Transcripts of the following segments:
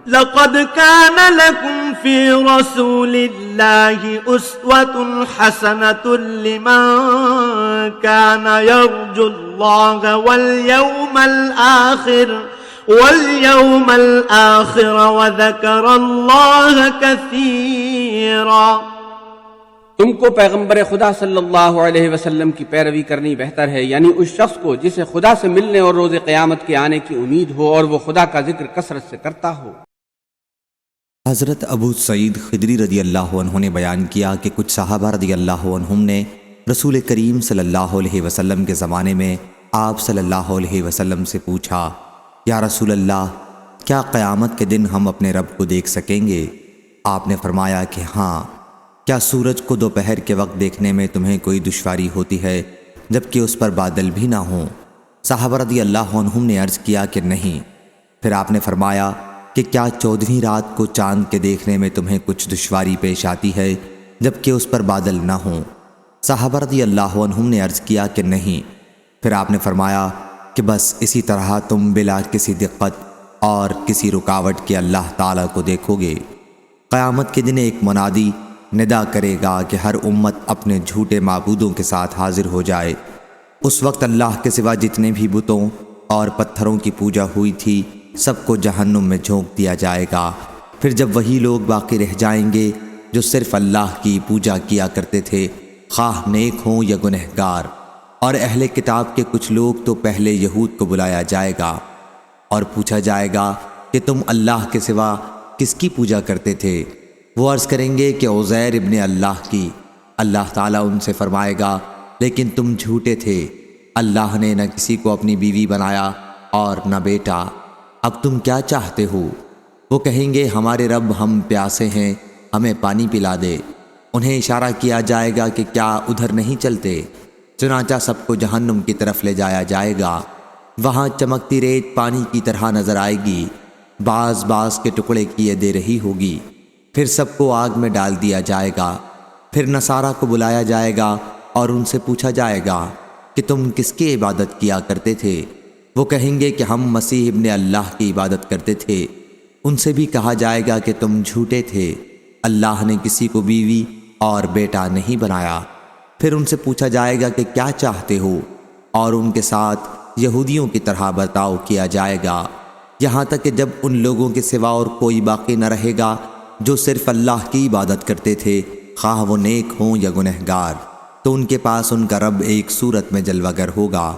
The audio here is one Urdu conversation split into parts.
لقد كان لكم في رسول الله أسوة حسنة لمن كان يرجو الله واليوم الآخر وذكر الله كثيرا۔ تم کو پیغمبر خدا صلی اللہ علیہ وسلم کی پیروی کرنی بہتر ہے، یعنی اس شخص کو جسے خدا سے ملنے اور روز قیامت کے آنے کی امید ہو اور وہ خدا کا ذکر کثرت سے کرتا ہو۔ حضرت ابو سعید خدری رضی اللہ عنہ نے بیان کیا کہ کچھ صحابہ رضی اللہ عنہم نے رسول کریم صلی اللہ علیہ وسلم کے زمانے میں آپ صلی اللہ علیہ وسلم سے پوچھا، یا رسول اللہ، کیا قیامت کے دن ہم اپنے رب کو دیکھ سکیں گے؟ آپ نے فرمایا کہ ہاں۔ کیا سورج کو دوپہر کے وقت دیکھنے میں تمہیں کوئی دشواری ہوتی ہے جبکہ اس پر بادل بھی نہ ہوں؟ صحابہ رضی اللہ عنہم نے عرض کیا کہ نہیں۔ پھر آپ نے فرمایا کہ کیا 14ویں رات کو چاند کے دیکھنے میں تمہیں کچھ دشواری پیش آتی ہے جبکہ اس پر بادل نہ ہوں؟ صحابہ رضی اللہ عنہم نے عرض کیا کہ نہیں۔ پھر آپ نے فرمایا کہ بس اسی طرح تم بلا کسی دقت اور کسی رکاوٹ کے اللہ تعالیٰ کو دیکھو گے۔ قیامت کے دن ایک منادی ندا کرے گا کہ ہر امت اپنے جھوٹے معبودوں کے ساتھ حاضر ہو جائے۔ اس وقت اللہ کے سوا جتنے بھی بتوں اور پتھروں کی پوجا ہوئی تھی سب کو جہنم میں جھونک دیا جائے گا۔ پھر جب وہی لوگ باقی رہ جائیں گے جو صرف اللہ کی پوجا کیا کرتے تھے، خواہ نیک ہوں یا گنہگار، اور اہل کتاب کے کچھ لوگ تو پہلے یہود کو بلایا جائے گا اور پوچھا جائے گا کہ تم اللہ کے سوا کس کی پوجا کرتے تھے؟ وہ عرض کریں گے کہ عزیر ابن اللہ کی۔ اللہ تعالیٰ ان سے فرمائے گا لیکن تم جھوٹے تھے، اللہ نے نہ کسی کو اپنی بیوی بنایا اور نہ بیٹا، اب تم کیا چاہتے ہو؟ وہ کہیں گے ہمارے رب، ہم پیاسے ہیں، ہمیں پانی پلا دے۔ انہیں اشارہ کیا جائے گا کہ کیا ادھر نہیں چلتے؟ چنانچہ سب کو جہنم کی طرف لے جایا جائے گا۔ وہاں چمکتی ریت پانی کی طرح نظر آئے گی، باز باز کے ٹکڑے کیے دے رہی ہوگی۔ پھر سب کو آگ میں ڈال دیا جائے گا۔ پھر نصارہ کو بلایا جائے گا اور ان سے پوچھا جائے گا کہ تم کس کی عبادت کیا کرتے تھے؟ وہ کہیں گے کہ ہم مسیح ابن اللہ کی عبادت کرتے تھے۔ ان سے بھی کہا جائے گا کہ تم جھوٹے تھے، اللہ نے کسی کو بیوی اور بیٹا نہیں بنایا۔ پھر ان سے پوچھا جائے گا کہ کیا چاہتے ہو، اور ان کے ساتھ یہودیوں کی طرح برتاؤ کیا جائے گا، یہاں تک کہ جب ان لوگوں کے سوا اور کوئی باقی نہ رہے گا جو صرف اللہ کی عبادت کرتے تھے، خواہ وہ نیک ہوں یا گنہگار، تو ان کے پاس ان کا رب ایک صورت میں جلوہ گر ہوگا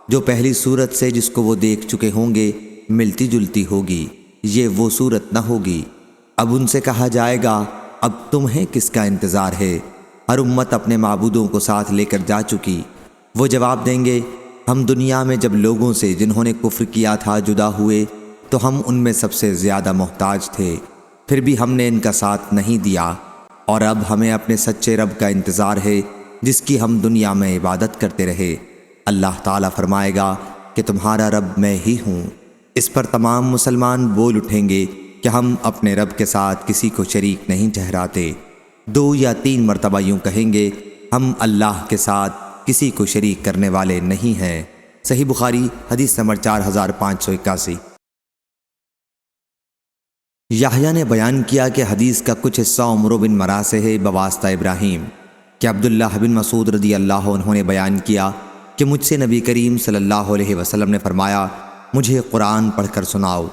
جو پہلی صورت سے جس کو وہ دیکھ چکے ہوں گے ملتی جلتی ہوگی، یہ وہ صورت نہ ہوگی۔ اب ان سے کہا جائے گا اب تمہیں کس کا انتظار ہے؟ ہر امت اپنے معبودوں کو ساتھ لے کر جا چکی۔ وہ جواب دیں گے ہم دنیا میں جب لوگوں سے جنہوں نے کفر کیا تھا جدا ہوئے تو ہم ان میں سب سے زیادہ محتاج تھے، پھر بھی ہم نے ان کا ساتھ نہیں دیا، اور اب ہمیں اپنے سچے رب کا انتظار ہے جس کی ہم دنیا میں عبادت کرتے رہے۔ اللہ تعالیٰ فرمائے گا کہ تمہارا رب میں ہی ہوں۔ اس پر تمام مسلمان بول اٹھیں گے کہ ہم اپنے رب کے ساتھ کسی کو شریک نہیں ٹھہراتے۔ 2 یا 3 مرتبہ یوں کہیں گے ہم اللہ کے ساتھ کسی کو شریک کرنے والے نہیں ہیں۔ صحیح بخاری حدیث نمبر 4581۔ یحییٰ نے بیان کیا کہ حدیث کا کچھ حصہ عمرو بن مرہ سے ہے بواسطہ ابراہیم کہ عبداللہ بن مسعود رضی اللہ عنہ نے بیان کیا کہ مجھ سے نبی کریم صلی اللہ علیہ وسلم نے فرمایا مجھے قرآن پڑھ کر سناؤ۔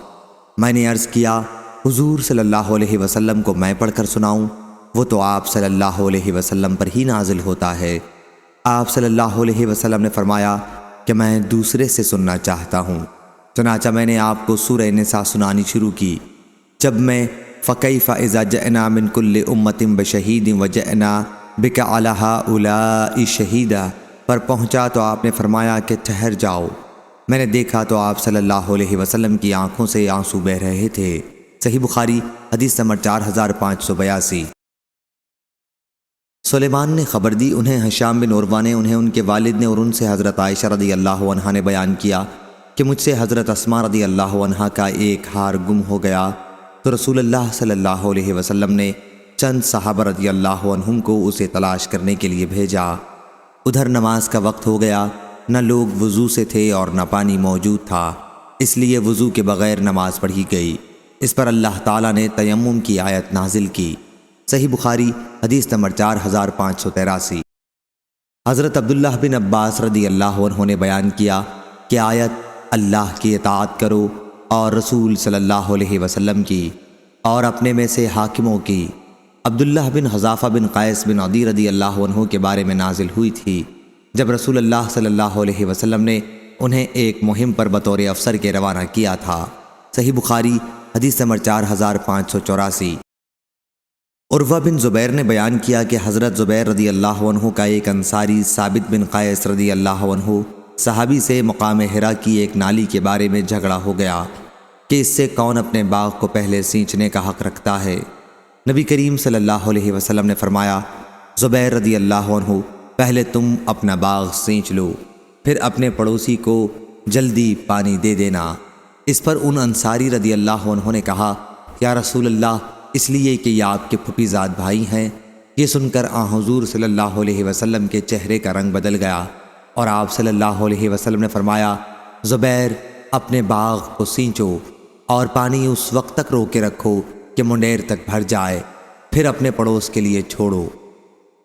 میں نے عرض کیا حضور صلی اللہ علیہ وسلم کو میں پڑھ کر سناؤں؟ وہ تو آپ صلی اللہ علیہ وسلم پر ہی نازل ہوتا ہے۔ آپ صلی اللہ علیہ وسلم نے فرمایا کہ میں دوسرے سے سننا چاہتا ہوں۔ چنانچہ میں نے آپ کو سورہ نساء سنانی شروع کی۔ جب میں فَكَيْفَ إِذَا جَئْنَا مِن كُلِّ أُمَّةٍ بِشَهِيدٍ وَجِئْنَا بِكَ عَلَى هَؤُلَاءِ شَهِيدًا پر پہنچا تو آپ نے فرمایا کہ ٹھہر جاؤ۔ میں نے دیکھا تو آپ صلی اللہ علیہ وسلم کی آنکھوں سے آنسو بہہ رہے تھے۔ صحیح بخاری حدیث نمبر 4582۔ سلیمان نے خبر دی، انہیں ہشام بن عروہ نے، انہیں ان کے والد نے، اور ان سے حضرت عائشہ رضی اللہ عنہا نے بیان کیا کہ مجھ سے حضرت اسماء رضی اللہ عنہا کا ایک ہار گم ہو گیا تو رسول اللہ صلی اللہ علیہ وسلم نے چند صحابہ رضی اللہ عنہم کو اسے تلاش کرنے کے لیے بھیجا۔ ادھر نماز کا وقت ہو گیا، نہ لوگ وضو سے تھے اور نہ پانی موجود تھا، اس لیے وضو کے بغیر نماز پڑھی گئی۔ اس پر اللہ تعالیٰ نے تیمم کی آیت نازل کی۔ صحیح بخاری حدیث نمبر 4583۔ حضرت عبداللہ بن عباس رضی اللہ عنہ نے بیان کیا کہ آیت اللہ کی اطاعت کرو اور رسول صلی اللہ علیہ وسلم کی اور اپنے میں سے حاکموں کی، عبداللہ بن حذافہ بن قیس بن عدی رضی اللہ عنہ کے بارے میں نازل ہوئی تھی جب رسول اللہ صلی اللہ علیہ وسلم نے انہیں ایک مہم پر بطور افسر کے روانہ کیا تھا۔ صحیح بخاری حدیث نمبر 4584۔ عروہ بن زبیر نے بیان کیا کہ حضرت زبیر رضی اللہ عنہ کا ایک انصاری ثابت بن قیس رضی اللہ عنہ صحابی سے مقام حرا کی ایک نالی کے بارے میں جھگڑا ہو گیا کہ اس سے کون اپنے باغ کو پہلے سینچنے کا حق رکھتا ہے۔ نبی کریم صلی اللہ علیہ وسلم نے فرمایا، زبیر رضی اللہ عنہ پہلے تم اپنا باغ سینچ لو، پھر اپنے پڑوسی کو جلدی پانی دے دینا۔ اس پر ان انصاری رضی اللہ عنہ نے کہا، یا رسول اللہ، اس لیے کہ یہ آپ کے پھوپھی زاد بھائی ہیں۔ یہ سن کر حضور صلی اللہ علیہ وسلم کے چہرے کا رنگ بدل گیا اور آپ صلی اللہ علیہ وسلم نے فرمایا، زبیر اپنے باغ کو سینچو اور پانی اس وقت تک روکے رکھو کہ منڈیر تک بھر جائے، پھر اپنے پڑوس کے لیے چھوڑو۔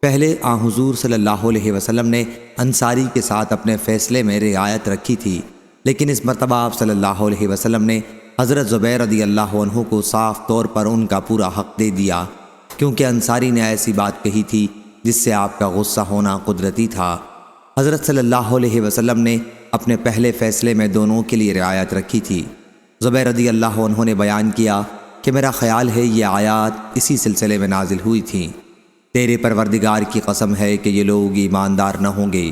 پہلے حضور صلی اللہ علیہ وسلم نے انصاری کے ساتھ اپنے فیصلے میں رعایت رکھی تھی، لیکن اس مرتبہ آپ صلی اللہ علیہ وسلم نے حضرت زبیر رضی اللہ عنہ کو صاف طور پر ان کا پورا حق دے دیا، کیونکہ انصاری نے ایسی بات کہی تھی جس سے آپ کا غصہ ہونا قدرتی تھا۔ حضرت صلی اللہ علیہ وسلم نے اپنے پہلے فیصلے میں دونوں کے لیے رعایت رکھی تھی۔ زبیر رضی اللہ عنہ نے بیان کیا کہ میرا خیال ہے یہ آیات اسی سلسلے میں نازل ہوئی تھیں، تیرے پروردگار کی قسم ہے کہ یہ لوگ ایماندار نہ ہوں گے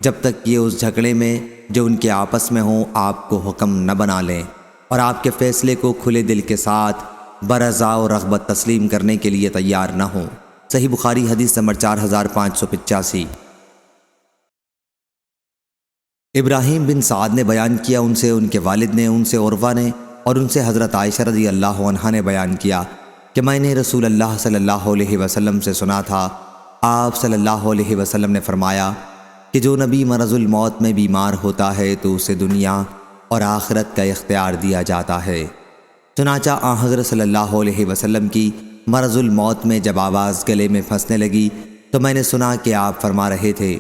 جب تک یہ اس جھگڑے میں جو ان کے آپس میں ہوں آپ کو حکم نہ بنا لیں اور آپ کے فیصلے کو کھلے دل کے ساتھ برضا و رغبت تسلیم کرنے کے لیے تیار نہ ہوں۔ صحیح بخاری حدیث نمبر 4585۔ ابراہیم بن سعد نے بیان کیا، ان سے ان کے والد نے، ان سے عروہ نے اور ان سے حضرت عائشہ رضی اللہ عنہا نے بیان کیا کہ میں نے رسول اللہ صلی اللہ علیہ وسلم سے سنا تھا، آپ صلی اللہ علیہ وسلم نے فرمایا کہ جو نبی مرض الموت میں بیمار ہوتا ہے تو اسے دنیا اور آخرت کا اختیار دیا جاتا ہے۔ چنانچہ حضرت صلی اللہ علیہ وسلم کی مرض الموت میں جب آواز گلے میں پھنسنے لگی تو میں نے سنا کہ آپ فرما رہے تھے،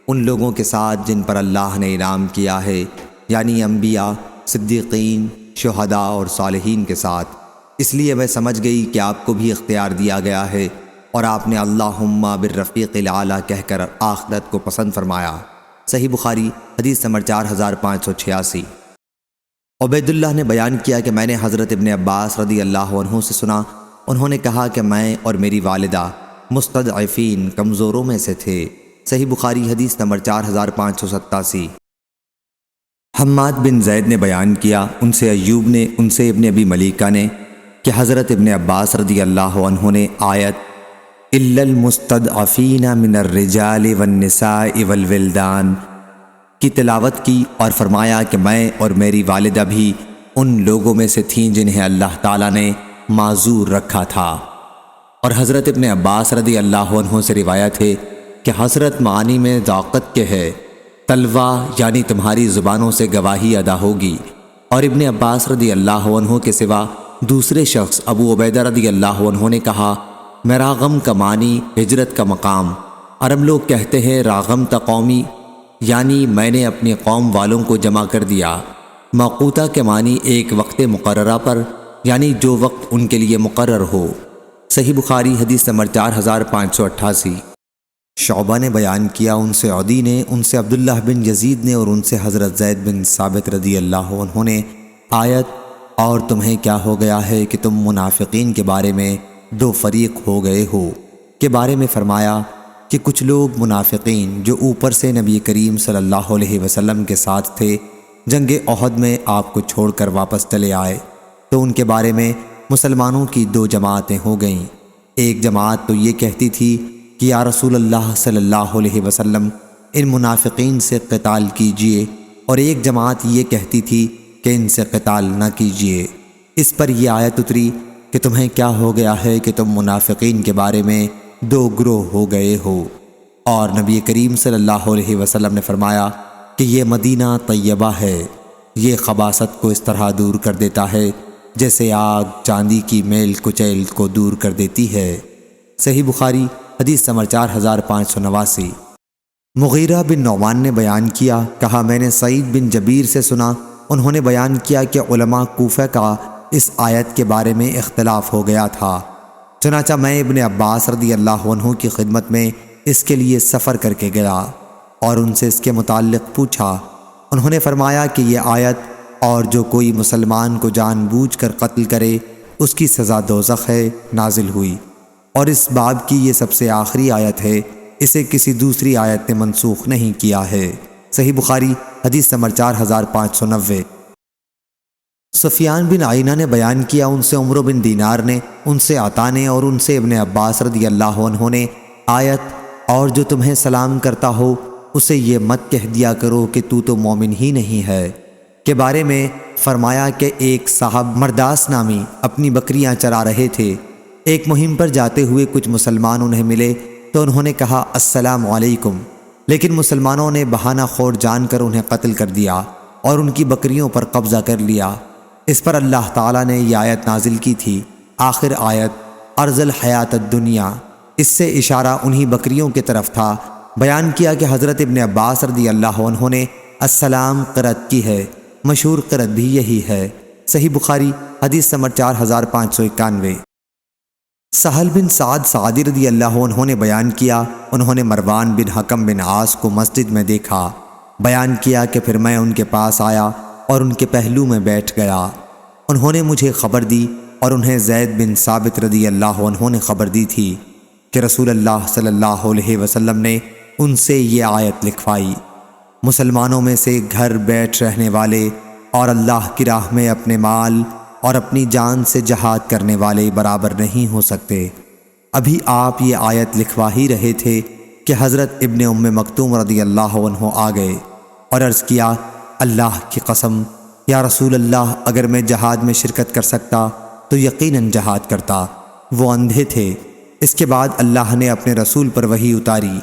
ان لوگوں کے ساتھ جن پر اللہ نے انعام کیا ہے، یعنی انبیاء، صدیقین، شہداء اور صالحین کے ساتھ۔ اس لیے میں سمجھ گئی کہ آپ کو بھی اختیار دیا گیا ہے اور آپ نے اللہم بالرفیق الاعلی کہہ کر آخرت کو پسند فرمایا۔ صحیح بخاری حدیث نمبر 4586۔ عبید اللہ نے بیان کیا کہ میں نے حضرت ابن عباس رضی اللہ عنہ سے سنا، انہوں نے کہا کہ میں اور میری والدہ مستضعفین کمزوروں میں سے تھے۔ صحیح بخاری حدیث نمبر 4587۔ حماد بن زید نے بیان کیا، ان سے ایوب نے، ان سے ابن ابی ملیکہ نے کہ حضرت ابن عباس رضی اللہ عنہ نے آیت الا المستضعفین من الرجال والنساء والولدان کی تلاوت کی اور فرمایا کہ میں اور میری والدہ بھی ان لوگوں میں سے تھیں جنہیں اللہ تعالیٰ نے معذور رکھا تھا۔ اور حضرت ابن عباس رضی اللہ عنہ سے روایت ہے کہ حضرت معانی میں ذاقت کے ہے، طلوہ یعنی تمہاری زبانوں سے گواہی ادا ہوگی۔ اور ابن عباس رضی اللہ عنہ کے سوا دوسرے شخص ابو عبیدہ رضی اللہ عنہ نے کہا، میں راغم کا معنی ہجرت کا مقام، عرب لوگ کہتے ہیں راغم تا قومی، یعنی میں نے اپنی قوم والوں کو جمع کر دیا۔ موقوتہ کے معنی ایک وقت مقررہ پر، یعنی جو وقت ان کے لیے مقرر ہو۔ صحیح بخاری حدیث نمبر 4588۔ شعبہ نے بیان کیا، ان سے عدی نے، ان سے عبداللہ بن یزید نے اور ان سے حضرت زید بن ثابت رضی اللہ عنہ نے آیت اور تمہیں کیا ہو گیا ہے کہ تم منافقین کے بارے میں دو فریق ہو گئے ہو کے بارے میں فرمایا کہ کچھ لوگ منافقین جو اوپر سے نبی کریم صلی اللہ علیہ وسلم کے ساتھ تھے جنگ احد میں آپ کو چھوڑ کر واپس چلے آئے تو ان کے بارے میں مسلمانوں کی دو جماعتیں ہو گئیں۔ ایک جماعت تو یہ کہتی تھی کہ یا رسول اللہ صلی اللہ علیہ وسلم ان منافقین سے قتال کیجئے، اور ایک جماعت یہ کہتی تھی کہ ان سے قتال نہ کیجئے۔ اس پر یہ آیت اتری کہ تمہیں کیا ہو گیا ہے کہ تم منافقین کے بارے میں دو گروہ ہو گئے ہو، اور نبی کریم صلی اللہ علیہ وسلم نے فرمایا کہ یہ مدینہ طیبہ ہے، یہ خباثت کو اس طرح دور کر دیتا ہے جیسے آگ چاندی کی میل کچیل کو دور کر دیتی ہے۔ صحیح بخاری حدیث نمبر 4589۔ مغیرہ بن نعمان نے بیان کیا، کہا میں نے سعید بن جبیر سے سنا، انہوں نے بیان کیا کہ علماء کوفہ کا اس آیت کے بارے میں اختلاف ہو گیا تھا، چنانچہ میں ابن عباس رضی اللہ عنہ کی خدمت میں اس کے لیے سفر کر کے گیا اور ان سے اس کے متعلق پوچھا۔ انہوں نے فرمایا کہ یہ آیت اور جو کوئی مسلمان کو جان بوجھ کر قتل کرے اس کی سزا دوزخ ہے نازل ہوئی، اور اس باب کی یہ سب سے آخری آیت ہے، اسے کسی دوسری آیت نے منسوخ نہیں کیا ہے۔ صحیح بخاری حدیث نمبر 4590۔ سفیان بن عینہ نے بیان کیا، ان سے عمرو بن دینار نے، ان سے عطا نے اور ان سے ابن عباس رضی اللہ عنہ نے آیت اور جو تمہیں سلام کرتا ہو اسے یہ مت کہہ دیا کرو کہ تو مومن ہی نہیں ہے کے بارے میں فرمایا کہ ایک صاحب مرداس نامی اپنی بکریاں چرا رہے تھے۔ ایک مہم پر جاتے ہوئے کچھ مسلمان انہیں ملے تو انہوں نے کہا السلام علیکم، لیکن مسلمانوں نے بہانہ خور جان کر انہیں قتل کر دیا اور ان کی بکریوں پر قبضہ کر لیا۔ اس پر اللہ تعالیٰ نے یہ آیت نازل کی تھی، آخر آیت ارض الحیات الدنیا، اس سے اشارہ انہی بکریوں کی طرف تھا۔ بیان کیا کہ حضرت ابن عباس رضی اللہ عنہ نے السلام قرأت کی ہے، مشہور قرأت بھی یہی ہے۔ صحیح بخاری حدیث نمبر 4591۔ سہل بن سعد سعدی رضی اللہ عنہ نے بیان کیا، انہوں نے مروان بن حکم بن عاص کو مسجد میں دیکھا۔ بیان کیا کہ پھر میں ان کے پاس آیا اور ان کے پہلو میں بیٹھ گیا۔ انہوں نے مجھے خبر دی اور انہیں زید بن ثابت رضی اللہ عنہ نے خبر دی تھی کہ رسول اللہ صلی اللہ علیہ وسلم نے ان سے یہ آیت لکھوائی، مسلمانوں میں سے گھر بیٹھ رہنے والے اور اللہ کی راہ میں اپنے مال اور اپنی جان سے جہاد کرنے والے برابر نہیں ہو سکتے۔ ابھی آپ یہ آیت لکھوا ہی رہے تھے کہ حضرت ابن ام مکتوم رضی اللہ عنہ آ گئے اور عرض کیا، اللہ کی قسم یا رسول اللہ، اگر میں جہاد میں شرکت کر سکتا تو یقیناً جہاد کرتا۔ وہ اندھے تھے۔ اس کے بعد اللہ نے اپنے رسول پر وحی اتاری،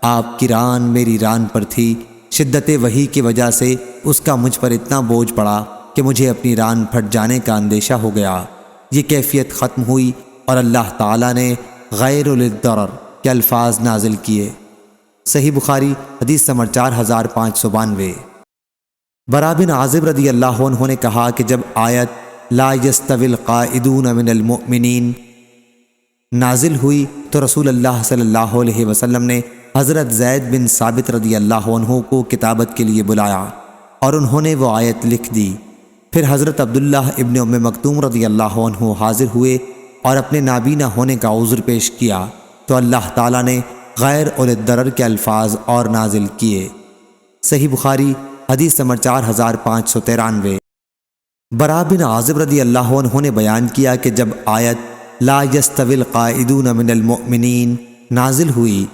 آپ کی ران میری ران پر تھی، شدت وحی کی وجہ سے اس کا مجھ پر اتنا بوجھ پڑا کہ مجھے اپنی ران پھٹ جانے کا اندیشہ ہو گیا۔ یہ کیفیت ختم ہوئی اور اللہ تعالیٰ نے غیر للضرر کے الفاظ نازل کیے۔ صحیح بخاری حدیث نمبر 4592۔ برا بن عازب رضی اللہ عنہ نے کہا کہ جب آیت لا یستوی القاعدون من المؤمنین نازل ہوئی تو رسول اللہ صلی اللہ علیہ وسلم نے حضرت زید بن ثابت رضی اللہ عنہ کو کتابت کے لیے بلایا اور انہوں نے وہ آیت لکھ دی۔ پھر حضرت عبداللہ ابن ام مکتوم رضی اللہ عنہ حاضر ہوئے اور اپنے نابینا ہونے کا عذر پیش کیا تو اللہ تعالیٰ نے غیر اولِ الضرر کے الفاظ اور نازل کیے۔ صحیح بخاری حدیث نمبر 4593۔ برا بن عازب رضی اللہ عنہ نے بیان کیا کہ جب آیت لا یستوی القاعدون من المؤمنین نازل ہوئی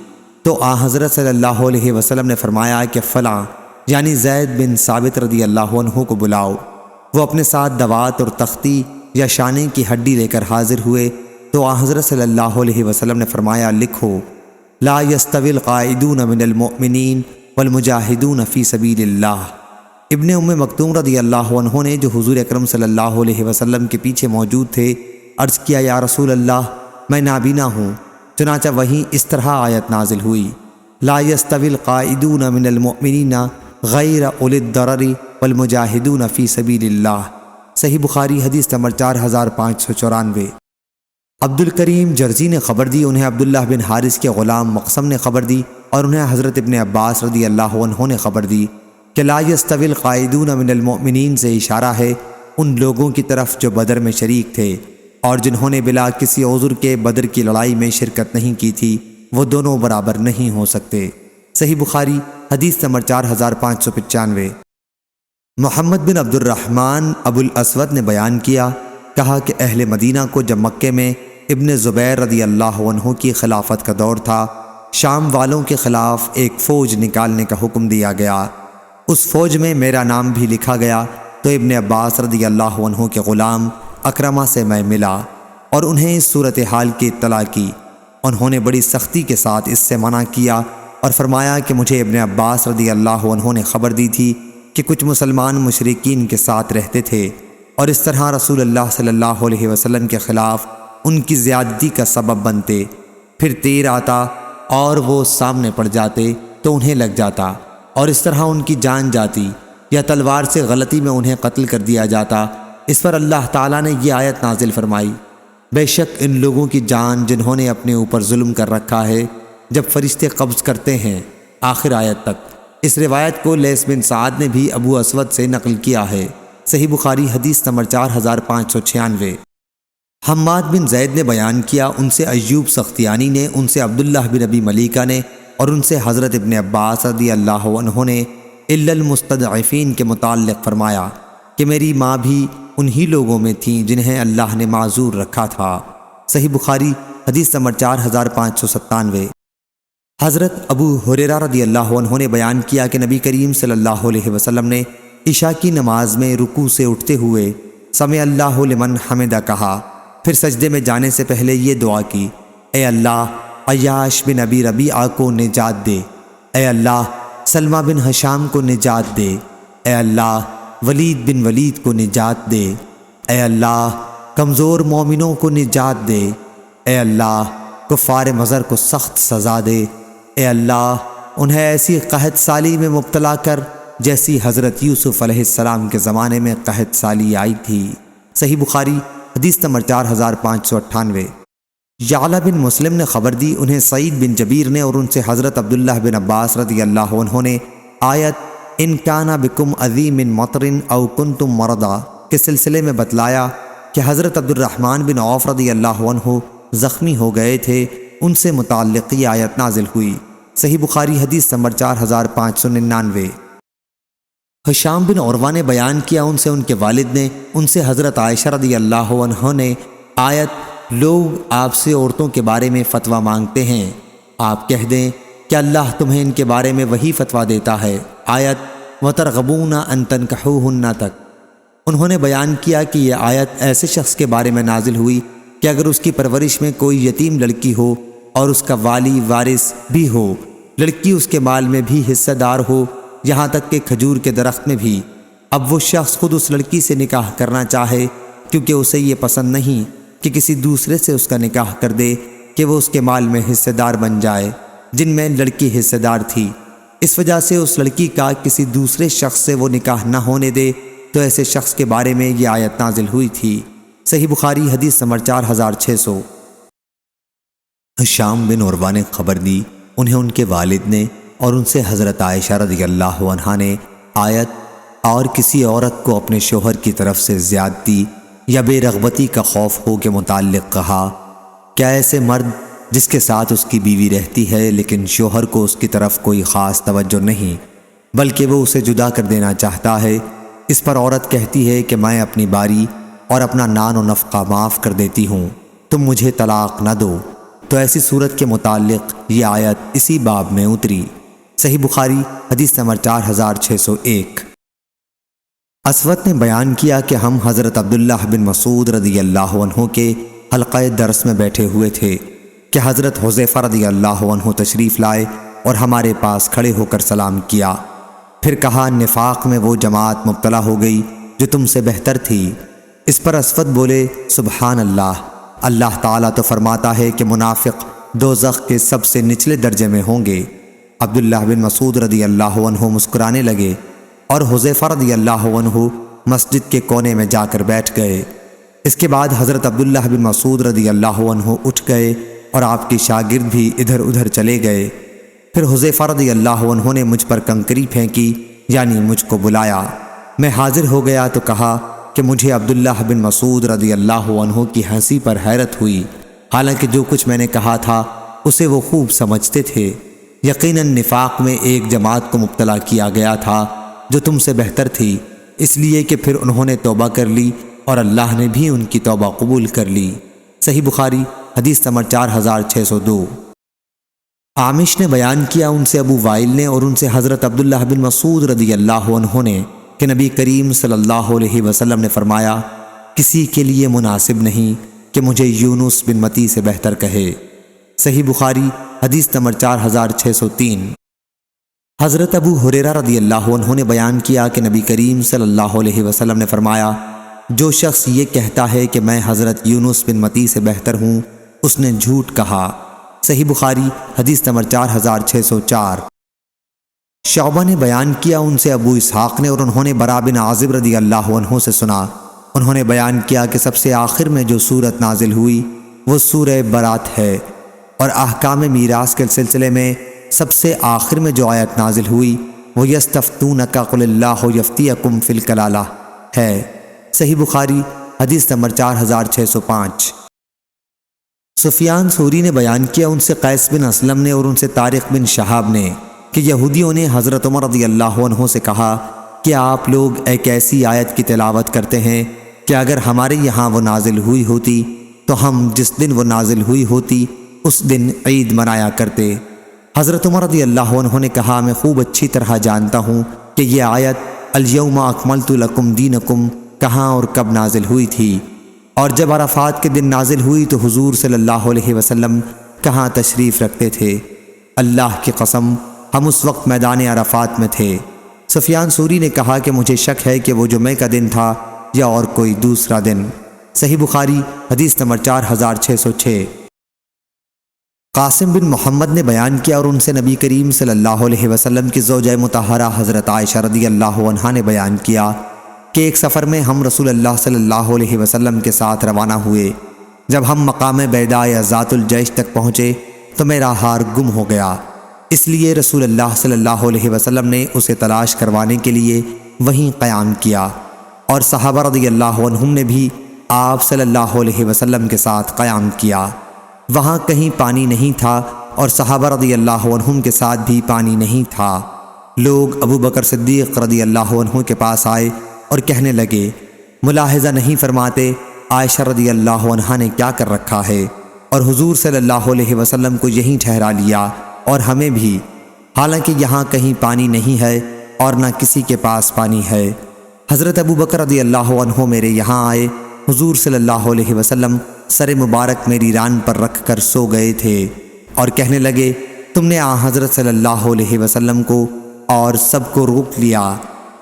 تو حضرت صلی اللہ علیہ وسلم نے فرمایا کہ فلاں یعنی زید بن ثابت رضی اللہ عنہ کو بلاؤ۔ وہ اپنے ساتھ دوات اور تختی یا شانے کی ہڈی لے کر حاضر ہوئے تو حضرت صلی اللہ علیہ وسلم نے فرمایا، لکھو لا یستوی القاعدون من المؤمنین والمجاہدون فی سبیل اللہ۔ ابن ام مکتوم رضی اللہ عنہ نے جو حضور اکرم صلی اللہ علیہ وسلم کے پیچھے موجود تھے عرض کیا، یا رسول اللہ میں نابینا ہوں۔ چنانچہ وہیں اس طرح آیت نازل ہوئی، لا یستوی القاعدون من المؤمنین غیر اولی الضرر والمجاہدون فی سبیل اللہ۔ صحیح بخاری حدیث نمبر 4594۔ عبد الکریم جرزی نے خبر دی، انہیں عبداللہ بن حارث کے غلام مقسم نے خبر دی اور انہیں حضرت ابن عباس رضی اللہ عنہ نے خبر دی کہ لا یستوی القاعدون من المؤمنین سے اشارہ ہے ان لوگوں کی طرف جو بدر میں شریک تھے اور جنہوں نے بلا کسی عذر کے بدر کی لڑائی میں شرکت نہیں کی تھی، وہ دونوں برابر نہیں ہو سکتے۔ صحیح بخاری حدیث نمبر 4595۔ محمد بن عبد الرحمن ابو الاسود نے بیان کیا، کہا کہ اہل مدینہ کو جب مکے میں ابن زبیر رضی اللہ عنہ کی خلافت کا دور تھا، شام والوں کے خلاف ایک فوج نکالنے کا حکم دیا گیا۔ اس فوج میں میرا نام بھی لکھا گیا تو ابن عباس رضی اللہ عنہ کے غلام اکرمہ سے میں ملا اور انہیں اس صورتحال کی اطلاع کی۔ انہوں نے بڑی سختی کے ساتھ اس سے منع کیا اور فرمایا کہ مجھے ابن عباس رضی اللہ عنہ نے خبر دی تھی کہ کچھ مسلمان مشرکین کے ساتھ رہتے تھے اور اس طرح رسول اللہ صلی اللہ علیہ وسلم کے خلاف ان کی زیادتی کا سبب بنتے۔ پھر تیر آتا اور وہ سامنے پڑ جاتے تو انہیں لگ جاتا، اور اس طرح ان کی جان جاتی، یا تلوار سے غلطی میں انہیں قتل کر دیا جاتا۔ اس پر اللہ تعالیٰ نے یہ آیت نازل فرمائی، بے شک ان لوگوں کی جان جنہوں نے اپنے اوپر ظلم کر رکھا ہے جب فرشتے قبض کرتے ہیں، آخر آیت تک۔ اس روایت کو لیث بن سعد نے بھی ابو اسود سے نقل کیا ہے۔ صحیح بخاری حدیث نمبر 4596۔ حماد بن زید نے بیان کیا، ان سے ایوب سختیانی نے، ان سے عبداللہ بن ابی ملیکہ نے، اور ان سے حضرت ابن عباس رضی اللہ عنہ نے الا المستضعفین کے متعلق فرمایا کہ میری ماں بھی انہی لوگوں میں تھیں جنہیں اللہ نے معذور رکھا تھا۔ صحیح بخاری حدیث نمبر 4597۔ حضرت ابو ہریرہ رضی اللہ عنہ نے بیان کیا کہ نبی کریم صلی اللہ علیہ وسلم نے عشاء کی نماز میں رکوع سے اٹھتے ہوئے سمع اللہ لمن حمدہ کہا، پھر سجدے میں جانے سے پہلے یہ دعا کی، اے اللہ عیاش بن ابی ربیعہ کو نجات دے، اے اللہ سلمہ بن ہشام کو نجات دے، اے اللہ ولید بن ولید کو نجات دے، اے اللہ کمزور مومنوں کو نجات دے، اے اللہ کفار مضر کو سخت سزا دے، اے اللہ انہیں ایسی قحط سالی میں مبتلا کر جیسی حضرت یوسف علیہ السلام کے زمانے میں قحط سالی آئی تھی۔ صحیح بخاری حدیث نمبر 4598۔ یعلا بن مسلم نے خبر دی، انہیں سعید بن جبیر نے اور ان سے حضرت عبداللہ بن عباس رضی اللہ عنہ نے آیت ان کان بکم عظیم من مطر او کنتم مرضى کے سلسلے میں بتلایا کہ حضرت عبد الرحمن بن عوف رضی اللہ عنہ زخمی ہو گئے تھے، ان سے متعلق یہ آیت نازل ہوئی۔ صحیح بخاری حدیث نمبر 4599۔ ہشام بن عروہ نے بیان کیا، ان سے ان کے والد نے، ان سے حضرت عائشہ رضی اللہ عنہ نے آیت لوگ آپ سے عورتوں کے بارے میں فتویٰ مانگتے ہیں، آپ کہہ دیں کہ اللہ تمہیں ان کے بارے میں وہی فتویٰ دیتا ہے، آیت وَتَرْغَبُونَ أَن تَنْكِحُوهُنَّ تک۔ انہوں نے بیان کیا کہ یہ آیت ایسے شخص کے بارے میں نازل ہوئی کہ اگر اس کی پرورش میں کوئی یتیم لڑکی ہو اور اس کا والی وارث بھی ہو، لڑکی اس کے مال میں بھی حصہ دار ہو، یہاں تک کہ کھجور کے درخت میں بھی، اب وہ شخص خود اس لڑکی سے نکاح کرنا چاہے کیونکہ اسے یہ پسند نہیں کہ کسی دوسرے سے اس کا نکاح کر دے کہ وہ اس کے مال میں حصہ دار بن جائے جن میں لڑکی حصہ دار تھی، اس وجہ سے اس لڑکی کا کسی دوسرے شخص سے وہ نکاح نہ ہونے دے، تو ایسے شخص کے بارے میں یہ آیت نازل ہوئی تھی۔ صحیح بخاری حدیث نمبر 4600۔ ہشام بن عروہ نے خبر دی، انہیں ان کے والد نے اور ان سے حضرت عائشہ رضی اللہ عنہا نے آیت اور کسی عورت کو اپنے شوہر کی طرف سے زیادتی یا بے رغبتی کا خوف ہو کے متعلق کہا، کیا ایسے مرد جس کے ساتھ اس کی بیوی رہتی ہے لیکن شوہر کو اس کی طرف کوئی خاص توجہ نہیں بلکہ وہ اسے جدا کر دینا چاہتا ہے، اس پر عورت کہتی ہے کہ میں اپنی باری اور اپنا نان و نفقہ معاف کر دیتی ہوں، تم مجھے طلاق نہ دو، تو ایسی صورت کے متعلق یہ آیت اسی باب میں اتری۔ صحیح بخاری حدیث نمبر 4601۔ اسود نے بیان کیا کہ ہم حضرت عبداللہ بن مسعود رضی اللہ عنہ کے حلقہ درس میں بیٹھے ہوئے تھے کہ حضرت حذیفہ رضی اللہ عنہ تشریف لائے اور ہمارے پاس کھڑے ہو کر سلام کیا، پھر کہا نفاق میں وہ جماعت مبتلا ہو گئی جو تم سے بہتر تھی۔ اس پر اسود بولے سبحان اللہ، اللہ تعالیٰ تو فرماتا ہے کہ منافق دوزخ کے سب سے نچلے درجے میں ہوں گے۔ عبداللہ بن مسعود رضی اللہ عنہ مسکرانے لگے اور حذیفہ رضی اللہ عنہ مسجد کے کونے میں جا کر بیٹھ گئے۔ اس کے بعد حضرت عبداللہ بن مسعود رضی اللہ عنہ اٹھ گئے اور آپ کے شاگرد بھی ادھر ادھر چلے گئے۔ پھر حذیفہ رضی اللہ عنہ نے مجھ پر کنکری پھینکی، یعنی مجھ کو بلایا۔ میں حاضر ہو گیا تو کہا کہ مجھے عبداللہ بن مسعود رضی اللہ عنہ کی ہنسی پر حیرت ہوئی، حالانکہ جو کچھ میں نے کہا تھا اسے وہ خوب سمجھتے تھے۔ یقیناً نفاق میں ایک جماعت کو مبتلا کیا گیا تھا جو تم سے بہتر تھی، اس لیے کہ پھر انہوں نے توبہ کر لی اور اللہ نے بھی ان کی توبہ قبول کر لی۔ صحیح بخاری حدیث نمبر 4602۔ عامش نے بیان کیا، ان سے ابو وائل نے اور ان سے حضرت عبداللہ بن مسعود رضی اللہ عنہ نے کہ نبی کریم صلی اللہ علیہ وسلم نے فرمایا، کسی کے لیے مناسب نہیں کہ مجھے یونس بن متی سے بہتر کہے۔ صحیح بخاری حدیث نمبر 4603۔ حضرت ابو ہریرہ رضی اللہ عنہ نے بیان کیا کہ نبی کریم صلی اللہ علیہ وسلم نے فرمایا، جو شخص یہ کہتا ہے کہ میں حضرت یونس بن متی سے بہتر ہوں، اس نے جھوٹ کہا۔ صحیح بخاری حدیث نمبر 4604۔ شعبہ نے بیان کیا، ان سے ابو اسحاق نے، اور انہوں نے برا بن عازب رضی اللہ عنہ سے سنا، انہوں نے بیان کیا کہ سب سے آخر میں جو سورت نازل ہوئی وہ سورہ برات ہے، اور احکام میراث کے سلسلے میں سب سے آخر میں جو آیت نازل ہوئی وہ یستفتونک قل اللہ یفتیکم فی الکلالہ ہے۔ صحیح بخاری حدیث نمبر 4605۔ سفیان ثوری نے بیان کیا، ان سے قیس بن اسلم نے اور ان سے طارق بن شہاب نے کہ یہودیوں نے حضرت عمر رضی اللہ عنہ سے کہا کہ آپ لوگ ایک ایسی آیت کی تلاوت کرتے ہیں کہ اگر ہمارے یہاں وہ نازل ہوئی ہوتی تو ہم جس دن وہ نازل ہوئی ہوتی اس دن عید منایا کرتے۔ حضرت عمر رضی اللہ عنہ نے کہا، میں خوب اچھی طرح جانتا ہوں کہ یہ آیت الیوم اکملت لکم دینکم کہاں اور کب نازل ہوئی تھی، اور جب عرفات کے دن نازل ہوئی تو حضور صلی اللہ علیہ وسلم کہاں تشریف رکھتے تھے؟ اللہ کی قسم ہم اس وقت میدان عرفات میں تھے۔ سفیان ثوری نے کہا کہ مجھے شک ہے کہ وہ جمعہ کا دن تھا یا اور کوئی دوسرا دن۔ صحیح بخاری حدیث نمبر 4606۔ قاسم بن محمد نے بیان کیا، اور ان سے نبی کریم صلی اللہ علیہ وسلم کی زوجہ مطہرہ حضرت عائشہ رضی اللہ عنہا نے بیان کیا کہ ایک سفر میں ہم رسول اللہ صلی اللہ علیہ وسلم کے ساتھ روانہ ہوئے۔ جب ہم مقام بیدا یا ذات الجیش تک پہنچے تو میرا ہار گم ہو گیا، اس لیے رسول اللہ صلی اللہ علیہ وسلم نے اسے تلاش کروانے کے لیے وہیں قیام کیا، اور صحابہ رضی اللہ عنہم نے بھی آپ صلی اللہ علیہ وسلم کے ساتھ قیام کیا۔ وہاں کہیں پانی نہیں تھا اور صحابہ رضی اللہ عنہم کے ساتھ بھی پانی نہیں تھا۔ لوگ ابو بکر صدیق رضی اللہ عنہ کے پاس آئے اور کہنے لگے، ملاحظہ نہیں فرماتے عائشہ رضی اللہ عنہا نے کیا کر رکھا ہے، اور حضور صلی اللہ علیہ وسلم کو یہیں ٹھہرا لیا اور ہمیں بھی، حالانکہ یہاں کہیں پانی نہیں ہے اور نہ کسی کے پاس پانی ہے۔ حضرت ابو بکر رضی اللہ عنہ میرے یہاں آئے، حضور صلی اللہ علیہ وسلم سر مبارک میری ران پر رکھ کر سو گئے تھے اور کہنے لگے، تم نے حضرت صلی اللہ علیہ وسلم کو اور سب کو روک لیا،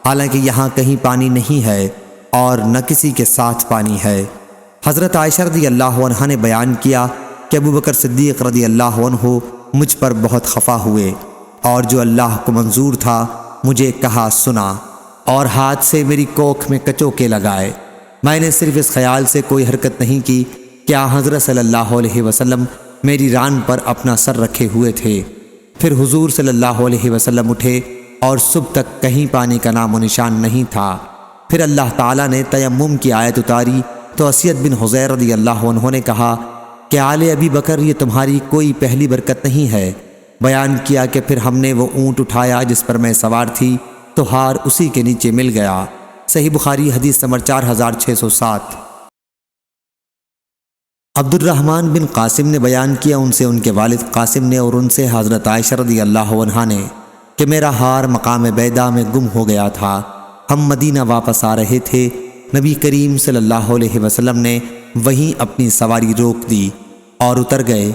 حالانکہ یہاں کہیں پانی نہیں ہے اور نہ کسی کے ساتھ پانی ہے۔ حضرت عائشہ رضی اللہ عنہا نے بیان کیا کہ ابو بکر صدیق رضی اللہ عنہ مجھ پر بہت خفا ہوئے، اور جو اللہ کو منظور تھا مجھے کہا سنا، اور ہاتھ سے میری کوکھ میں کچوکے لگائے۔ میں نے صرف اس خیال سے کوئی حرکت نہیں کی کہ حضرت صلی اللہ علیہ وسلم میری ران پر اپنا سر رکھے ہوئے تھے۔ پھر حضور صلی اللہ علیہ وسلم اٹھے اور صبح تک کہیں پانی کا نام و نشان نہیں تھا۔ پھر اللہ تعالیٰ نے تیمم کی آیت اتاری تو اسید بن حضیر رضی اللہ عنہ نے کہا کہ آل ابی بکر یہ تمہاری کوئی پہلی برکت نہیں ہے۔ بیان کیا کہ پھر ہم نے وہ اونٹ اٹھایا جس پر میں سوار تھی تو ہار اسی کے نیچے مل گیا۔ صحیح بخاری حدیث نمبر 4607۔ عبد الرحمن بن قاسم نے بیان کیا، ان سے ان کے والد قاسم نے اور ان سے حضرت عائشہ رضی اللہ عنہا نے کہ میرا ہار مقام بیدا میں گم ہو گیا تھا۔ ہم مدینہ واپس آ رہے تھے، نبی کریم صلی اللہ علیہ وسلم نے وہیں اپنی سواری روک دی اور اتر گئے۔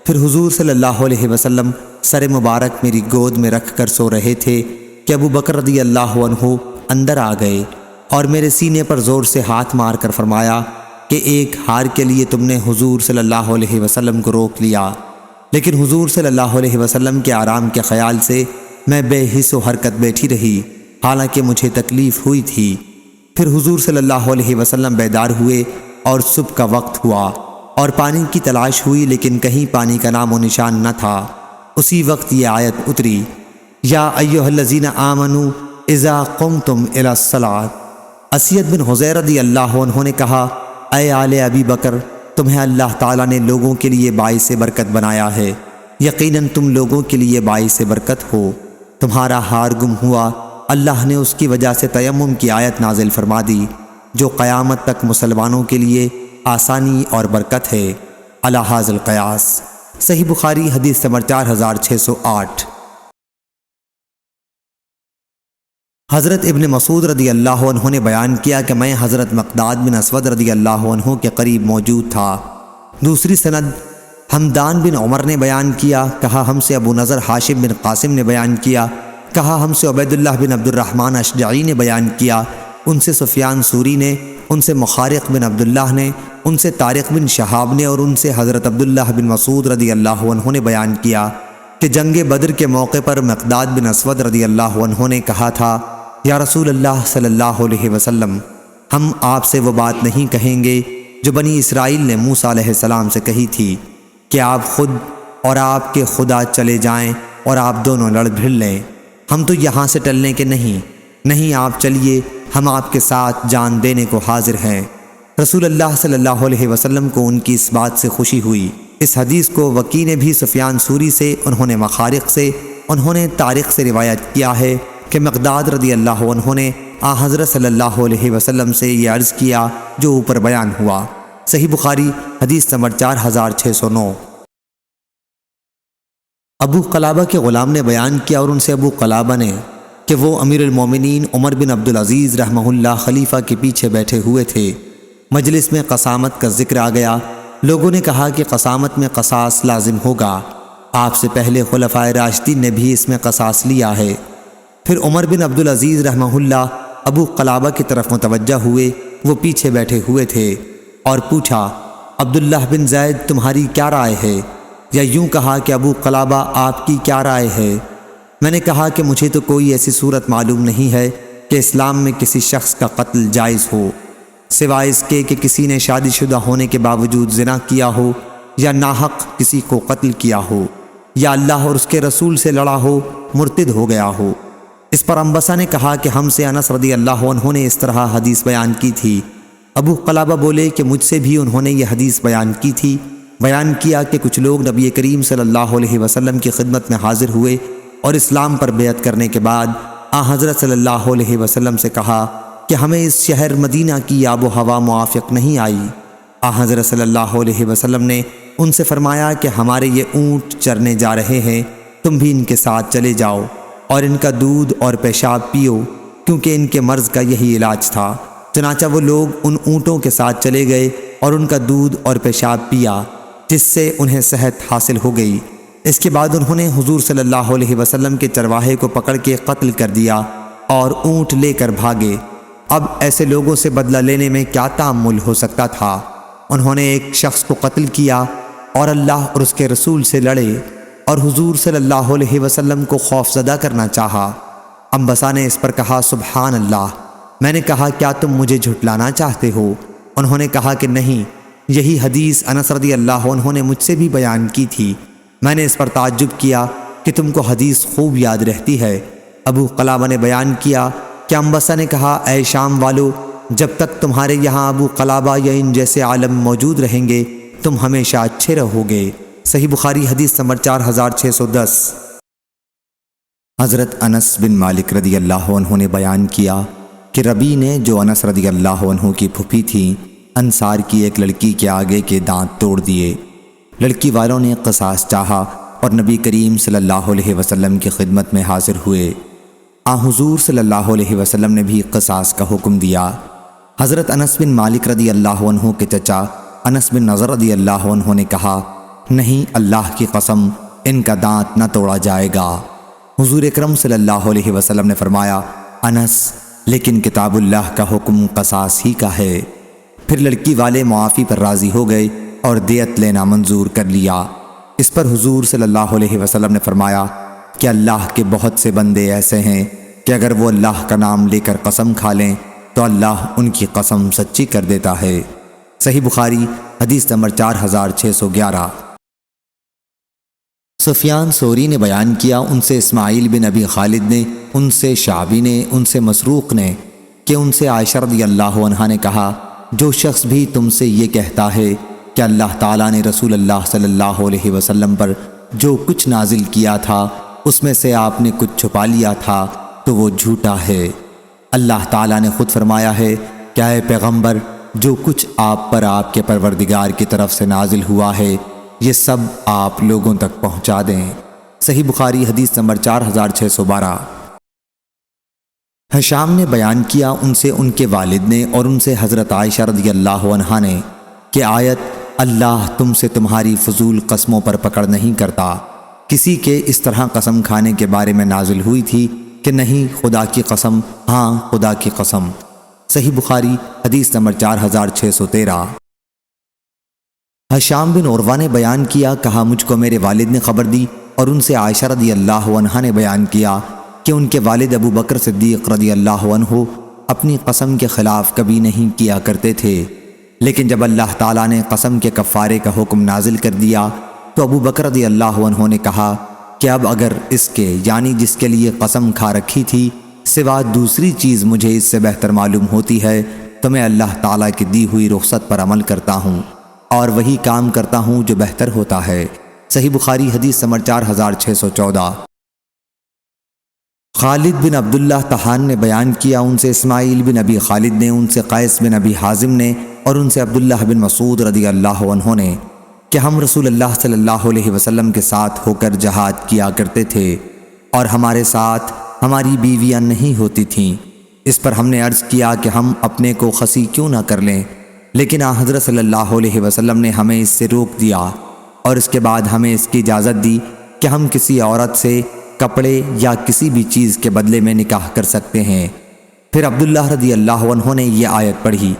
پھر حضور صلی اللہ علیہ وسلم سر مبارک میری گود میں رکھ کر سو رہے تھے کہ ابو بکر رضی اللہ عنہ اندر آ گئے اور میرے سینے پر زور سے ہاتھ مار کر فرمایا کہ ایک ہار کے لیے تم نے حضور صلی اللہ علیہ وسلم کو روک لیا۔ لیکن حضور صلی اللہ علیہ وسلم کے آرام کے خیال سے میں بے حس و حرکت بیٹھی رہی، حالانکہ مجھے تکلیف ہوئی تھی۔ پھر حضور صلی اللہ علیہ وسلم بیدار ہوئے اور صبح کا وقت ہوا اور پانی کی تلاش ہوئی، لیکن کہیں پانی کا نام و نشان نہ تھا۔ اسی وقت یہ آیت اتری، یا ایھا الذین آمنوا اذا قمتم الی الصلاۃ۔ اسید بن حضیر رضی اللہ عنہ نے کہا، اے آل ابی بکر، تمہیں اللہ تعالیٰ نے لوگوں کے لیے باعث برکت بنایا ہے، یقیناً تم لوگوں کے لیے باعث برکت ہو۔ تمہارا ہار گم ہوا، اللہ نے اس کی وجہ سے تیمم کی آیت نازل فرما دی، جو قیامت تک مسلمانوں کے لیے آسانی اور برکت ہے، علی ھذا القیاس۔ صحیح بخاری حدیث نمبر 4608۔ حضرت ابن مسعود رضی اللہ عنہ نے بیان کیا کہ میں حضرت مقداد بن اسود رضی اللہ عنہ کے قریب موجود تھا۔ دوسری سند حمدان بن عمر نے بیان کیا، کہا ہم سے ابو نضر ہاشم بن قاسم نے بیان کیا، کہا ہم سے عبید اللہ بن عبد الرحمن اشجعی نے بیان کیا ان سے سفیان سوری نے، ان سے مخارق بن عبداللہ نے، ان سے طارق بن شہاب نے اور ان سے حضرت عبداللہ بن مسعود رضی اللہ عنہ نے بیان کیا کہ جنگ بدر کے موقع پر مقداد بن اسود رضی اللہ عنہ نے کہا تھا، یا رسول اللہ صلی اللہ علیہ وسلم، ہم آپ سے وہ بات نہیں کہیں گے جو بنی اسرائیل نے موسیٰ علیہ السلام سے کہی تھی کہ آپ خود اور آپ کے خدا چلے جائیں اور آپ دونوں لڑ بھڑ لیں، ہم تو یہاں سے ٹلنے کے نہیں آپ چلیے، ہم آپ کے ساتھ جان دینے کو حاضر ہیں۔ رسول اللہ صلی اللہ علیہ وسلم کو ان کی اس بات سے خوشی ہوئی۔ اس حدیث کو وکی نے بھی سفیان سوری سے، انہوں نے مخارق سے، انہوں نے طارق سے روایت کیا ہے کہ مقداد رضی اللہ عنہ نے حضرت صلی اللہ علیہ وسلم سے یہ عرض کیا جو اوپر بیان ہوا۔ صحیح بخاری حدیث نمبر 4609۔ ابو قلابہ کے غلام نے بیان کیا اور ان سے ابو قلابہ نے کہ وہ امیر المومنین عمر بن عبدالعزیز رحمہ اللہ خلیفہ کے پیچھے بیٹھے ہوئے تھے۔ مجلس میں قسامت کا ذکر آ گیا۔ لوگوں نے کہا کہ قسامت میں قصاص لازم ہوگا، آپ سے پہلے خلفائے راشدین نے بھی اس میں قصاص لیا ہے۔ پھر عمر بن عبدالعزیز رحمہ اللہ ابو قلابہ کی طرف متوجہ ہوئے، وہ پیچھے بیٹھے ہوئے تھے، اور پوچھا، عبداللہ بن زید تمہاری کیا رائے ہے؟ یا یوں کہا کہ ابو قلابہ آپ کی کیا رائے ہے؟ میں نے کہا کہ مجھے تو کوئی ایسی صورت معلوم نہیں ہے کہ اسلام میں کسی شخص کا قتل جائز ہو، سوائے اس کے کہ کسی نے شادی شدہ ہونے کے باوجود زنا کیا ہو، یا ناحق کسی کو قتل کیا ہو، یا اللہ اور اس کے رسول سے لڑا ہو، مرتد ہو گیا ہو۔ اس پر انبسا نے کہا کہ ہم سے انس رضی اللہ عنہ نے اس طرح حدیث بیان کی تھی۔ ابو قلابہ بولے کہ مجھ سے بھی انہوں نے یہ حدیث بیان کی تھی۔ بیان کیا کہ کچھ لوگ نبی کریم صلی اللہ علیہ وسلم کی خدمت میں حاضر ہوئے اور اسلام پر بیعت کرنے کے بعد حضرت صلی اللہ علیہ وسلم سے کہا کہ ہمیں اس شہر مدینہ کی آب و ہوا موافق نہیں آئی۔ حضرت صلی اللہ علیہ وسلم نے ان سے فرمایا کہ ہمارے یہ اونٹ چرنے جا رہے ہیں، تم بھی ان کے ساتھ چلے جاؤ اور ان کا دودھ اور پیشاب پیو، کیونکہ ان کے مرض کا یہی علاج تھا۔ چنانچہ وہ لوگ ان اونٹوں کے ساتھ چلے گئے اور ان کا دودھ اور پیشاب پیا، جس سے انہیں صحت حاصل ہو گئی۔ اس کے بعد انہوں نے حضور صلی اللہ علیہ وسلم کے چرواہے کو پکڑ کے قتل کر دیا اور اونٹ لے کر بھاگے۔ اب ایسے لوگوں سے بدلہ لینے میں کیا تعامل ہو سکتا تھا؟ انہوں نے ایک شخص کو قتل کیا اور اللہ اور اس کے رسول سے لڑے اور حضور صلی اللہ علیہ وسلم کو خوفزدہ کرنا چاہا۔ انبسا نے اس پر کہا، سبحان اللہ۔ میں نے کہا، کیا تم مجھے جھٹلانا چاہتے ہو؟ انہوں نے کہا کہ نہیں، یہی حدیث انس رضی اللہ عنہ نے مجھ سے بھی بیان کی تھی۔ میں نے اس پر تعجب کیا کہ تم کو حدیث خوب یاد رہتی ہے۔ ابو قلابہ نے بیان کیا کہ انبسا نے کہا، اے شام والو، جب تک تمہارے یہاں ابو قلابہ یا ان جیسے عالم موجود رہیں گے تم ہمیشہ اچھے رہو گے۔ صحیح بخاری حدیث نمبر 4610۔ حضرت انس بن مالک رضی اللہ عنہ نے بیان کیا کہ ربی نے، جو انس رضی اللہ عنہ کی پھوپھی تھی، انصار کی ایک لڑکی کے آگے کے دانت توڑ دیے۔ لڑکی والوں نے قصاص چاہا اور نبی کریم صلی اللہ علیہ وسلم کی خدمت میں حاضر ہوئے۔ حضور صلی اللہ علیہ وسلم نے بھی قصاص کا حکم دیا۔ حضرت انس بن مالک رضی اللہ عنہ کے چچا انس بن نضر رضی اللہ عنہ نے کہا، نہیں، اللہ کی قسم، ان کا دانت نہ توڑا جائے گا۔ حضور اکرم صلی اللہ علیہ وسلم نے فرمایا، انس، لیکن کتاب اللہ کا حکم قصاص ہی کا ہے۔ پھر لڑکی والے معافی پر راضی ہو گئے اور دیت لینا منظور کر لیا۔ اس پر حضور صلی اللہ علیہ وسلم نے فرمایا کہ اللہ کے بہت سے بندے ایسے ہیں کہ اگر وہ اللہ کا نام لے کر قسم کھا لیں تو اللہ ان کی قسم سچی کر دیتا ہے۔ صحیح بخاری حدیث نمبر 4611۔ سفیان ثوری نے بیان کیا، ان سے اسماعیل بن ابی خالد نے، ان سے شعبی نے، ان سے مسروق نے کہ ان سے عائشہ رضی اللہ عنہا نے کہا، جو شخص بھی تم سے یہ کہتا ہے کہ اللہ تعالیٰ نے رسول اللہ صلی اللہ علیہ وسلم پر جو کچھ نازل کیا تھا اس میں سے آپ نے کچھ چھپا لیا تھا تو وہ جھوٹا ہے۔ اللہ تعالیٰ نے خود فرمایا ہے کہ اے پیغمبر، جو کچھ آپ پر آپ کے پروردگار کی طرف سے نازل ہوا ہے یہ سب آپ لوگوں تک پہنچا دیں۔ صحیح بخاری حدیث نمبر 4612۔ ہشام نے بیان کیا، ان سے ان کے والد نے اور ان سے حضرت عائشہ رضی اللہ عنہا نے کہ آیت اللہ تم سے تمہاری فضول قسموں پر پکڑ نہیں کرتا کسی کے اس طرح قسم کھانے کے بارے میں نازل ہوئی تھی کہ نہیں، خدا کی قسم، ہاں خدا کی قسم۔ صحیح بخاری حدیث نمبر 4613۔ حشام بن عروہ نے بیان کیا، کہا مجھ کو میرے والد نے خبر دی، اور ان سے عائشہ رضی اللہ عنہا نے بیان کیا کہ ان کے والد ابو بکر صدیق رضی اللہ عنہ اپنی قسم کے خلاف کبھی نہیں کیا کرتے تھے، لیکن جب اللہ تعالیٰ نے قسم کے کفارے کا حکم نازل کر دیا تو ابو بکر رضی اللہ عنہ نے کہا کہ اب اگر اس کے یعنی جس کے لیے قسم کھا رکھی تھی سوا دوسری چیز مجھے اس سے بہتر معلوم ہوتی ہے تو میں اللہ تعالیٰ کی دی ہوئی رخصت پر عمل کرتا ہوں اور وہی کام کرتا ہوں جو بہتر ہوتا ہے۔ صحیح بخاری حدیث نمبر 4614۔ خالد بن عبداللہ طحان نے بیان کیا، ان سے اسماعیل بن ابی خالد نے، ان سے قیس بن ابی حازم نے، اور ان سے عبداللہ بن مسعود رضی اللہ عنہ نے کہ ہم رسول اللہ صلی اللہ علیہ وسلم کے ساتھ ہو کر جہاد کیا کرتے تھے اور ہمارے ساتھ ہماری بیویاں نہیں ہوتی تھیں۔ اس پر ہم نے عرض کیا کہ ہم اپنے کو خصی کیوں نہ کر لیں، لیکن حضرت صلی اللہ علیہ وسلم نے ہمیں اس سے روک دیا اور اس کے بعد ہمیں اس کی اجازت دی کہ ہم کسی عورت سے کپڑے یا کسی بھی چیز کے بدلے میں نکاح کر سکتے ہیں۔ پھر عبداللہ رضی اللہ عنہ نے یہ آیت پڑھی،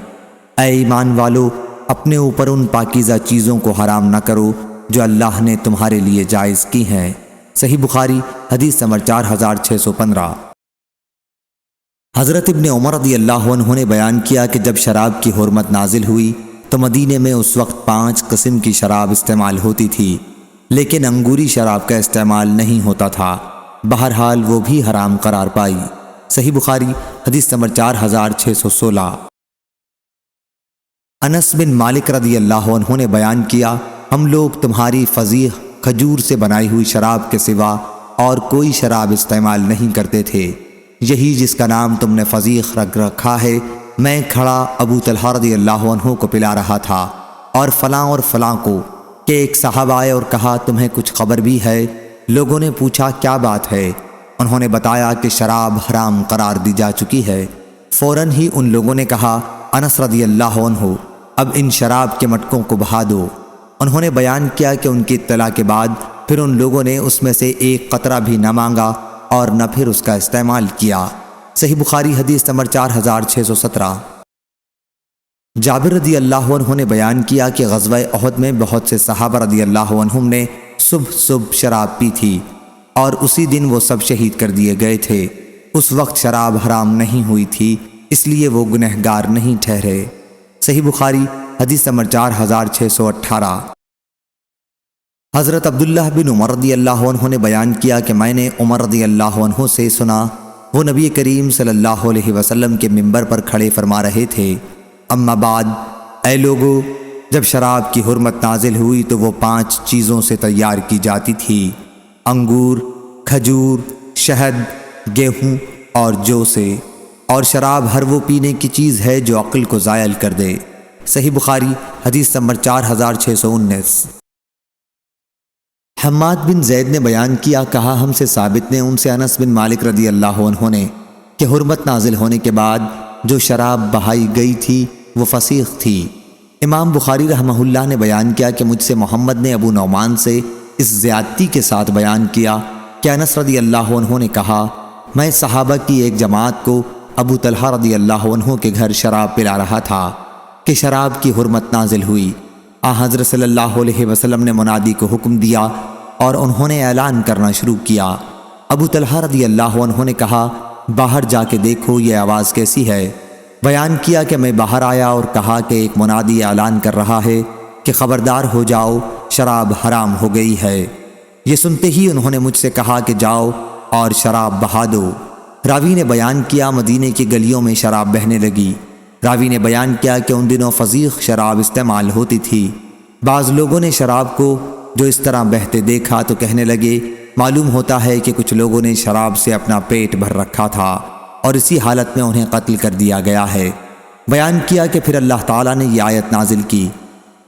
اے ایمان والو، اپنے اوپر ان پاکیزہ چیزوں کو حرام نہ کرو جو اللہ نے تمہارے لیے جائز کی ہیں۔ صحیح بخاری حدیث نمبر 4615۔ حضرت ابن عمر رضی اللہ عنہ نے بیان کیا کہ جب شراب کی حرمت نازل ہوئی تو مدینے میں اس وقت 5 قسم کی شراب استعمال ہوتی تھی، لیکن انگوری شراب کا استعمال نہیں ہوتا تھا، بہرحال وہ بھی حرام قرار پائی۔ صحیح بخاری حدیث نمبر 4616۔ انس بن مالک رضی اللہ عنہ نے بیان کیا، ہم لوگ تمہاری فضیح کھجور سے بنائی ہوئی شراب کے سوا اور کوئی شراب استعمال نہیں کرتے تھے، یہی جس کا نام تم نے فضیح رکھ رکھا ہے میں کھڑا ابو طلحہ رضی اللہ عنہ کو پلا رہا تھا اور فلاں کو کہ ایک صاحب آئے اور کہا تمہیں کچھ خبر بھی ہے؟ لوگوں نے پوچھا کیا بات ہے؟ انہوں نے بتایا کہ شراب حرام قرار دی جا چکی ہے۔ فوراً ہی ان لوگوں نے کہا انس رضی اللہ عنہ اب ان شراب کے مٹکوں کو بہا دو۔ انہوں نے بیان کیا کہ ان کی اطلاع کے بعد پھر ان لوگوں نے اس میں سے ایک قطرہ بھی نہ مانگا اور نہ پھر اس کا استعمال کیا۔ صحیح بخاری حدیث نمبر 4617۔ جابر رضی اللہ عنہ نے بیان کیا کہ غزوہ احد میں بہت سے صحابہ رضی اللہ عنہم نے صبح شراب پی تھی اور اسی دن وہ سب شہید کر دیے گئے تھے۔ اس وقت شراب حرام نہیں ہوئی تھی، اس لیے وہ گنہگار نہیں ٹھہرے۔ صحیح بخاری حدیث نمبر 4618۔ حضرت عبداللہ بن عمر رضی اللہ عنہ نے بیان کیا کہ میں نے عمر رضی اللہ عنہ سے سنا، وہ نبی کریم صلی اللہ علیہ وسلم کے منبر پر کھڑے فرما رہے تھے، اما بعد، اے لوگو، جب شراب کی حرمت نازل ہوئی تو وہ 5 چیزوں سے تیار کی جاتی تھی، انگور، کھجور، شہد، گیہوں اور جو سے، اور شراب ہر وہ پینے کی چیز ہے جو عقل کو زائل کر دے۔ صحیح بخاری حدیث نمبر 4619۔ حماد بن زید نے بیان کیا، کہا ہم سے ثابت نے، ان سے انس بن مالک رضی اللہ عنہ نے کہ حرمت نازل ہونے کے بعد جو شراب بہائی گئی تھی وہ فسیخ تھی۔ امام بخاری رحمہ اللہ نے بیان کیا کہ مجھ سے محمد نے ابو نعمان سے اس زیادتی کے ساتھ بیان کیا کہ انس رضی اللہ عنہ نے کہا میں صحابہ کی ایک جماعت کو ابو طلحہ رضی اللہ عنہ کے گھر شراب پلا رہا تھا کہ شراب کی حرمت نازل ہوئی۔ حضرت صلی اللہ علیہ وسلم نے منادی کو حکم دیا اور انہوں نے اعلان کرنا شروع کیا۔ ابو طلحہ رضی اللہ عنہ نے کہا باہر جا کے دیکھو یہ آواز کیسی ہے؟ بیان کیا کہ میں باہر آیا اور کہا کہ ایک منادی اعلان کر رہا ہے کہ خبردار ہو جاؤ، شراب حرام ہو گئی ہے۔ یہ سنتے ہی انہوں نے مجھ سے کہا کہ جاؤ اور شراب بہا دو۔ راوی نے بیان کیا مدینے کی گلیوں میں شراب بہنے لگی۔ راوی نے بیان کیا کہ ان دنوں فضیخ شراب استعمال ہوتی تھی۔ بعض لوگوں نے شراب کو جو اس طرح بہتے دیکھا تو کہنے لگے معلوم ہوتا ہے کہ کچھ لوگوں نے شراب سے اپنا پیٹ بھر رکھا تھا اور اسی حالت میں انہیں قتل کر دیا گیا ہے۔ بیان کیا کہ پھر اللہ تعالیٰ نے یہ آیت نازل کی،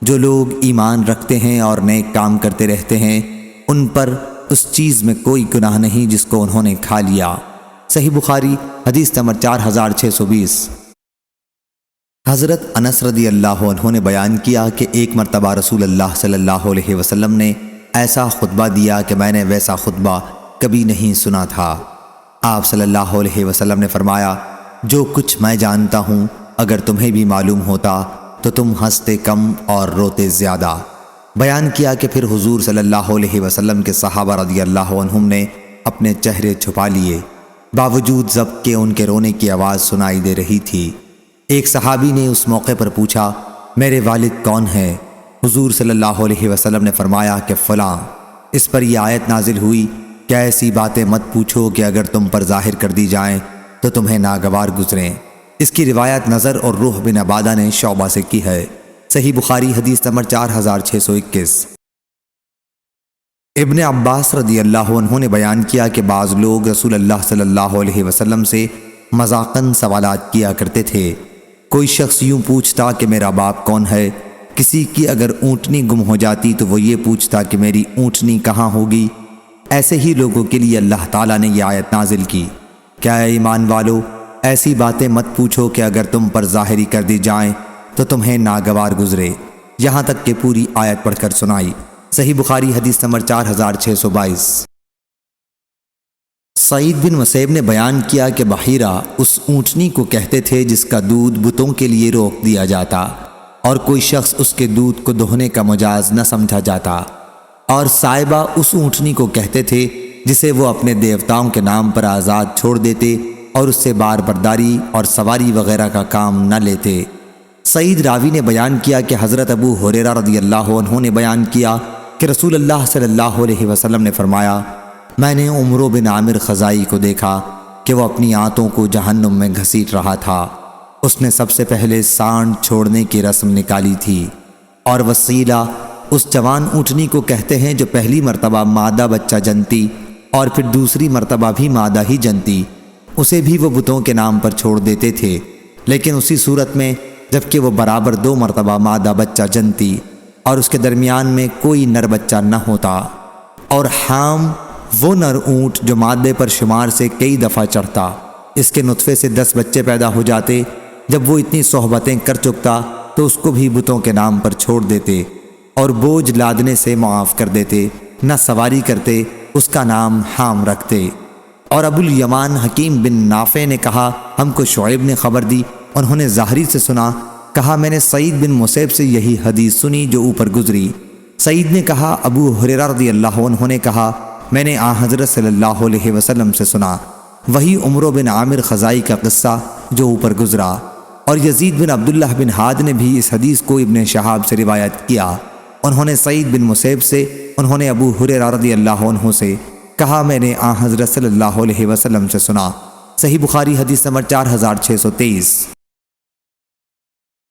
جو لوگ ایمان رکھتے ہیں اور نیک کام کرتے رہتے ہیں ان پر اس چیز میں کوئی گناہ نہیں جس کو انہوں نے کھا لیا۔ صحیح بخاری حدیث نمبر 4620۔ حضرت انس رضی اللہ عنہ نے بیان کیا کہ ایک مرتبہ رسول اللہ صلی اللہ علیہ وسلم نے ایسا خطبہ دیا کہ میں نے ویسا خطبہ کبھی نہیں سنا تھا۔ آپ صلی اللہ علیہ وسلم نے فرمایا جو کچھ میں جانتا ہوں اگر تمہیں بھی معلوم ہوتا تو تم ہنستے کم اور روتے زیادہ۔ بیان کیا کہ پھر حضور صلی اللہ علیہ وسلم کے صحابہ رضی اللہ عنہم نے اپنے چہرے چھپا لیے، باوجود ضبط کے ان کے رونے کی آواز سنائی دے رہی تھی۔ ایک صحابی نے اس موقع پر پوچھا، میرے والد کون ہیں؟ حضور صلی اللہ علیہ وسلم نے فرمایا کہ فلاں۔ اس پر یہ آیت نازل ہوئی کہ ایسی باتیں مت پوچھو کہ اگر تم پر ظاہر کر دی جائیں تو تمہیں ناگوار گزریں۔ اس کی روایت نضر اور روح بن عبادہ نے شعبہ سے کی ہے۔ صحیح بخاری حدیث نمبر 4621۔ ابن عباس رضی اللہ عنہ نے بیان کیا کہ بعض لوگ رسول اللہ صلی اللہ علیہ وسلم سے مذاقاً سوالات کیا کرتے تھے۔ کوئی شخص یوں پوچھتا کہ میرا باپ کون ہے؟ کسی کی اگر اونٹنی گم ہو جاتی تو وہ یہ پوچھتا کہ میری اونٹنی کہاں ہوگی؟ ایسے ہی لوگوں کے لیے اللہ تعالیٰ نے یہ آیت نازل کی، کیا اے ایمان والو ایسی باتیں مت پوچھو کہ اگر تم پر ظاہری کر دی جائیں تو تمہیں ناگوار گزرے، یہاں تک کہ پوری آیت پڑھ کر سنائی۔ صحیح بخاری حدیث نمبر 4622۔ سعید بن مسیب نے بیان کیا کہ بحیرہ اس اونٹنی کو کہتے تھے جس کا دودھ بتوں کے لیے روک دیا جاتا اور کوئی شخص اس کے دودھ کو دہنے کا مجاز نہ سمجھا جاتا، اور سائبہ اس اونٹنی کو کہتے تھے جسے وہ اپنے دیوتاؤں کے نام پر آزاد چھوڑ دیتے اور اس سے بار برداری اور سواری وغیرہ کا کام نہ لیتے۔ سعید راوی نے بیان کیا کہ حضرت ابو ہریرہ رضی اللہ عنہ نے بیان کیا کہ رسول اللہ صلی اللہ علیہ وسلم نے فرمایا، میں نے عمرو بن عامر خزائی کو دیکھا کہ وہ اپنی آنتوں کو جہنم میں گھسیٹ رہا تھا۔ اس نے سب سے پہلے سانڈ چھوڑنے کی رسم نکالی تھی، اور وسیلہ اس جوان اونٹنی کو کہتے ہیں جو پہلی مرتبہ مادہ بچہ جنتی اور پھر دوسری مرتبہ بھی مادہ ہی جنتی، اسے بھی وہ بتوں کے نام پر چھوڑ دیتے تھے، لیکن اسی صورت میں جبکہ وہ برابر 2 مرتبہ مادہ بچہ جنتی اور اس کے درمیان میں کوئی نر بچہ نہ ہوتا۔ اور حام وہ نر اونٹ جو مادے پر شمار سے کئی دفعہ چڑھتا، اس کے نطفے سے 10 بچے پیدا ہو جاتے، جب وہ اتنی صحبتیں کر چکتا تو اس کو بھی بتوں کے نام پر چھوڑ دیتے اور بوجھ لادنے سے معاف کر دیتے، نہ سواری کرتے، اس کا نام حام رکھتے۔ اور ابو الیمان حکیم بن نافع نے کہا، ہم کو شعیب نے خبر دی، انہوں نے ظاہری سے سنا، کہا میں نے سعید بن مسیب سے یہی حدیث سنی جو اوپر گزری۔ سعید نے کہا، ابو ہریرہ رضی اللہ عنہ نے کہا، میں نے حضرت صلی اللہ علیہ وسلم سے سنا، وہی عمرو بن عامر خزائی کا قصہ جو اوپر گزرا۔ اور یزید بن عبداللہ بن ہاد نے بھی اس حدیث کو ابن شہاب سے روایت کیا، انہوں نے سعید بن مسیب سے، انہوں نے ابو ہریرہ رضی اللہ عنہ سے کہا، میں نے حضرت صلی اللہ علیہ وسلم سے سنا۔ صحیح بخاری حدیث نمبر 4623۔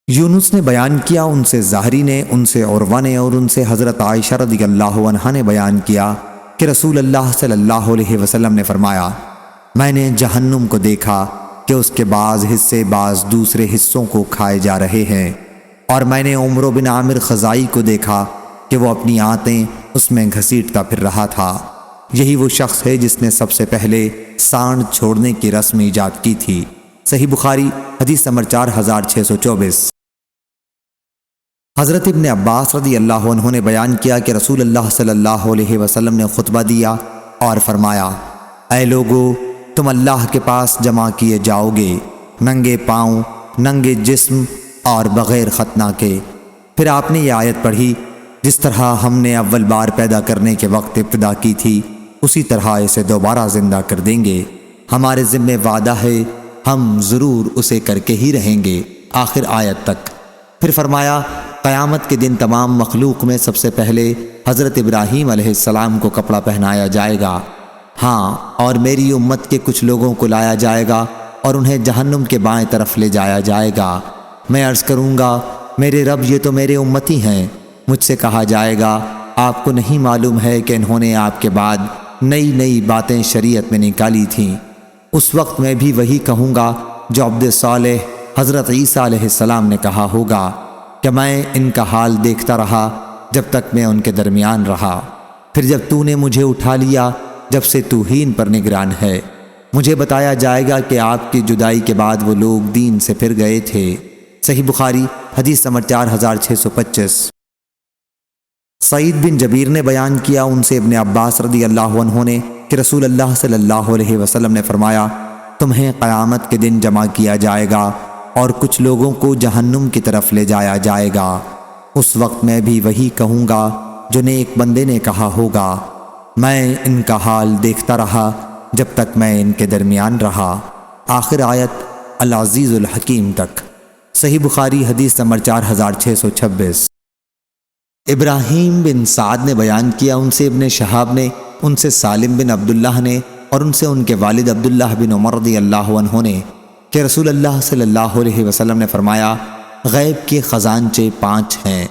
یونس نے بیان کیا، ان سے ظاہری نے، ان سے عروہ نے، اور ان سے حضرت عائشہ رضی اللہ عنہا نے بیان کیا کہ رسول اللہ صلی اللہ علیہ وسلم نے فرمایا، میں نے جہنم کو دیکھا کہ اس کے بعض حصے بعض دوسرے حصوں کو کھائے جا رہے ہیں، اور میں نے عمرو بن عامر خزائی کو دیکھا کہ وہ اپنی آنتیں اس میں گھسیٹتا پھر رہا تھا۔ یہی وہ شخص ہے جس نے سب سے پہلے سانڈ چھوڑنے کی رسم ایجاد کی تھی۔ صحیح بخاری حدیث نمبر 4624۔ حضرت ابن عباس رضی اللہ عنہ نے بیان کیا کہ رسول اللہ صلی اللہ علیہ وسلم نے خطبہ دیا اور فرمایا، اے لوگو، تم اللہ کے پاس جمع کیے جاؤ گے، ننگے پاؤں، ننگے جسم اور بغیر ختنہ کے۔ پھر آپ نے یہ آیت پڑھی، جس طرح ہم نے اول بار پیدا کرنے کے وقت ابتدا کی تھی، اسی طرح اسے دوبارہ زندہ کر دیں گے، ہمارے ذمہ وعدہ ہے، ہم ضرور اسے کر کے ہی رہیں گے، آخر آیت تک۔ پھر فرمایا، قیامت کے دن تمام مخلوق میں سب سے پہلے حضرت ابراہیم علیہ السلام کو کپڑا پہنایا جائے گا، ہاں، اور میری امت کے کچھ لوگوں کو لایا جائے گا اور انہیں جہنم کے بائیں طرف لے جایا جائے گا۔ میں عرض کروں گا، میرے رب، یہ تو میرے امتی ہیں۔ مجھ سے کہا جائے گا، آپ کو نہیں معلوم ہے کہ انہوں نے آپ کے بعد نئی نئی باتیں شریعت میں نکالی تھیں؟ اس وقت میں بھی وہی کہوں گا جو عبد صالح حضرت عیسیٰ علیہ السلام نے کہا ہوگا کہ میں ان کا حال دیکھتا رہا جب تک میں ان کے درمیان رہا، پھر جب تو نے مجھے اٹھا لیا، جب سے تو ہی ان پر نگران ہے۔ مجھے بتایا جائے گا کہ آپ کی جدائی کے بعد وہ لوگ دین سے پھر گئے تھے۔ صحیح بخاری حدیث نمبر 4625۔ سعید بن جبیر نے بیان کیا، ان سے ابن عباس رضی اللہ عنہ نے کہ رسول اللہ صلی اللہ علیہ وسلم نے فرمایا، تمہیں قیامت کے دن جمع کیا جائے گا اور کچھ لوگوں کو جہنم کی طرف لے جایا جائے گا۔ اس وقت میں بھی وہی کہوں گا جو نیک بندے نے کہا ہوگا، میں ان کا حال دیکھتا رہا جب تک میں ان کے درمیان رہا۔ آخر آیت العزیز الحکیم تک۔ صحیح بخاری حدیث نمبر 4626۔ ابراہیم بن سعد نے بیان کیا، ان سے ابن شہاب نے، ان سے سالم بن عبداللہ نے، اور ان سے ان کے والد عبداللہ بن عمر رضی اللہ عنہ نے کہ رسول اللہ صلی اللہ علیہ وسلم نے فرمایا، غیب کے خزانچے 5 ہیں،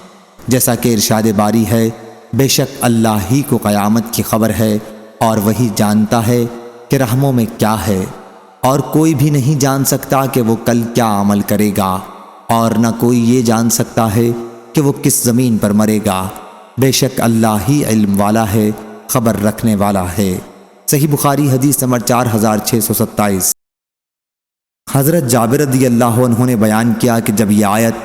جیسا کہ ارشاد باری ہے، بے شک اللہ ہی کو قیامت کی خبر ہے اور وہی جانتا ہے کہ رحموں میں کیا ہے، اور کوئی بھی نہیں جان سکتا کہ وہ کل کیا عمل کرے گا، اور نہ کوئی یہ جان سکتا ہے کہ وہ کس زمین پر مرے گا، بے شک اللہ ہی علم والا ہے، خبر رکھنے والا ہے۔ صحیح بخاری حدیث نمبر 4627۔ حضرت جابر رضی اللہ عنہ نے بیان کیا کہ جب یہ آیت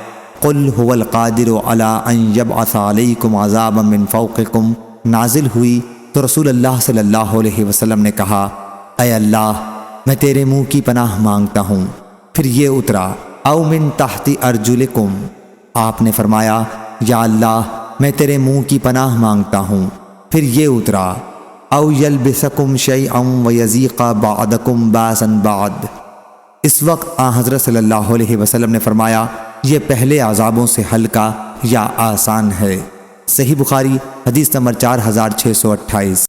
قل هو القادر علی ان یبعث علیکم عذابا من فوقکم نازل ہوئی تو رسول اللہ صلی اللہ علیہ وسلم نے کہا، اے اللہ میں تیرے منہ کی پناہ مانگتا ہوں۔ پھر یہ اترا، او من تحت ارجلکم، آپ نے فرمایا، یا اللہ میں تیرے منہ کی پناہ مانگتا ہوں۔ پھر یہ اترا، او یلبسکم شیئا ویذیق بعدکم باسا بعد۔ اس وقت حضرت صلی اللہ علیہ وسلم نے فرمایا، یہ پہلے عذابوں سے ہلکا یا آسان ہے۔ صحیح بخاری حدیث نمبر 4628۔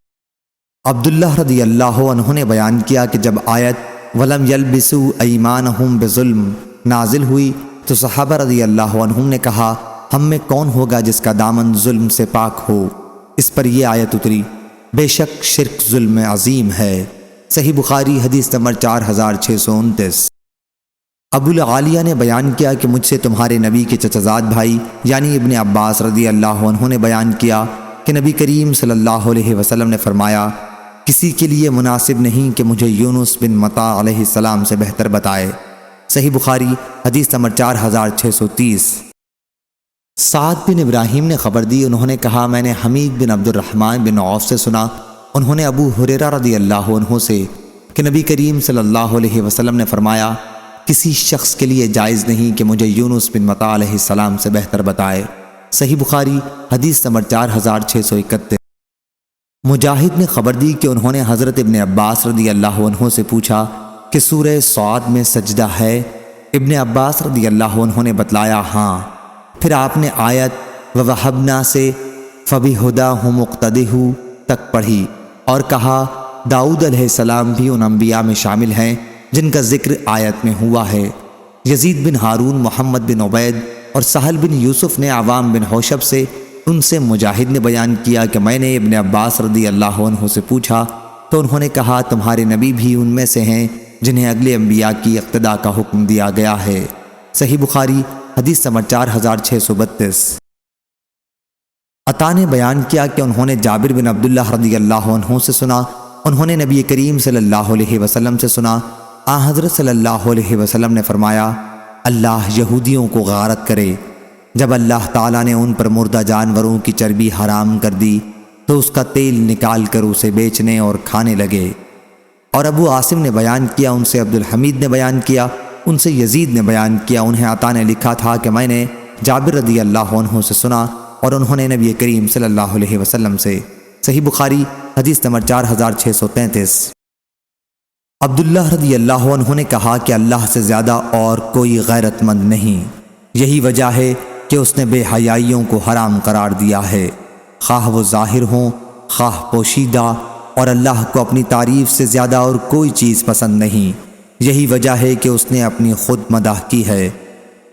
عبداللہ رضی اللہ عنہ نے بیان کیا کہ جب آیت وَلَمْ يَلْبِسُوا أَيْمَانَهُمْ بِظُلْمٍ نازل ہوئی تو صحابہ رضی اللہ عنہم نے کہا، ہم میں کون ہوگا جس کا دامن ظلم سے پاک ہو؟ اس پر یہ آیت اتری، بے شک شرک ظلم عظیم ہے۔ صحیح بخاری حدیث نمبر 4629۔ ابو العالیہ نے بیان کیا کہ مجھ سے تمہارے نبی کے چچزاد بھائی یعنی ابن عباس رضی اللہ عنہ نے بیان کیا کہ نبی کریم صلی اللہ علیہ وسلم نے فرمایا، کسی کے لیے مناسب نہیں کہ مجھے یونس بن متا علیہ السلام سے بہتر بتائے۔ صحیح بخاری حدیث نمبر 4630۔ سعد بن ابراہیم نے خبر دی، انہوں نے کہا، میں نے حمید بن عبد الرحمن بن عوف سے سنا، انہوں نے ابو ہریرہ رضی اللہ عنہ سے کہ نبی کریم صلی اللہ علیہ وسلم نے فرمایا، کسی شخص کے لیے جائز نہیں کہ مجھے یونس بن متا علیہ السلام سے بہتر بتائے۔ صحیح بخاری حدیث نمبر 4631۔ مجاہد نے خبر دی کہ انہوں نے حضرت ابن عباس رضی اللہ عنہ سے پوچھا کہ سورہ صاد میں سجدہ ہے؟ ابن عباس رضی اللہ عنہ نے بتلایا، ہاں۔ پھر آپ نے آیت وَوَهَبْنَا سے فَبِهُدَاهُ مُقْتَدِهُ تک پڑھی اور کہا، داؤد علیہ السلام بھی ان انبیاء میں شامل ہیں جن کا ذکر آیت میں ہوا ہے۔ یزید بن ہارون، محمد بن عبید اور سہل بن یوسف نے عوام بن حوشب سے، ان سے مجاہد نے بیان کیا کہ میں نے ابن عباس رضی اللہ عنہ سے پوچھا تو انہوں نے کہا، تمہارے نبی بھی ان میں سے ہیں جنہیں اگلے انبیاء کی اقتداء کا حکم دیا گیا ہے۔ صحیح بخاری حدیث نمبر 4632۔ عطا نے بیان کیا کہ انہوں نے جابر بن عبداللہ رضی اللہ عنہ سے سنا، انہوں نے نبی کریم صلی اللہ علیہ وسلم سے سنا، حضرت صلی اللہ علیہ وسلم نے فرمایا، اللہ یہودیوں کو غارت کرے، جب اللہ تعالیٰ نے ان پر مردہ جانوروں کی چربی حرام کر دی تو اس کا تیل نکال کر اسے بیچنے اور کھانے لگے۔ اور ابو عاصم نے بیان کیا، ان سے عبد الحمید نے بیان کیا، ان سے یزید نے بیان کیا، انہیں عطا نے لکھا تھا کہ میں نے جابر رضی اللہ عنہ سے سنا اور انہوں نے نبی کریم صلی اللہ علیہ وسلم سے۔ صحیح بخاری حدیث نمبر 4633۔ عبداللہ رضی اللہ عنہ نے کہا کہ اللہ سے زیادہ اور کوئی غیرت مند نہیں، یہی وجہ ہے کہ اس نے بے حیائیوں کو حرام قرار دیا ہے، خواہ وہ ظاہر ہوں خواہ پوشیدہ، اور اللہ کو اپنی تعریف سے زیادہ اور کوئی چیز پسند نہیں، یہی وجہ ہے کہ اس نے اپنی خود مدح کی ہے۔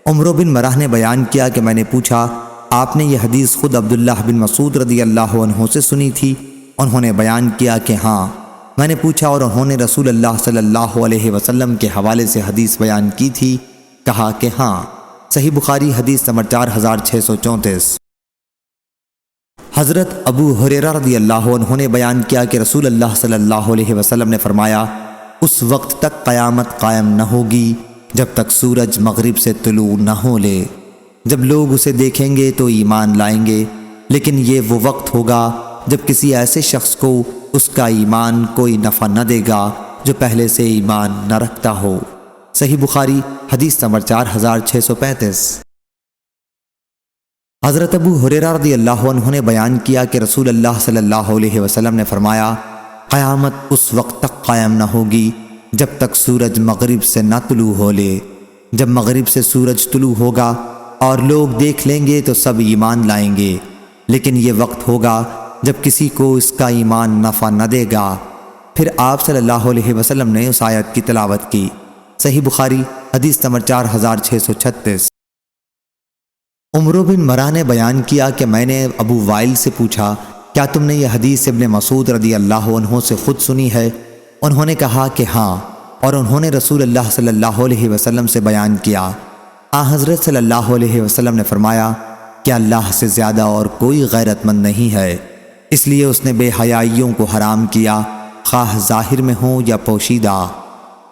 عمرو بن مرہ نے بیان کیا کہ میں نے پوچھا، آپ نے یہ حدیث خود عبداللہ بن مسعود رضی اللہ عنہ سے سنی تھی؟ انہوں نے بیان کیا کہ ہاں۔ میں نے پوچھا اور انہوں نے رسول اللہ صلی اللہ علیہ وسلم کے حوالے سے حدیث بیان کی تھی؟ کہا کہ ہاں۔ صحیح بخاری حدیث نمبر 4634۔ حضرت ابو ہریرہ رضی اللہ عنہ نے بیان کیا کہ رسول اللہ صلی اللہ علیہ وسلم نے فرمایا، اس وقت تک قیامت قائم نہ ہوگی جب تک سورج مغرب سے طلوع نہ ہو لے۔ جب لوگ اسے دیکھیں گے تو ایمان لائیں گے، لیکن یہ وہ وقت ہوگا جب کسی ایسے شخص کو اس کا ایمان کوئی نفع نہ دے گا جو پہلے سے ایمان نہ رکھتا ہو۔ صحیح بخاری حدیث نمبر 4635۔ حضرت ابو ہریرہ رضی اللہ عنہ نے بیان کیا کہ رسول اللہ صلی اللہ علیہ وسلم نے فرمایا، قیامت اس وقت تک قائم نہ ہوگی جب تک سورج مغرب سے نہ طلوع ہو لے۔ جب مغرب سے سورج طلوع ہوگا اور لوگ دیکھ لیں گے تو سب ایمان لائیں گے، لیکن یہ وقت ہوگا جب کسی کو اس کا ایمان نفع نہ دے گا۔ پھر آپ صلی اللہ علیہ وسلم نے اس آیت کی تلاوت کی۔ صحیح بخاری حدیث نمبر 4636۔ عمر بن مرہ نے بیان کیا کہ میں نے ابو وائل سے پوچھا، کیا تم نے یہ حدیث ابن مسعود رضی اللہ عنہ سے خود سنی ہے؟ انہوں نے کہا کہ ہاں، اور انہوں نے رسول اللہ صلی اللہ علیہ وسلم سے بیان کیا۔ حضرت صلی اللہ علیہ وسلم نے فرمایا کہ اللہ سے زیادہ اور کوئی غیرت مند نہیں ہے، اس لیے اس نے بے حیائیوں کو حرام کیا، خواہ ظاہر میں ہوں یا پوشیدہ،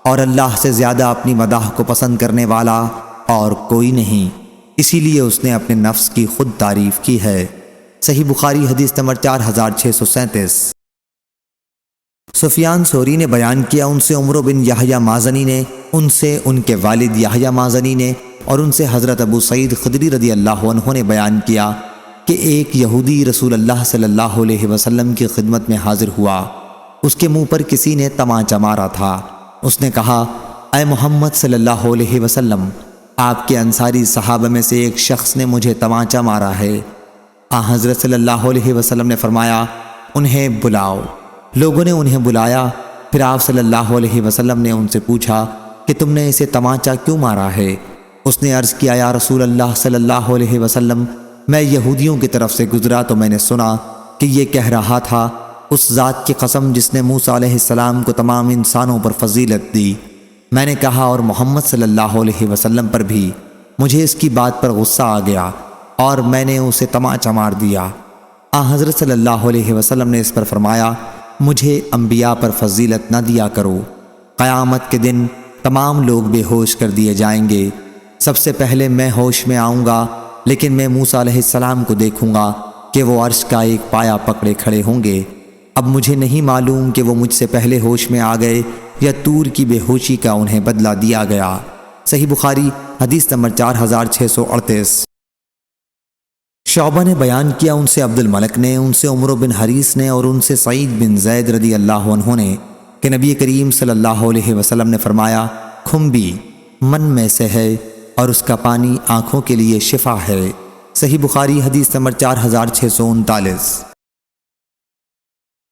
اور اللہ سے زیادہ اپنی مداح کو پسند کرنے والا اور کوئی نہیں، اسی لیے اس نے اپنے نفس کی خود تعریف کی ہے۔ صحیح بخاری حدیث نمبر 4637۔ سفیان ثوری نے بیان کیا، ان سے عمر بن یحییٰ مازنی نے، ان سے ان کے والد یحییٰ مازنی نے، اور ان سے حضرت ابو سعید خدری رضی اللہ عنہ نے بیان کیا کہ ایک یہودی رسول اللہ صلی اللہ علیہ وسلم کی خدمت میں حاضر ہوا۔ اس کے منہ پر کسی نے تمانچہ مارا تھا۔ اس نے کہا، اے محمد صلی اللہ علیہ وسلم، آپ کے انصاری صحابہ میں سے ایک شخص نے مجھے تمانچہ مارا ہے۔ حضرت صلی اللہ علیہ وسلم نے فرمایا، انہیں بلاؤ۔ لوگوں نے انہیں بلایا۔ پھر آپ صلی اللہ علیہ وسلم نے ان سے پوچھا کہ تم نے اسے تمانچہ کیوں مارا ہے؟ اس نے عرض کیا، یا رسول اللہ صلی اللہ علیہ وسلم، میں یہودیوں کی طرف سے گزرا تو میں نے سنا کہ یہ کہہ رہا تھا، اس ذات کی قسم جس نے موسیٰ علیہ السلام کو تمام انسانوں پر فضیلت دی۔ میں نے کہا، اور محمد صلی اللہ علیہ وسلم پر بھی۔ مجھے اس کی بات پر غصہ آ گیا اور میں نے اسے تمانچہ مار دیا۔ حضرت صلی اللہ علیہ وسلم نے اس پر فرمایا، مجھے انبیاء پر فضیلت نہ دیا کرو۔ قیامت کے دن تمام لوگ بے ہوش کر دیے جائیں گے، سب سے پہلے میں ہوش میں آؤں گا، لیکن میں موسیٰ علیہ السلام کو دیکھوں گا کہ وہ عرش کا ایک پایا پکڑے کھڑے ہوں گے۔ اب مجھے نہیں معلوم کہ وہ مجھ سے پہلے ہوش میں آ گئے یا طور کی بے ہوشی کا انہیں بدلہ دیا گیا۔ صحیح بخاری حدیث نمبر 4638۔ شعبہ نے بیان کیا، ان سے عبد الملک نے، ان سے عمر بن حریث نے، اور ان سے سعید بن زید رضی اللہ عنہ نے کہ نبی کریم صلی اللہ علیہ وسلم نے فرمایا، کھمبی من میں سے ہے اور اس کا پانی آنکھوں کے لیے شفا ہے۔ صحیح بخاری حدیث نمبر 4639۔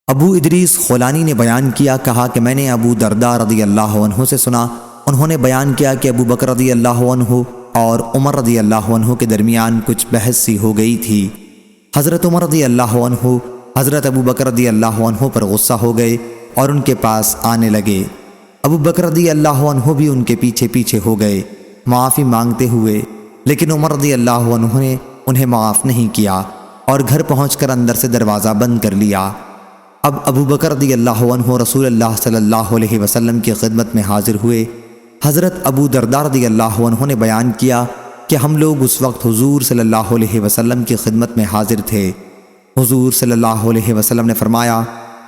ابو ادریس خولانی نے بیان کیا، کہا کہ میں نے ابو درداء رضی اللہ عنہ سے سنا، انہوں نے بیان کیا کہ ابو بکر رضی اللہ عنہ اور عمر رضی اللہ عنہ کے درمیان کچھ بحث سی ہو گئی تھی۔ حضرت عمر رضی اللہ عنہ حضرت ابو بکر رضی اللہ عنہ پر غصہ ہو گئے اور ان کے پاس آنے لگے۔ ابو بکر رضی اللہ عنہ بھی ان کے پیچھے پیچھے ہو گئے معافی مانگتے ہوئے، لیکن عمر رضی اللہ عنہ نے انہیں معاف نہیں کیا اور گھر پہنچ کر اندر سے دروازہ بند کر لیا۔ اب ابو بکر رضی اللہ عنہ رسول اللہ صلی اللہ علیہ وسلم کی خدمت میں حاضر ہوئے۔ حضرت ابو درداء رضی اللہ عنہ نے بیان کیا کہ ہم لوگ اس وقت حضور صلی اللہ علیہ وسلم کی خدمت میں حاضر تھے۔ حضور صلی اللہ علیہ وسلم نے فرمایا،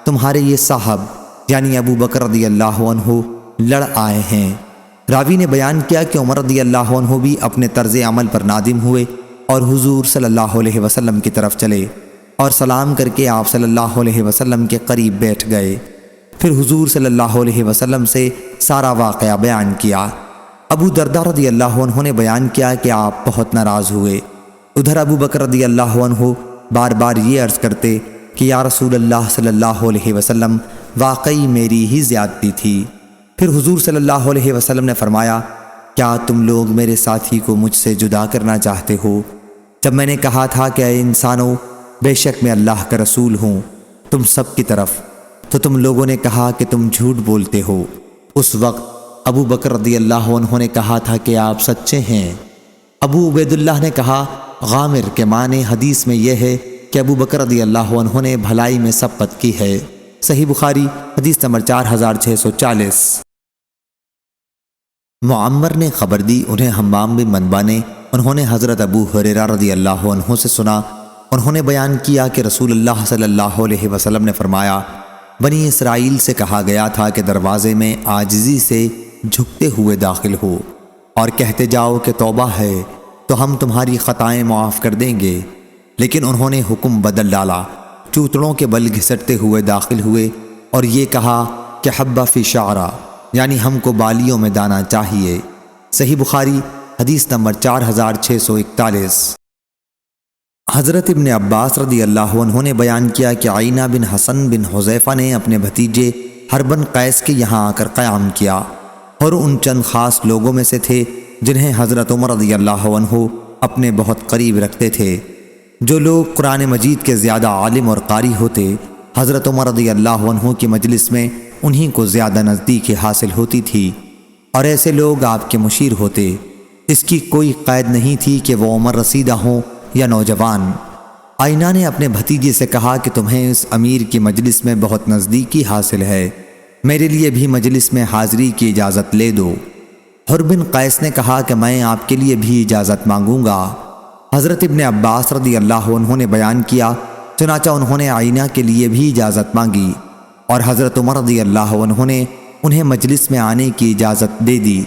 تمہارے یہ صاحب یعنی ابو بکر رضی اللہ عنہ لڑ آئے ہیں۔ راوی نے بیان کیا کہ عمر رضی اللہ عنہ بھی اپنے طرز عمل پر نادم ہوئے اور حضور صلی اللہ علیہ وسلم کی طرف چلے اور سلام کر کے آپ صلی اللہ علیہ وسلم کے قریب بیٹھ گئے۔ پھر حضور صلی اللہ علیہ وسلم سے سارا واقعہ بیان کیا۔ ابو درداء رضی اللہ عنہ نے بیان کیا کہ آپ بہت ناراض ہوئے۔ ادھر ابو بکر رضی اللہ عنہ بار بار یہ عرض کرتے کہ یا رسول اللہ صلی اللہ علیہ وسلم، واقعی میری ہی زیادتی تھی۔ پھر حضور صلی اللہ علیہ وسلم نے فرمایا، کیا تم لوگ میرے ساتھی کو مجھ سے جدا کرنا چاہتے ہو؟ جب میں نے کہا تھا کہ اے انسانوں، بے شک میں اللہ کا رسول ہوں تم سب کی طرف، تو تم لوگوں نے کہا کہ تم جھوٹ بولتے ہو۔ اس وقت ابو بکر رضی اللہ عنہ نے کہا تھا کہ آپ سچے ہیں۔ ابو عبید اللہ نے کہا، غامر کے معنی حدیث میں یہ ہے کہ ابو بکر رضی اللہ عنہ نے بھلائی میں سبقت کی ہے۔ صحیح بخاری حدیث نمبر 4640۔ معمر نے خبر دی، انہیں حمام بن منبع نے، انہوں نے حضرت ابو ہریرہ رضی اللہ عنہ سے سنا، انہوں نے بیان کیا کہ رسول اللہ صلی اللہ علیہ وسلم نے فرمایا، بنی اسرائیل سے کہا گیا تھا کہ دروازے میں عاجزی سے جھکتے ہوئے داخل ہو اور کہتے جاؤ کہ توبہ ہے تو ہم تمہاری خطائیں معاف کر دیں گے، لیکن انہوں نے حکم بدل ڈالا، چوتڑوں کے بل گھسٹتے ہوئے داخل ہوئے اور یہ کہا کہ حبہ فی شعرہ، یعنی ہم کو بالیوں میں دانا چاہیے۔ صحیح بخاری حدیث نمبر 4641۔ حضرت ابن عباس رضی اللہ عنہ نے بیان کیا کہ عینہ بن حسن بن حذیفہ نے اپنے بھتیجے حربن قیس کے یہاں آ کر قیام کیا، اور ان چند خاص لوگوں میں سے تھے جنہیں حضرت عمر رضی اللہ عنہ اپنے بہت قریب رکھتے تھے۔ جو لوگ قرآن مجید کے زیادہ عالم اور قاری ہوتے، حضرت عمر رضی اللہ عنہ کی مجلس میں انہی کو زیادہ نزدیکی حاصل ہوتی تھی، اور ایسے لوگ آپ کے مشیر ہوتے۔ اس کی کوئی قید نہیں تھی کہ وہ عمر رسیدہ ہوں یا نوجوان۔ عینہ نے اپنے بھتیجے سے کہا کہ تمہیں اس امیر کی مجلس میں بہت نزدیکی حاصل ہے، میرے لیے بھی مجلس میں حاضری کی اجازت لے دو۔ حرب بن قیس نے کہا کہ میں آپ کے لیے بھی اجازت مانگوں گا۔ حضرت ابن عباس رضی اللہ عنہ نے بیان کیا، چنانچہ انہوں نے عینہ کے لیے بھی اجازت مانگی، اور حضرت عمر رضی اللہ عنہ نے انہیں مجلس میں آنے کی اجازت دے دی۔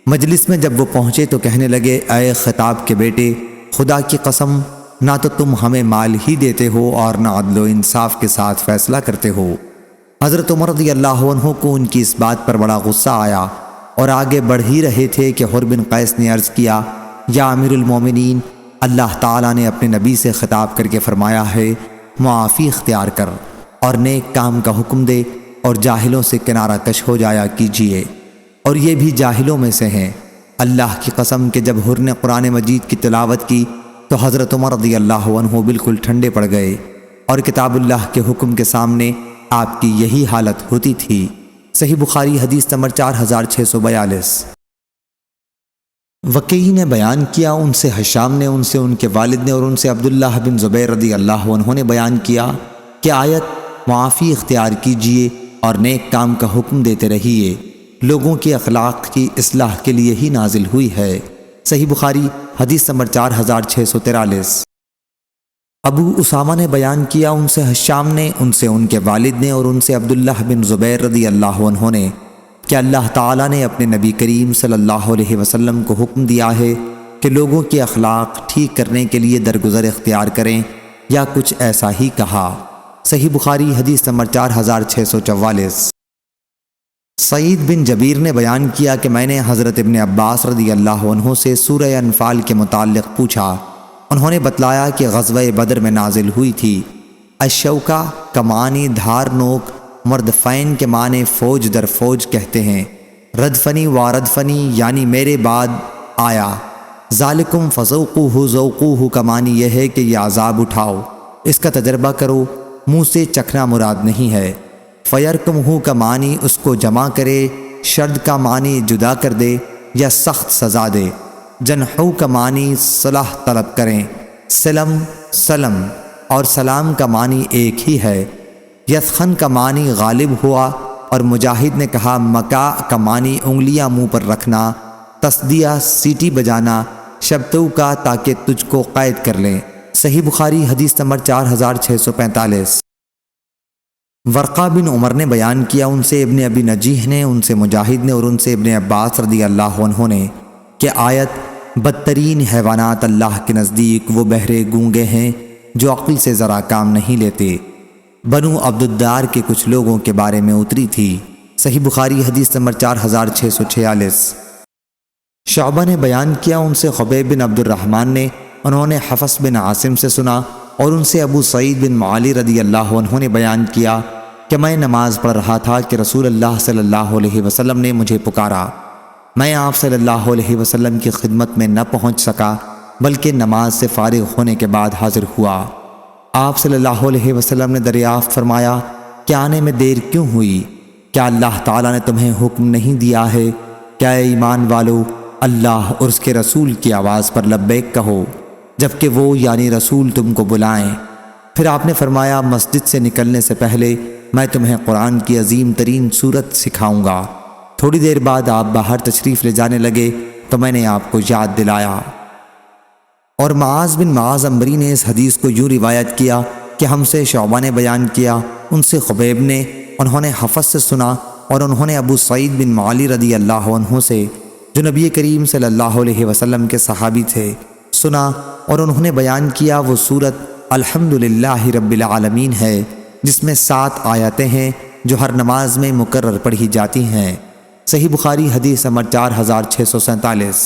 مجلس میں جب وہ پہنچے تو کہنے لگے، اے خطاب کے بیٹے، خدا کی قسم، نہ تو تم ہمیں مال ہی دیتے ہو اور نہ عدل و انصاف کے ساتھ فیصلہ کرتے ہو۔ حضرت عمر رضی اللہ عنہ کو ان کی اس بات پر بڑا غصہ آیا اور آگے بڑھ ہی رہے تھے کہ حرب بن قیس نے عرض کیا، یا امیر المومنین، اللہ تعالیٰ نے اپنے نبی سے خطاب کر کے فرمایا ہے، معافی اختیار کر اور نیک کام کا حکم دے اور جاہلوں سے کنارہ کش ہو جایا کیجیے، اور یہ بھی جاہلوں میں سے ہیں۔ اللہ کی قسم کہ جب حر نے قرآن مجید کی تلاوت کی تو حضرت عمر رضی اللہ عنہ بالکل ٹھنڈے پڑ گئے، اور کتاب اللہ کے حکم کے سامنے آپ کی یہی حالت ہوتی تھی۔ صحیح بخاری حدیث نمبر 4642۔ وکیع نے بیان کیا، ان سے حشام نے، ان سے ان کے والد نے، اور ان سے عبداللہ بن زبیر رضی اللہ عنہ نے بیان کیا کہ آیت معافی اختیار کیجیے اور نیک کام کا حکم دیتے رہیے لوگوں کی اخلاق کی اصلاح کے لیے ہی نازل ہوئی ہے۔ صحیح بخاری حدیث نمبر 4643۔ ابو اسامہ نے بیان کیا، ان سے حشام نے، ان سے ان کے والد نے، اور ان سے عبداللہ بن زبیر رضی اللہ عنہ نے کہ اللہ تعالیٰ نے اپنے نبی کریم صلی اللہ علیہ وسلم کو حکم دیا ہے کہ لوگوں کے اخلاق ٹھیک کرنے کے لیے درگزر اختیار کریں، یا کچھ ایسا ہی کہا۔ صحیح بخاری حدیث نمبر 4644۔ سعید بن جبیر نے بیان کیا کہ میں نے حضرت ابن عباس رضی اللہ عنہ سے سورہ انفال کے متعلق پوچھا، انہوں نے بتلایا کہ غزوہ بدر میں نازل ہوئی تھی۔ الشوکہ کا معنی دھار نوک، مردفین کے معنی فوج در فوج کہتے ہیں۔ ردفنی واردفنی یعنی میرے بعد آیا۔ ذالکم فذوقوہ ذوقوہ کا معنی یہ ہے کہ یہ عذاب اٹھاؤ، اس کا تجربہ کرو، منہ سے چکھنا مراد نہیں ہے۔ فیرکمہ کا معنی اس کو جمع کرے، شرد کا معنی جدا کر دے یا سخت سزا دے۔ جنحو کا معنی صلح طلب کریں۔ سلم سلم اور سلام کا معنی ایک ہی ہے۔ یسخن کا معنی غالب ہوا، اور مجاہد نے کہا مکا کا معنی انگلیاں منہ پر رکھنا، تصدیہ سیٹی بجانا، شبتو کا تاکہ تجھ کو قید کر لیں۔ صحیح بخاری حدیث نمبر 4645۔ ورقہ بن عمر نے بیان کیا، ان سے ابن ابی نجیح نے، ان سے مجاہد نے، اور ان سے ابن عباس رضی اللہ عنہ نے کہ آیت بدترین حیوانات اللہ کے نزدیک وہ بہرے گونگے ہیں جو عقل سے ذرا کام نہیں لیتے، بنو عبدالدار کے کچھ لوگوں کے بارے میں اتری تھی۔ صحیح بخاری حدیث نمبر 4646۔ شعبہ نے بیان کیا، ان سے خبیب بن عبد الرحمن نے، انہوں نے حفص بن عاصم سے سنا، اور ان سے ابو سعید بن معالی رضی اللہ عنہ نے بیان کیا کہ میں نماز پڑھ رہا تھا کہ رسول اللہ صلی اللہ علیہ وسلم نے مجھے پکارا۔ میں آپ صلی اللہ علیہ وسلم کی خدمت میں نہ پہنچ سکا، بلکہ نماز سے فارغ ہونے کے بعد حاضر ہوا۔ آپ صلی اللہ علیہ وسلم نے دریافت فرمایا کہ آنے میں دیر کیوں ہوئی؟ کیا اللہ تعالیٰ نے تمہیں حکم نہیں دیا ہے؟ کیا اے ایمان والو اللہ اور اس کے رسول کی آواز پر لبیک کہو، جبکہ وہ یعنی رسول تم کو بلائیں۔ پھر آپ نے فرمایا مسجد سے نکلنے سے پہلے میں تمہیں قرآن کی عظیم ترین سورت سکھاؤں گا۔ تھوڑی دیر بعد آپ باہر تشریف لے جانے لگے تو میں نے آپ کو یاد دلایا۔ اور معاذ بن معاذ عنبری نے اس حدیث کو یوں روایت کیا کہ ہم سے شعبہ نے بیان کیا، ان سے خبیب نے، انہوں نے حفص سے سنا اور انہوں نے ابو سعید بن معلی رضی اللہ عنہ سے جو نبی کریم صلی اللہ علیہ وسلم کے صحابی تھے سنا، اور انہوں نے بیان کیا وہ سورت الحمدللہ رب العالمین ہے جس میں 7 آیتیں ہیں جو ہر نماز میں مکرر پڑھی جاتی ہیں۔ صحیح بخاری حدیث نمبر 4647۔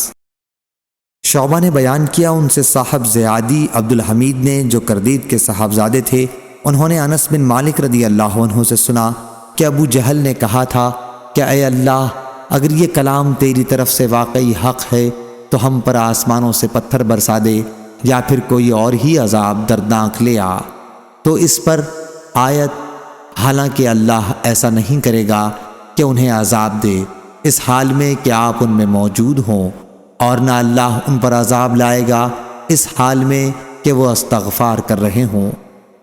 شعبہ نے بیان کیا ان سے صاحب زیادی عبدالحمید نے جو کردید کے صاحبزادے تھے، انہوں نے انس بن مالک رضی اللہ عنہ سے سنا کہ ابو جہل نے کہا تھا کہ اے اللہ، اگر یہ کلام تیری طرف سے واقعی حق ہے تو ہم پر آسمانوں سے پتھر برسا دے یا پھر کوئی اور ہی عذاب دردناک لے آ۔ تو اس پر آیت حالانکہ اللہ ایسا نہیں کرے گا کہ انہیں عذاب دے اس حال میں کہ آپ ان میں موجود ہوں، اور نہ اللہ ان پر عذاب لائے گا اس حال میں کہ وہ استغفار کر رہے ہوں۔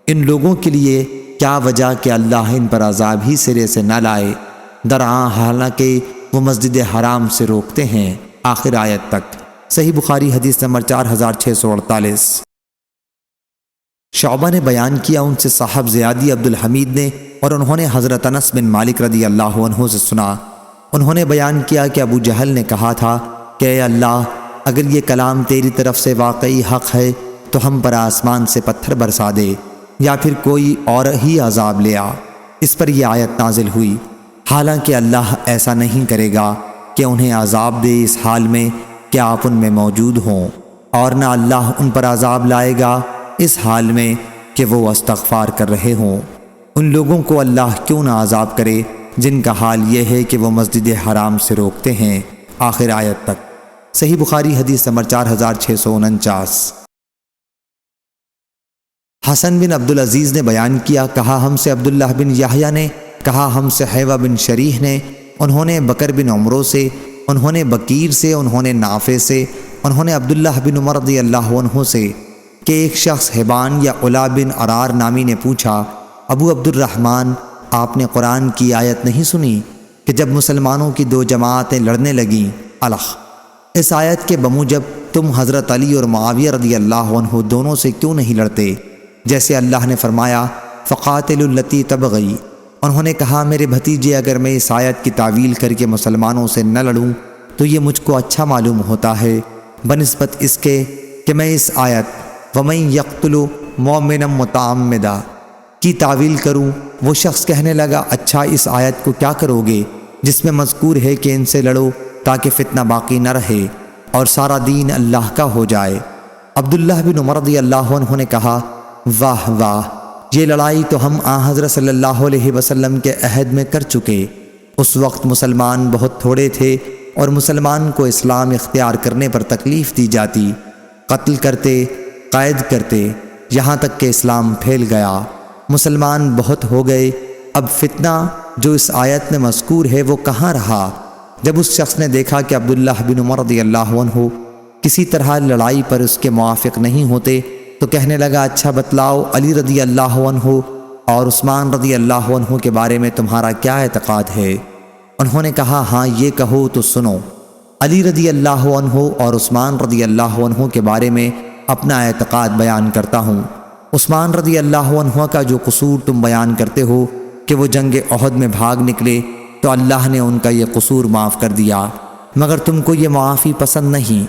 ان لوگوں کے لیے کیا وجہ کہ اللہ ان پر عذاب ہی سرے سے نہ لائے، درآں حالانکہ وہ مسجد حرام سے روکتے ہیں، آخر آیت تک۔ صحیح بخاری حدیث نمبر 4648۔ شعبہ نے بیان کیا ان سے صاحب زیادی عبدالحمید نے اور انہوں نے حضرت انس بن مالک رضی اللہ عنہ سے سنا، انہوں نے بیان کیا کہ ابو جہل نے کہا تھا کہ اے اللہ، اگر یہ کلام تیری طرف سے واقعی حق ہے تو ہم پر آسمان سے پتھر برسا دے یا پھر کوئی اور ہی عذاب لے آ۔ اس پر یہ آیت نازل ہوئی، حالانکہ اللہ ایسا نہیں کرے گا کہ انہیں عذاب دے اس حال میں کہ آپ ان میں موجود ہوں، اور نہ اللہ ان پر عذاب لائے گا اس حال میں کہ وہ استغفار کر رہے ہوں۔ ان لوگوں کو اللہ کیوں نہ عذاب کرے جن کا حال یہ ہے کہ وہ مسجد حرام سے روکتے ہیں، آخر آیت تک۔ صحیح بخاری حدیث نمبر 4649۔ حسن بن عبدالعزیز نے بیان کیا، کہا ہم سے عبداللہ بن یحییٰ نے، کہا ہم سے حیوہ بن شریح نے، انہوں نے بکر بن عمرو سے، انہوں نے بکیر سے، انہوں نے نافع سے، انہوں نے عبداللہ بن عمر رضی اللہ عنہ سے کہ ایک شخص حبان یا علا بن عرار نامی نے پوچھا، ابو عبد الرحمن، آپ نے قرآن کی آیت نہیں سنی کہ جب مسلمانوں کی 2 جماعتیں لڑنے لگیں الخ، اس آیت کے بموجب تم حضرت علی اور معاویہ رضی اللہ عنہ دونوں سے کیوں نہیں لڑتے، جیسے اللہ نے فرمایا فقاتلوا التی تبغی۔ انہوں نے کہا میرے بھتیجے، اگر میں اس آیت کی تعویل کر کے مسلمانوں سے نہ لڑوں تو یہ مجھ کو اچھا معلوم ہوتا ہے بنسبت اس کے کہ میں اس آیت وَمَن يَقْتُلُ مُؤْمِنًا مُتَعَمِّدًا کی تعویل کروں۔ وہ شخص کہنے لگا، اچھا اس آیت کو کیا کرو گے جس میں مذکور ہے کہ ان سے لڑو تاکہ فتنہ باقی نہ رہے اور سارا دین اللہ کا ہو جائے۔ عبداللہ بن عمر رضی اللہ عنہ نے کہا، واہ واہ، یہ لڑائی تو ہم حضرت صلی اللہ علیہ وسلم کے عہد میں کر چکے۔ اس وقت مسلمان بہت تھوڑے تھے اور مسلمان کو اسلام اختیار کرنے پر تکلیف دی جاتی، قتل کرتے، قید کرتے، یہاں تک کہ اسلام پھیل گیا، مسلمان بہت ہو گئے۔ اب فتنہ جو اس آیت میں مذکور ہے وہ کہاں رہا؟ جب اس شخص نے دیکھا کہ عبداللہ بن عمر رضی اللہ عنہ کسی طرح لڑائی پر اس کے موافق نہیں ہوتے تو کہنے لگا، اچھا بتلاؤ علی رضی اللہ عنہ اور عثمان رضی اللہ عنہ کے بارے میں تمہارا کیا اعتقاد ہے؟ انہوں نے کہا، ہاں یہ کہو تو سنو، علی رضی اللہ عنہ اور عثمان رضی اللہ عنہ کے بارے میں اپنا اعتقاد بیان کرتا ہوں۔ عثمان رضی اللہ عنہ کا جو قصور تم بیان کرتے ہو کہ وہ جنگ احد میں بھاگ نکلے تو اللہ نے ان کا یہ قصور معاف کر دیا، مگر تم کو یہ معافی پسند نہیں،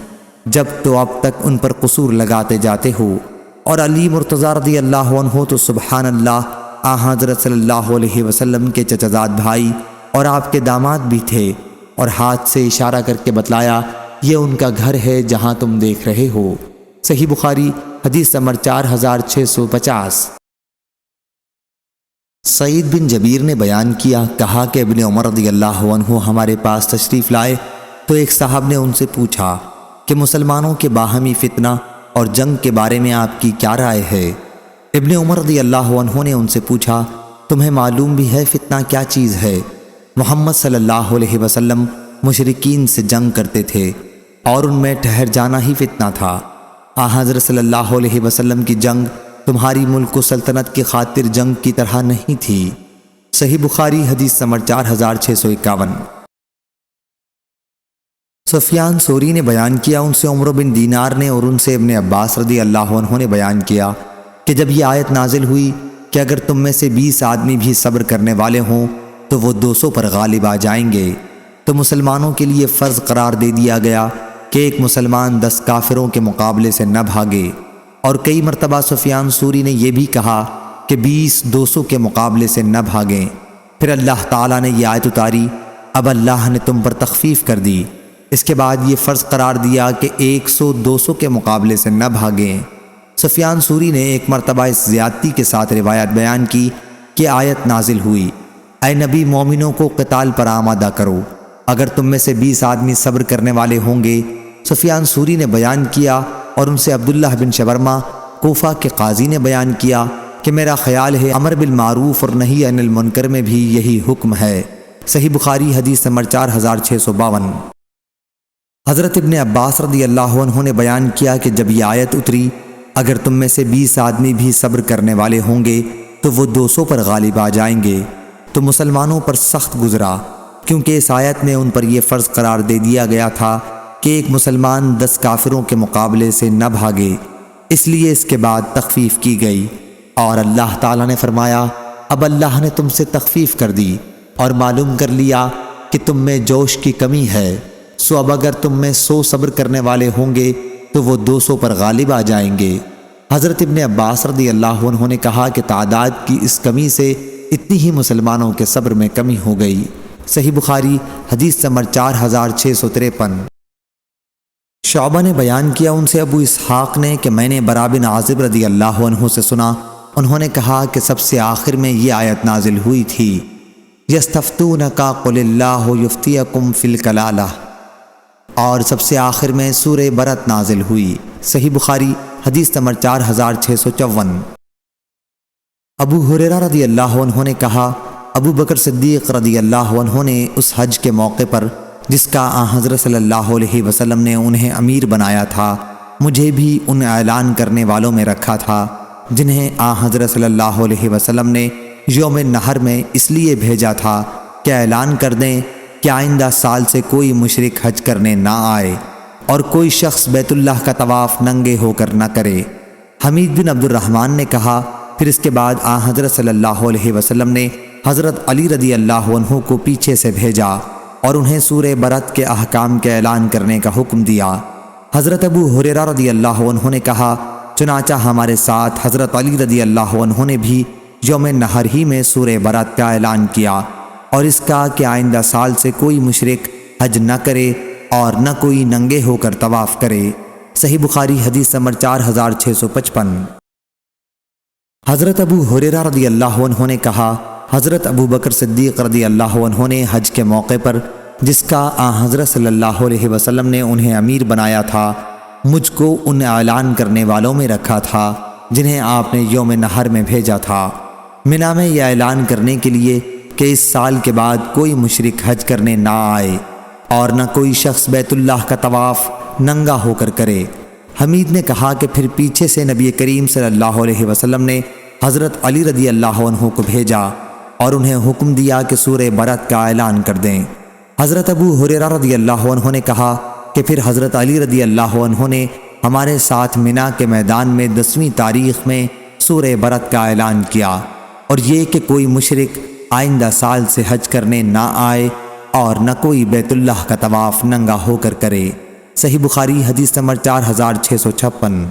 جب تو اب تک ان پر قصور لگاتے جاتے ہو۔ اور علی مرتضیٰ رضی اللہ عنہ تو سبحان اللہ حضرت صلی اللہ علیہ وسلم کے چچزاد بھائی اور آپ کے داماد بھی تھے، اور ہاتھ سے اشارہ کر کے بتلایا یہ ان کا گھر ہے جہاں تم دیکھ رہے ہو۔ صحیح بخاری حدیث نمبر 4650۔ سعید بن جبیر نے بیان کیا، کہا کہ ابن عمر رضی اللہ عنہ ہمارے پاس تشریف لائے تو ایک صاحب نے ان سے پوچھا کہ مسلمانوں کے باہمی فتنہ اور جنگ کے بارے میں آپ کی کیا رائے ہے؟ ابن عمر رضی اللہ عنہ نے ان سے پوچھا، تمہیں معلوم بھی ہے فتنہ کیا چیز ہے؟ محمد صلی اللہ علیہ وسلم مشرکین سے جنگ کرتے تھے اور ان میں ٹھہر جانا ہی فتنہ تھا۔ حضرت صلی اللہ علیہ وسلم کی جنگ تمہاری ملک و سلطنت کی خاطر جنگ کی طرح نہیں تھی۔ صحیح بخاری حدیث نمبر 4651۔ سفیان ثوری نے بیان کیا، ان سے عمرو بن دینار نے اور ان سے ابن عباس رضی اللہ عنہ نے بیان کیا کہ جب یہ آیت نازل ہوئی کہ اگر تم میں سے 20 آدمی بھی صبر کرنے والے ہوں تو وہ 200 پر غالب آ جائیں گے۔ تو مسلمانوں کے لیے فرض قرار دے دیا گیا کہ ایک مسلمان 10 کافروں کے مقابلے سے نہ بھاگے، اور کئی مرتبہ سفیان ثوری نے یہ بھی کہا کہ 20 200 کے مقابلے سے نہ بھاگیں۔ پھر اللہ تعالیٰ نے یہ آیت اتاری، اب اللہ نے تم پر تخفیف کر دی۔ اس کے بعد یہ فرض قرار دیا کہ 100 200 کے مقابلے سے نہ بھاگیں۔ سفیان ثوری نے ایک مرتبہ اس زیادتی کے ساتھ روایت بیان کی کہ آیت نازل ہوئی، اے نبی مومنوں کو قتال پر آمادہ کرو اگر تم میں سے 20 آدمی صبر کرنے والے ہوں گے۔ سفیان ثوری نے بیان کیا اور ان سے عبداللہ بن شبرمہ کوفہ کے قاضی نے بیان کیا کہ میرا خیال ہے امر بالمعروف اور نہی عن المنکر میں بھی یہی حکم ہے۔ صحیح بخاری حدیث نمبر 4652۔ حضرت ابن عباس رضی اللہ عنہ نے بیان کیا کہ جب یہ آیت اتری، اگر تم میں سے 20 آدمی بھی صبر کرنے والے ہوں گے تو وہ 200 پر غالب آ جائیں گے، تو مسلمانوں پر سخت گزرا، کیونکہ اس آیت میں ان پر یہ فرض قرار دے دیا گیا تھا کہ ایک مسلمان 10 کافروں کے مقابلے سے نہ بھاگے، اس لیے اس کے بعد تخفیف کی گئی۔ اور اللہ تعالیٰ نے فرمایا، اب اللہ نے تم سے تخفیف کر دی اور معلوم کر لیا کہ تم میں جوش کی کمی ہے، سو اب اگر تم میں 100 صبر کرنے والے ہوں گے تو وہ 200 پر غالب آ جائیں گے۔ حضرت ابن عباس رضی اللہ عنہ نے کہا کہ تعداد کی اس کمی سے اتنی ہی مسلمانوں کے صبر میں کمی ہو گئی۔ صحیح بخاری حدیث نمبر 4653۔ شعبہ نے بیان کیا ان سے ابو اسحاق نے کہ میں نے برا بن عازب رضی اللہ عنہ سے سنا، انہوں نے کہا کہ سب سے آخر میں یہ آیت نازل ہوئی تھی، یستفتونک قل اللہ یفتیکم فی الکلالہ، اور سب سے آخر میں سورہ برت نازل ہوئی۔ صحیح بخاری حدیث نمبر 4654۔ ابو ہریرہ رضی اللہ عنہ نے کہا، ابو بکر صدیق رضی اللہ عنہ نے اس حج کے موقع پر جس کا حضرت صلی اللہ علیہ وسلم نے انہیں امیر بنایا تھا، مجھے بھی ان اعلان کرنے والوں میں رکھا تھا جنہیں حضرت صلی اللہ علیہ وسلم نے یوم نحر میں اس لیے بھیجا تھا کہ اعلان کر دیں کہ آئندہ سال سے کوئی مشرک حج کرنے نہ آئے اور کوئی شخص بیت اللہ کا طواف ننگے ہو کر نہ کرے۔ حمید بن عبد الرحمن نے کہا، پھر اس کے بعد حضرت صلی اللہ علیہ وسلم نے حضرت علی رضی اللہ عنہ کو پیچھے سے بھیجا اور انہیں سورہ برت کے احکام کے اعلان کرنے کا حکم دیا۔ حضرت ابو ہریرہ رضی اللہ عنہ نے کہا، چنانچہ ہمارے ساتھ حضرت علی رضی اللہ عنہ نے بھی یوم نحر ہی میں سورہ برت کا اعلان کیا اور اس کا کہ آئندہ سال سے کوئی مشرک حج نہ کرے اور نہ کوئی ننگے ہو کر طواف کرے۔ صحیح بخاری حدیث نمبر 4655۔ حضرت ابو ہریرہ رضی اللہ عنہ نے کہا، حضرت ابو بکر صدیق رضی اللہ عنہ نے حج کے موقع پر جس کا حضرت صلی اللہ علیہ وسلم نے انہیں امیر بنایا تھا، مجھ کو ان اعلان کرنے والوں میں رکھا تھا جنہیں آپ نے یوم نحر میں بھیجا تھا، منا میں یہ اعلان کرنے کے لیے کہ اس سال کے بعد کوئی مشرک حج کرنے نہ آئے اور نہ کوئی شخص بیت اللہ کا طواف ننگا ہو کر کرے۔ حمید نے کہا کہ پھر پیچھے سے نبی کریم صلی اللہ علیہ وسلم نے حضرت علی رضی اللہ عنہ کو بھیجا اور انہیں حکم دیا کہ سورہ برت کا اعلان کر دیں۔ حضرت ابو ہریرہ رضی اللہ عنہ نے کہا کہ پھر حضرت علی رضی اللہ عنہ نے ہمارے ساتھ منا کے میدان میں 10ویں تاریخ میں سورہ برت کا اعلان کیا، اور یہ کہ کوئی مشرک آئندہ سال سے حج کرنے نہ آئے اور نہ کوئی بیت اللہ کا طواف ننگا ہو کر کرے۔ صحیح بخاری حدیث نمبر 4656۔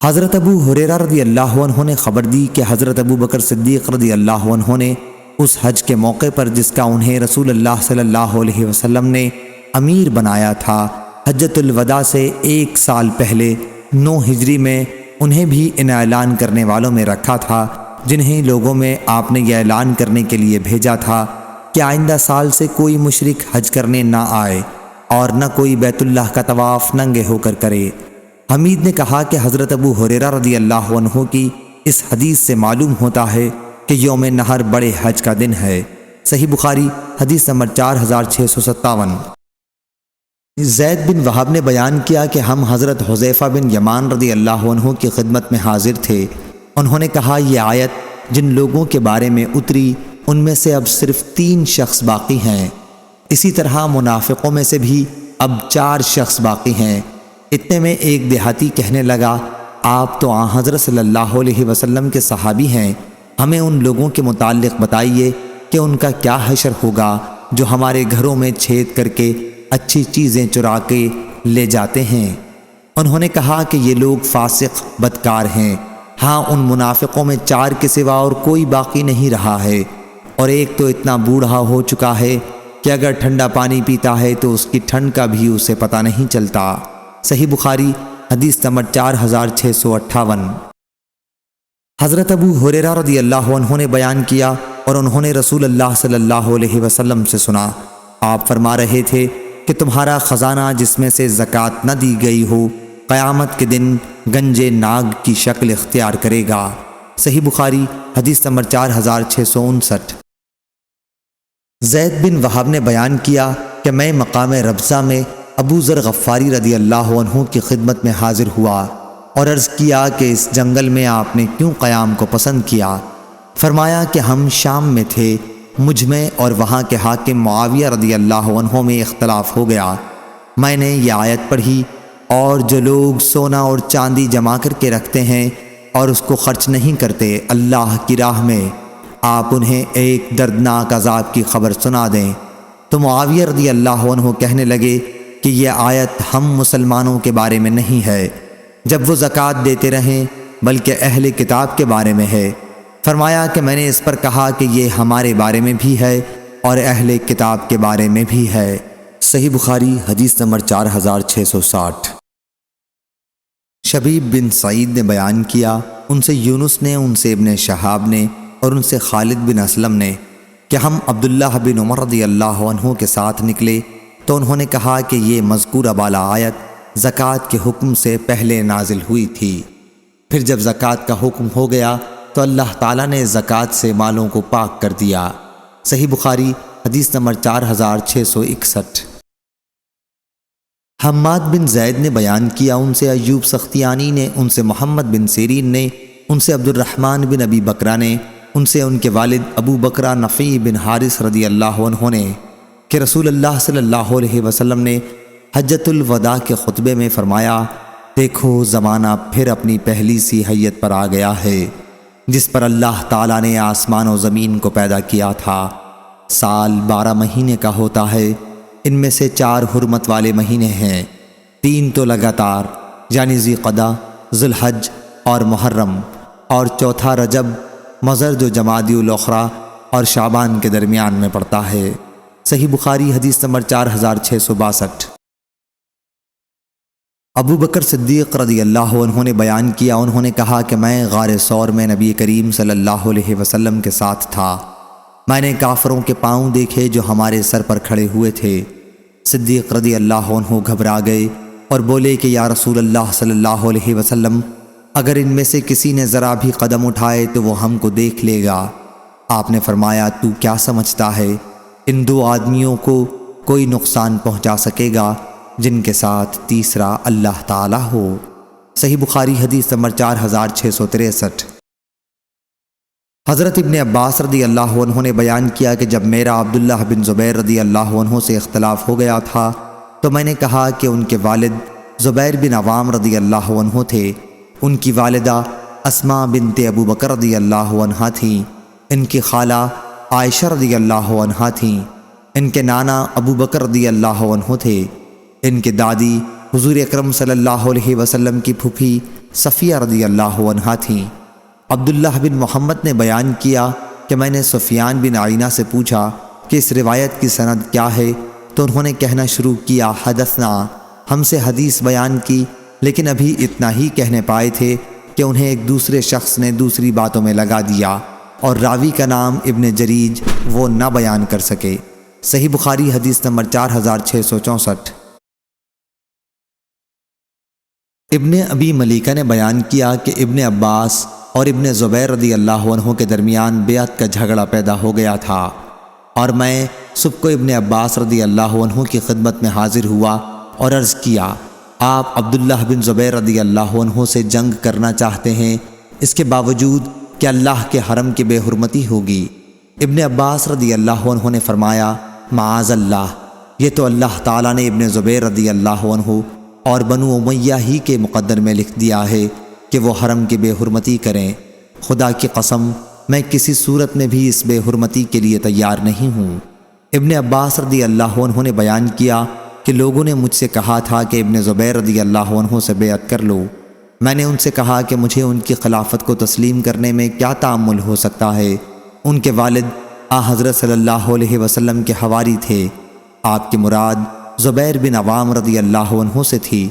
حضرت ابو ہریرہ رضی اللہ عنہ نے خبر دی کہ حضرت ابو بکر صدیق رضی اللہ عنہ نے اس حج کے موقع پر جس کا انہیں رسول اللہ صلی اللہ علیہ وسلم نے امیر بنایا تھا، حجۃ الوداع سے 1 سال پہلے 9 ہجری میں انہیں بھی ان اعلان کرنے والوں میں رکھا تھا جنہیں لوگوں میں آپ نے یہ اعلان کرنے کے لیے بھیجا تھا کہ آئندہ سال سے کوئی مشرک حج کرنے نہ آئے اور نہ کوئی بیت اللہ کا طواف ننگے ہو کر کرے۔ حمید نے کہا کہ حضرت ابو ہریرہ رضی اللہ عنہ کی اس حدیث سے معلوم ہوتا ہے کہ یوم نحر بڑے حج کا دن ہے۔ صحیح بخاری حدیث نمبر 4657۔ زید بن وہب نے بیان کیا کہ ہم حضرت حذیفہ بن یمان رضی اللہ عنہ کی خدمت میں حاضر تھے۔ انہوں نے کہا، یہ آیت جن لوگوں کے بارے میں اتری ان میں سے اب صرف 3 شخص باقی ہیں، اسی طرح منافقوں میں سے بھی اب 4 شخص باقی ہیں۔ اتنے میں ایک دیہاتی کہنے لگا، آپ تو حضرت صلی اللہ علیہ وسلم کے صحابی ہیں، ہمیں ان لوگوں کے متعلق بتائیے کہ ان کا کیا حشر ہوگا جو ہمارے گھروں میں چھید کر کے اچھی چیزیں چرا کے لے جاتے ہیں۔ انہوں نے کہا کہ یہ لوگ فاسق بدکار ہیں، ہاں ان منافقوں میں 4 کے سوا اور کوئی باقی نہیں رہا ہے، اور ایک تو اتنا بوڑھا ہو چکا ہے کہ اگر ٹھنڈا پانی پیتا ہے تو اس کی ٹھنڈ کا بھی اسے پتہ نہیں چلتا۔ صحیح بخاری حدیث نمبر 4658۔ حضرت ابو ہریرہ رضی اللہ عنہ نے بیان کیا اور انہوں نے رسول اللہ صلی اللہ علیہ وسلم سے سنا، آپ فرما رہے تھے کہ تمہارا خزانہ جس میں سے زکوٰۃ نہ دی گئی ہو قیامت کے دن گنجے ناگ کی شکل اختیار کرے گا۔ صحیح بخاری حدیث نمبر 4659۔ زید بن وہب نے بیان کیا کہ میں مقام ربضہ میں ابو ذر غفاری رضی اللہ عنہ کی خدمت میں حاضر ہوا اور عرض کیا کہ اس جنگل میں آپ نے کیوں قیام کو پسند کیا؟ فرمایا کہ ہم شام میں تھے، مجھ میں اور وہاں کے حاکم معاویہ رضی اللہ عنہ میں اختلاف ہو گیا۔ میں نے یہ آیت پڑھی، اور جو لوگ سونا اور چاندی جمع کر کے رکھتے ہیں اور اس کو خرچ نہیں کرتے اللہ کی راہ میں، آپ انہیں ایک دردناک عذاب کی خبر سنا دیں۔ تو معاویہ رضی اللہ عنہ کہنے لگے کہ یہ آیت ہم مسلمانوں کے بارے میں نہیں ہے جب وہ زکوٰۃ دیتے رہیں، بلکہ اہل کتاب کے بارے میں ہے۔ فرمایا کہ میں نے اس پر کہا کہ یہ ہمارے بارے میں بھی ہے اور اہل کتاب کے بارے میں بھی ہے۔ صحیح بخاری حدیث نمبر 4660۔ شبیب بن سعید نے بیان کیا، ان سے یونس نے، ان سے ابن شہاب نے اور ان سے خالد بن اسلم نے کہ ہم عبداللہ بن عمر رضی اللہ عنہ کے ساتھ نکلے تو انہوں نے کہا کہ یہ مذکورہ بالا آیت زکوٰۃ کے حکم سے پہلے نازل ہوئی تھی، پھر جب زکوٰۃ کا حکم ہو گیا تو اللہ تعالیٰ نے زکوٰۃ سے مالوں کو پاک کر دیا۔ صحیح بخاری حدیث نمبر 4661۔ حماد بن زید نے بیان کیا، ان سے ایوب سختیانی نے، ان سے محمد بن سیرین نے، ان سے عبد الرحمن بن ابی بکرہ نے، ان سے ان کے والد ابو بکرہ نفی بن حارث رضی اللہ عنہ نے کہ رسول اللہ صلی اللہ علیہ وسلم نے حجۃ الوداع کے خطبے میں فرمایا، دیکھو زمانہ پھر اپنی پہلی سی حیت پر آ گیا ہے جس پر اللہ تعالیٰ نے آسمان و زمین کو پیدا کیا تھا۔ سال 12 مہینے کا ہوتا ہے، ان میں سے 4 حرمت والے مہینے ہیں، 3 تو لگاتار یعنی ذیقعدہ، ذوالحج اور محرم، اور چوتھا رجب، مضر جو جمادی الاخری اور شعبان کے درمیان میں پڑتا ہے۔ صحیح بخاری حدیث نمبر 4662۔ ابو بکر صدیق رضی اللہ عنہ نے بیان کیا، انہوں نے کہا کہ میں غار ثور میں نبی کریم صلی اللہ علیہ وسلم کے ساتھ تھا، میں نے کافروں کے پاؤں دیکھے جو ہمارے سر پر کھڑے ہوئے تھے۔ صدیق رضی اللہ عنہ گھبرا گئے اور بولے کہ یا رسول اللہ صلی اللہ علیہ وسلم، اگر ان میں سے کسی نے ذرا بھی قدم اٹھائے تو وہ ہم کو دیکھ لے گا۔ آپ نے فرمایا، تو کیا سمجھتا ہے ان 2 آدمیوں کو کوئی نقصان پہنچا سکے گا جن کے ساتھ تیسرا اللہ تعالیٰ ہو؟ صحیح بخاری حدیث نمبر 4663۔ حضرت ابن عباس رضی اللہ عنہ نے بیان کیا کہ جب میرا عبداللہ بن زبیر رضی اللہ عنہ سے اختلاف ہو گیا تھا تو میں نے کہا کہ ان کے والد زبیر بن عوام رضی اللہ عنہ تھے، ان کی والدہ اسماء بنت ابو بکر رضی اللہ عنہ تھیں، ان کی خالہ عائشہ رضی اللہ عنہ تھیں، ان کے نانا ابو بکر رضی اللہ عنہ تھے، ان کے دادی حضور اکرم صلی اللہ علیہ وسلم کی پھوپھی صفیہ رضی اللہ عنہ تھیں۔ عبداللہ بن محمد نے بیان کیا کہ میں نے سفیان بن عینہ سے پوچھا کہ اس روایت کی سند کیا ہے، تو انہوں نے کہنا شروع کیا، حدثنا، ہم سے حدیث بیان کی، لیکن ابھی اتنا ہی کہنے پائے تھے کہ انہیں ایک دوسرے شخص نے دوسری باتوں میں لگا دیا اور راوی کا نام ابن جریج وہ نہ بیان کر سکے۔ صحیح بخاری حدیث نمبر 4664۔ ابن ابی ملیکہ نے بیان کیا کہ ابن عباس اور ابن زبیر رضی اللہ عنہ کے درمیان بیعت کا جھگڑا پیدا ہو گیا تھا، اور میں صبح کو ابن عباس رضی اللہ عنہ کی خدمت میں حاضر ہوا اور عرض کیا، آپ عبداللہ بن زبیر رضی اللہ عنہ سے جنگ کرنا چاہتے ہیں، اس کے باوجود کہ اللہ کے حرم کی بے حرمتی ہوگی؟ ابن عباس رضی اللہ عنہ نے فرمایا، معاذ اللہ، یہ تو اللہ تعالیٰ نے ابن زبیر رضی اللہ عنہ اور بنو امیہ ہی کے مقدر میں لکھ دیا ہے کہ وہ حرم کی بے حرمتی کریں۔ خدا کی قسم میں کسی صورت میں بھی اس بے حرمتی کے لیے تیار نہیں ہوں۔ ابن عباس رضی اللہ عنہ نے بیان کیا کہ لوگوں نے مجھ سے کہا تھا کہ ابن زبیر رضی اللہ عنہ سے بیعت کر لو۔ میں نے ان سے کہا کہ مجھے ان کی خلافت کو تسلیم کرنے میں کیا تعامل ہو سکتا ہے۔ ان کے والد حضرت صلی اللہ علیہ وسلم کے حواری تھے۔ آپ کی مراد زبیر بن عوام رضی اللہ عنہ سے تھی۔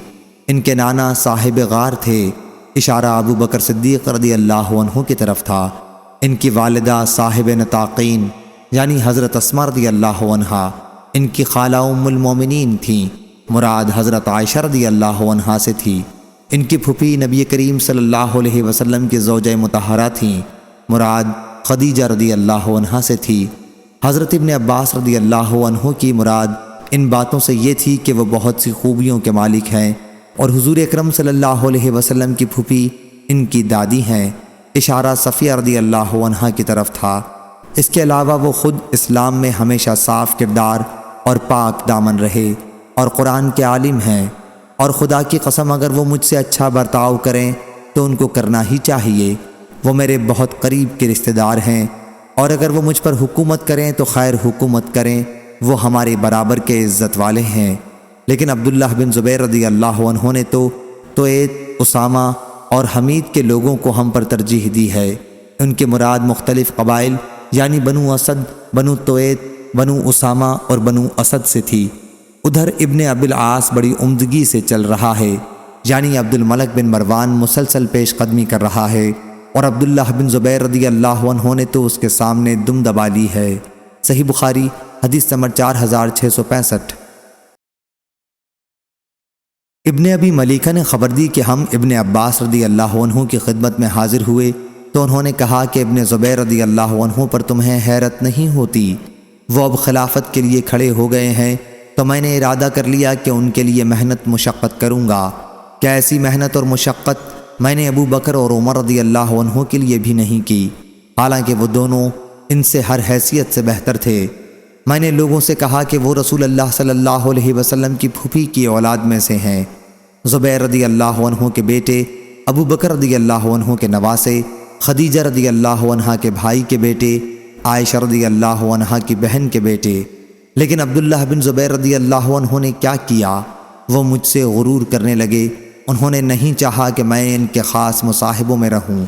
ان کے نانا صاحب غار تھے، اشارہ ابو بکر صدیق رضی اللہ عنہ کی طرف تھا۔ ان کی والدہ صاحب نطاقین یعنی حضرت اسماء رضی اللہ عنہا، ان کی خالہ ام المومنین تھیں، مراد حضرت عائشہ رضی اللہ عنہا سے تھی۔ ان کی پھوپھی نبی کریم صلی اللہ علیہ وسلم کی زوجہ مطہرہ تھیں، مراد خدیجہ رضی اللہ عنہا سے تھی۔ حضرت ابن عباس رضی اللہ عنہ کی مراد ان باتوں سے یہ تھی کہ وہ بہت سی خوبیوں کے مالک ہیں، اور حضور اکرم صلی اللہ علیہ وسلم کی پھوپھی ان کی دادی ہیں، اشارہ صفیہ رضی اللہ عنہا کی طرف تھا۔ اس کے علاوہ وہ خود اسلام میں ہمیشہ صاف کردار اور پاک دامن رہے اور قرآن کے عالم ہیں، اور خدا کی قسم اگر وہ مجھ سے اچھا برتاؤ کریں تو ان کو کرنا ہی چاہیے۔ وہ میرے بہت قریب کے رشتہ دار ہیں، اور اگر وہ مجھ پر حکومت کریں تو خیر حکومت کریں، وہ ہمارے برابر کے عزت والے ہیں۔ لیکن عبداللہ بن زبیر رضی اللہ عنہ نے تو اسامہ اور حمید کے لوگوں کو ہم پر ترجیح دی ہے۔ ان کے مراد مختلف قبائل یعنی بنو اسد، بنو تویت، بنو اسامہ اور بنو اسد سے تھی۔ ادھر ابن ابی العاص بڑی عمدگی سے چل رہا ہے، یعنی عبد الملک بن مروان مسلسل پیش قدمی کر رہا ہے، اور عبداللہ بن زبیر رضی اللہ عنہ نے تو اس کے سامنے دم دبا لی ہے۔ صحیح بخاری حدیث نمبر 4665۔ ابن ابی ملیکہ نے خبر دی کہ ہم ابن عباس رضی اللہ عنہ کی خدمت میں حاضر ہوئے تو انہوں نے کہا کہ ابن زبیر رضی اللہ عنہ پر تمہیں حیرت نہیں ہوتی؟ وہ اب خلافت کے لیے کھڑے ہو گئے ہیں، تو میں نے ارادہ کر لیا کہ ان کے لیے محنت مشقت کروں گا۔ کیا ایسی محنت اور مشقت میں نے ابو بکر اور عمر رضی اللہ عنہ کے لیے بھی نہیں کی، حالانکہ وہ دونوں ان سے ہر حیثیت سے بہتر تھے۔ میں نے لوگوں سے کہا کہ وہ رسول اللہ صلی اللہ علیہ وسلم کی پھوپھی کی اولاد میں سے ہیں۔ زبیر رضی اللہ عنہ کے بیٹے، ابو بکر رضی اللہ عنہ کے نواسے، خدیجہ رضی اللہ عنہا کے بھائی کے بیٹے، عائشہ رضی اللہ عنہا کی بہن کے بیٹے۔ لیکن عبداللہ بن زبیر رضی اللہ عنہ نے کیا کیا؟ وہ مجھ سے غرور کرنے لگے۔ انہوں نے نہیں چاہا کہ میں ان کے خاص مصاحبوں میں رہوں۔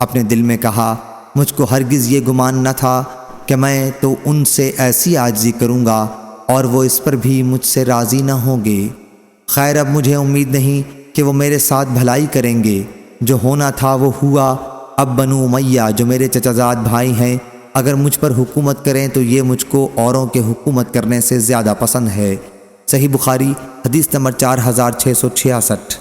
اپنے دل میں کہا، مجھ کو ہرگز یہ گمان نہ تھا کہ میں تو ان سے ایسی عاجزی کروں گا اور وہ اس پر بھی مجھ سے راضی نہ ہوں گے۔ خیر اب مجھے امید نہیں کہ وہ میرے ساتھ بھلائی کریں گے۔ جو ہونا تھا وہ ہوا۔ اب بنو امیہ جو میرے چچا زاد بھائی ہیں اگر مجھ پر حکومت کریں تو یہ مجھ کو اوروں کے حکومت کرنے سے زیادہ پسند ہے۔ صحیح بخاری حدیث نمبر 4666۔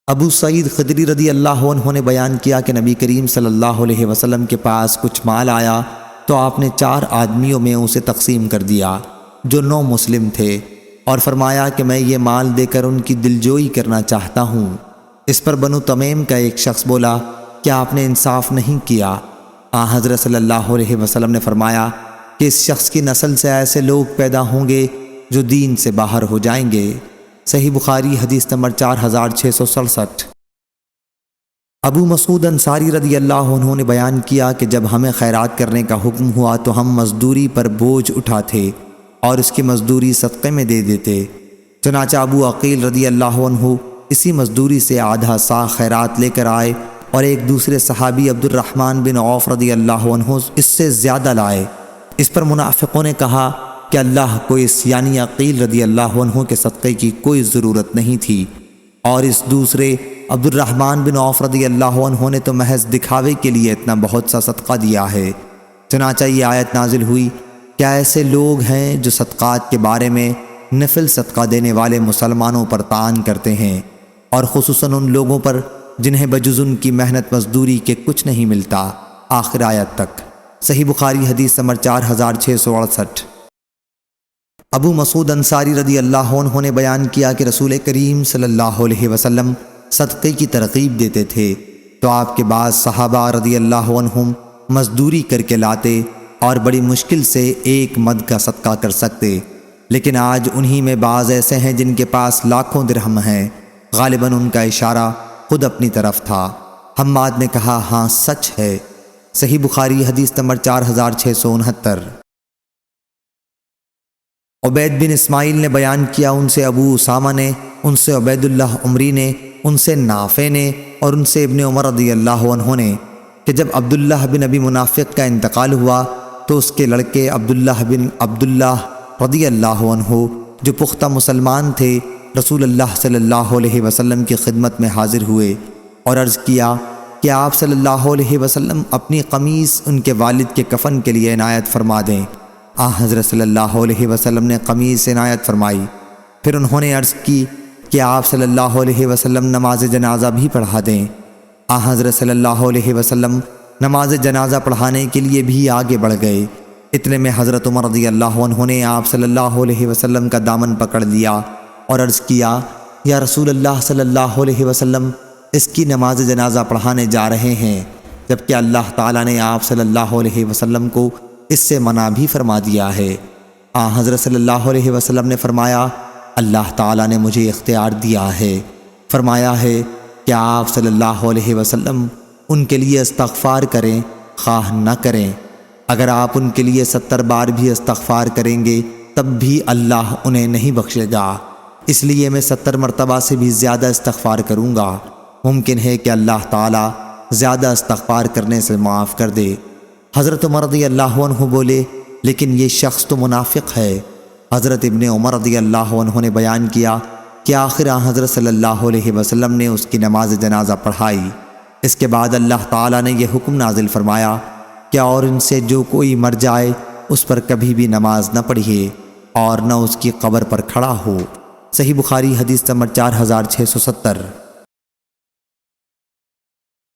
ابو سعید خدری رضی اللہ عنہ نے بیان کیا کہ نبی کریم صلی اللہ علیہ وسلم کے پاس کچھ مال آیا تو آپ نے 4 آدمیوں میں اسے تقسیم کر دیا جو 9 مسلم تھے، اور فرمایا کہ میں یہ مال دے کر ان کی دلجوئی کرنا چاہتا ہوں۔ اس پر بنو تمیم کا ایک شخص بولا، کیا آپ نے انصاف نہیں کیا؟ حضرت صلی اللہ علیہ وسلم نے فرمایا کہ اس شخص کی نسل سے ایسے لوگ پیدا ہوں گے جو دین سے باہر ہو جائیں گے۔ صحیح بخاری حدیث نمبر 4667۔ ابو مسعود انصاری رضی اللہ عنہ نے بیان کیا کہ جب ہمیں خیرات کرنے کا حکم ہوا تو ہم مزدوری پر بوجھ اٹھاتے اور اس کی مزدوری صدقے میں دے دیتے۔ چنانچہ ابو عقیل رضی اللہ عنہ اسی مزدوری سے آدھا سا خیرات لے کر آئے، اور ایک دوسرے صحابی عبد الرحمن بن عوف رضی اللہ عنہ اس سے زیادہ لائے۔ اس پر منافقوں نے کہا کہ اللہ کو اس یعنی عقیل رضی اللہ عنہ کے صدقے کی کوئی ضرورت نہیں تھی، اور اس دوسرے عبد الرحمن بن عوف رضی اللہ عنہ نے تو محض دکھاوے کے لیے اتنا بہت سا صدقہ دیا ہے۔ چنانچہ یہ آیت نازل ہوئی، کیا ایسے لوگ ہیں جو صدقات کے بارے میں نفل صدقہ دینے والے مسلمانوں پر طعن کرتے ہیں، اور خصوصاً ان لوگوں پر جنہیں بجز ان کی محنت مزدوری کے کچھ نہیں ملتا، آخر آیت تک۔ صحیح بخاری حدیث نمبر 4668۔ ابو مسعود انصاری رضی اللہ عنہ نے بیان کیا کہ رسول کریم صلی اللہ علیہ وسلم صدقے کی ترغیب دیتے تھے تو آپ کے بعض صحابہ رضی اللہ عنہم مزدوری کر کے لاتے اور بڑی مشکل سے 1 مد کا صدقہ کر سکتے، لیکن آج انہی میں بعض ایسے ہیں جن کے پاس لاکھوں درہم ہیں۔ غالباً ان کا اشارہ خود اپنی طرف تھا۔ حماد نے کہا ہاں سچ ہے۔ صحیح بخاری حدیث نمبر 4669۔ عبید بن اسماعیل نے بیان کیا، ان سے ابو اسامہ نے، ان سے عبید اللہ عمری نے، ان سے نافع نے اور ان سے ابن عمر رضی اللہ عنہ نے کہ جب عبداللہ بن ابی منافق کا انتقال ہوا تو اس کے لڑکے عبداللہ بن عبداللہ رضی اللہ عنہ جو پختہ مسلمان تھے رسول اللہ صلی اللہ علیہ وسلم کی خدمت میں حاضر ہوئے اور عرض کیا کہ آپ صلی اللہ علیہ وسلم اپنی قمیص ان کے والد کے کفن کے لیے عنایت فرما دیں۔ حضرت صلی اللہ علیہ وسلم نے قمیص عنایت فرمائی۔ پھر انہوں نے عرض کی کہ آپ صلی اللہ علیہ وسلم نماز جنازہ بھی پڑھا دیں۔ حضرت صلی اللہ علیہ وسلم نماز جنازہ پڑھانے کے لیے بھی آگے بڑھ گئے۔ اتنے میں حضرت عمر رضی اللہ عنہ نے آپ صلی اللہ علیہ وسلم کا دامن پکڑ لیا اور عرض کیا یا رسول اللہ صلی اللہ علیہ وسلم اس کی نماز جنازہ پڑھانے جا رہے ہیں، جبکہ اللہ تعالیٰ نے آپ صلی اللہ علیہ وسلم کو اس سے منع بھی فرما دیا ہے۔ حضرت صلی اللہ علیہ وسلم نے فرمایا اللہ تعالیٰ نے مجھے اختیار دیا ہے، فرمایا ہے کہ آپ صلی اللہ علیہ وسلم ان کے لیے استغفار کریں خواہ نہ کریں۔ اگر آپ ان کے لیے 70 بار بھی استغفار کریں گے تب بھی اللہ انہیں نہیں بخشے گا، اس لیے میں 70 مرتبہ سے بھی زیادہ استغفار کروں گا۔ ممکن ہے کہ اللہ تعالیٰ زیادہ استغفار کرنے سے معاف کر دے۔ حضرت عمر رضی اللہ عنہ بولے لیکن یہ شخص تو منافق ہے۔ حضرت ابن عمر رضی اللہ عنہ نے بیان کیا کہ آخر حضرت صلی اللہ علیہ وسلم نے اس کی نماز جنازہ پڑھائی۔ اس کے بعد اللہ تعالیٰ نے یہ حکم نازل فرمایا کہ اور ان سے جو کوئی مر جائے اس پر کبھی بھی نماز نہ پڑھیے اور نہ اس کی قبر پر کھڑا ہو۔ صحیح بخاری حدیث نمبر 4670۔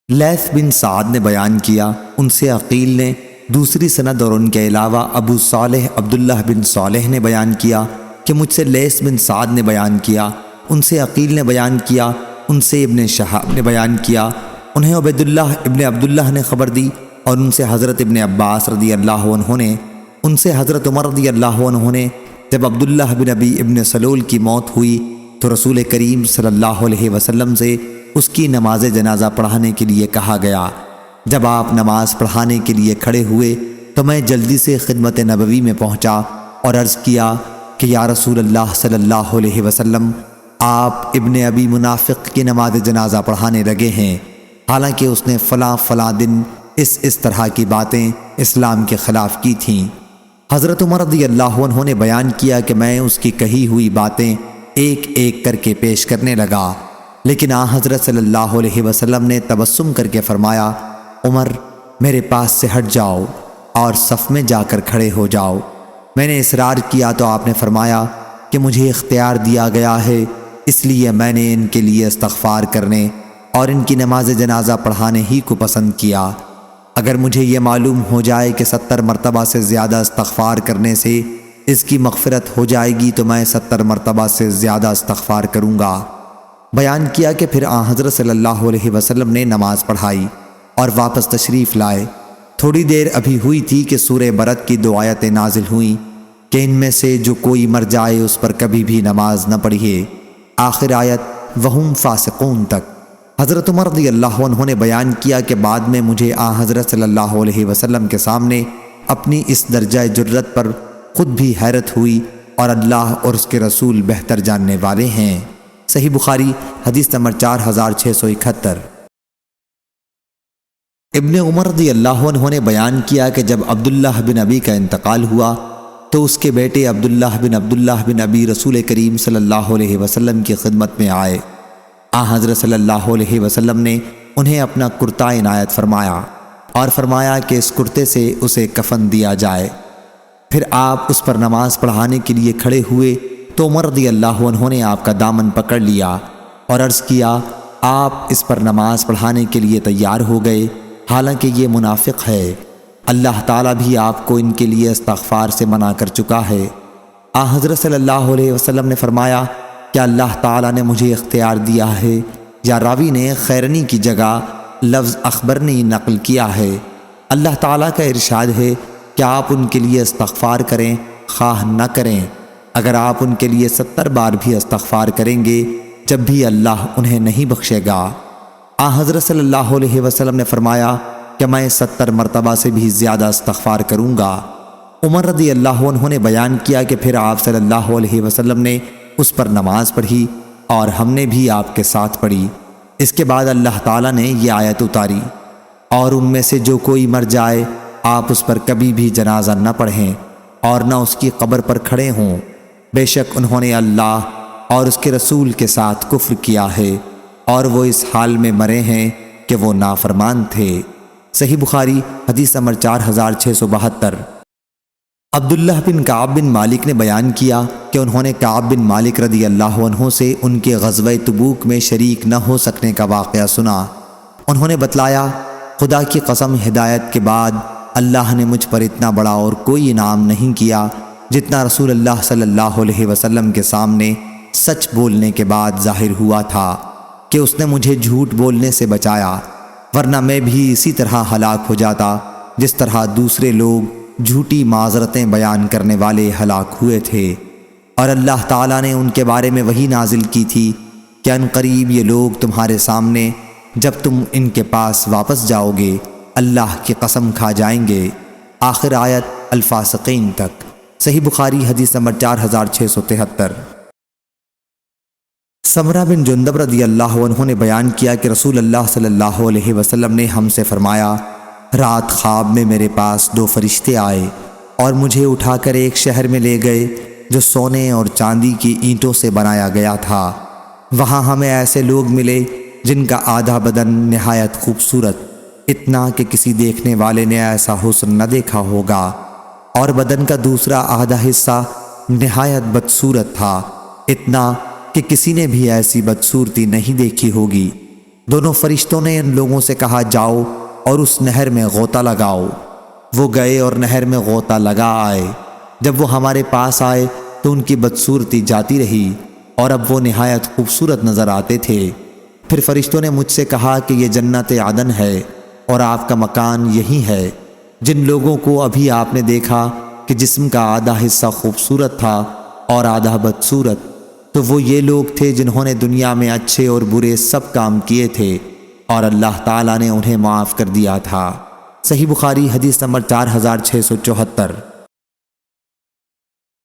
لیث بن سعد نے بیان کیا، ان سے عقیل نے دوسری سند اور ان کے علاوہ ابو صالح عبداللہ بن صالح نے بیان کیا کہ مجھ سے لیث بن سعد نے بیان کیا، ان سے عقیل نے بیان کیا، ان سے ابن شہاب نے بیان کیا، انہیں عبید اللہ ابن عبداللہ نے خبر دی اور ان سے حضرت ابن عباس رضی اللہ عنہ نے، ان سے حضرت عمر رضی اللہ عنہ نے جب عبداللہ بن ابی ابن سلول کی موت ہوئی تو رسول کریم صلی اللہ علیہ وسلم سے اس کی نماز جنازہ پڑھانے کے لیے کہا گیا۔ جب آپ نماز پڑھانے کے لیے کھڑے ہوئے تو میں جلدی سے خدمت نبوی میں پہنچا اور عرض کیا کہ یا رسول اللہ صلی اللہ علیہ وسلم آپ ابن ابی منافق کی نماز جنازہ پڑھانے لگے ہیں، حالانکہ اس نے فلاں دن اس طرح کی باتیں اسلام کے خلاف کی تھیں۔ حضرت عمر رضی اللہ عنہ نے بیان کیا کہ میں اس کی کہی ہوئی باتیں ایک ایک کر کے پیش کرنے لگا، لیکن حضرت صلی اللہ علیہ وسلم نے تبسم کر کے فرمایا عمر میرے پاس سے ہٹ جاؤ اور صف میں جا کر کھڑے ہو جاؤ۔ میں نے اصرار کیا تو آپ نے فرمایا کہ مجھے اختیار دیا گیا ہے، اس لیے میں نے ان کے لیے استغفار کرنے اور ان کی نماز جنازہ پڑھانے ہی کو پسند کیا۔ اگر مجھے یہ معلوم ہو جائے کہ 70 مرتبہ سے زیادہ استغفار کرنے سے اس کی مغفرت ہو جائے گی تو میں 70 مرتبہ سے زیادہ استغفار کروں گا۔ بیان کیا کہ پھر حضرت صلی اللہ علیہ وسلم نے نماز پڑھائی اور واپس تشریف لائے۔ تھوڑی دیر ابھی ہوئی تھی کہ سورہ برد کی 2 آیتیں نازل ہوئیں کہ ان میں سے جو کوئی مر جائے اس پر کبھی بھی نماز نہ پڑھیے، آخر آیت وہم فاسقون تک۔ حضرت عمر رضی اللہ عنہ نے بیان کیا کہ بعد میں مجھے حضرت صلی اللہ علیہ وسلم کے سامنے اپنی اس درجہ جرت پر خود بھی حیرت ہوئی اور اللہ اور اس کے رسول بہتر جاننے والے ہیں۔ صحیح بخاری حدیث نمبر 4671۔ ابن عمر رضی اللہ عنہ نے بیان کیا کہ جب عبداللہ بن ابی کا انتقال ہوا تو اس کے بیٹے عبداللہ بن ابی رسول کریم صلی اللہ علیہ وسلم کی خدمت میں آئے۔ حضرت صلی اللہ علیہ وسلم نے انہیں اپنا کرتا عنایت فرمایا اور فرمایا کہ اس کرتے سے اسے کفن دیا جائے۔ پھر آپ اس پر نماز پڑھانے کے لیے کھڑے ہوئے تو عمر رضی اللہ عنہ نے آپ کا دامن پکڑ لیا اور عرض کیا آپ اس پر نماز پڑھانے کے لیے تیار ہو گئے، حالانکہ یہ منافق ہے، اللہ تعالیٰ بھی آپ کو ان کے لیے استغفار سے منع کر چکا ہے۔ حضرت صلی اللہ علیہ وسلم نے فرمایا کہ اللہ تعالیٰ نے مجھے اختیار دیا ہے، یا راوی نے خیرنی کی جگہ لفظ اخبرنی نقل کیا ہے۔ اللہ تعالیٰ کا ارشاد ہے کہ آپ ان کے لیے استغفار کریں خواہ نہ کریں، اگر آپ ان کے لیے 70 بار بھی استغفار کریں گے جب بھی اللہ انہیں نہیں بخشے گا۔ حضرت صلی اللہ علیہ وسلم نے فرمایا کہ میں 70 مرتبہ سے بھی زیادہ استغفار کروں گا۔ عمر رضی اللہ عنہ نے بیان کیا کہ پھر آپ صلی اللہ علیہ وسلم نے اس پر نماز پڑھی اور ہم نے بھی آپ کے ساتھ پڑھی۔ اس کے بعد اللہ تعالیٰ نے یہ آیت اتاری، اور ان میں سے جو کوئی مر جائے آپ اس پر کبھی بھی جنازہ نہ پڑھیں اور نہ اس کی قبر پر کھڑے ہوں، بے شک انہوں نے اللہ اور اس کے رسول کے ساتھ کفر کیا ہے اور وہ اس حال میں مرے ہیں کہ وہ نافرمان تھے۔ صحیح بخاری حدیث نمبر 4672۔ عبداللہ بن کعب بن مالک نے بیان کیا کہ انہوں نے کعب بن مالک رضی اللہ عنہ سے ان کے غزوہ تبوک میں شریک نہ ہو سکنے کا واقعہ سنا۔ انہوں نے بتلایا، خدا کی قسم ہدایت کے بعد اللہ نے مجھ پر اتنا بڑا اور کوئی انعام نہیں کیا جتنا رسول اللہ صلی اللہ علیہ وسلم کے سامنے سچ بولنے کے بعد ظاہر ہوا تھا کہ اس نے مجھے جھوٹ بولنے سے بچایا، ورنہ میں بھی اسی طرح ہلاک ہو جاتا جس طرح دوسرے لوگ جھوٹی معذرتیں بیان کرنے والے ہلاک ہوئے تھے۔ اور اللہ تعالیٰ نے ان کے بارے میں وحی نازل کی تھی کہ ان قریب یہ لوگ تمہارے سامنے جب تم ان کے پاس واپس جاؤ گے اللہ کی قسم کھا جائیں گے، آخر آیت الفاسقین تک۔ صحیح بخاری حدیث نمبر 4673۔ سمرہ بن جندب رضی اللہ عنہ نے بیان کیا کہ رسول اللہ صلی اللہ علیہ وسلم نے ہم سے فرمایا، رات خواب میں میرے پاس 2 فرشتے آئے اور مجھے اٹھا کر ایک شہر میں لے گئے جو سونے اور چاندی کی اینٹوں سے بنایا گیا تھا۔ وہاں ہمیں ایسے لوگ ملے جن کا آدھا بدن نہایت خوبصورت، اتنا کہ کسی دیکھنے والے نے ایسا حسن نہ دیکھا ہوگا، اور بدن کا دوسرا آدھا حصہ نہایت بدصورت تھا، اتنا کہ کسی نے بھی ایسی بدصورتی نہیں دیکھی ہوگی۔ دونوں فرشتوں نے ان لوگوں سے کہا، جاؤ اور اس نہر میں غوطہ لگاؤ۔ وہ گئے اور نہر میں غوطہ لگا آئے۔ جب وہ ہمارے پاس آئے تو ان کی بدصورتی جاتی رہی اور اب وہ نہایت خوبصورت نظر آتے تھے۔ پھر فرشتوں نے مجھ سے کہا کہ یہ جنت عدن ہے اور آپ کا مکان یہی ہے۔ جن لوگوں کو ابھی آپ نے دیکھا کہ جسم کا آدھا حصہ خوبصورت تھا اور آدھا بدصورت، تو وہ یہ لوگ تھے جنہوں نے دنیا میں اچھے اور برے سب کام کیے تھے اور اللہ تعالیٰ نے انہیں معاف کر دیا تھا۔ صحیح بخاری حدیث نمبر 4674۔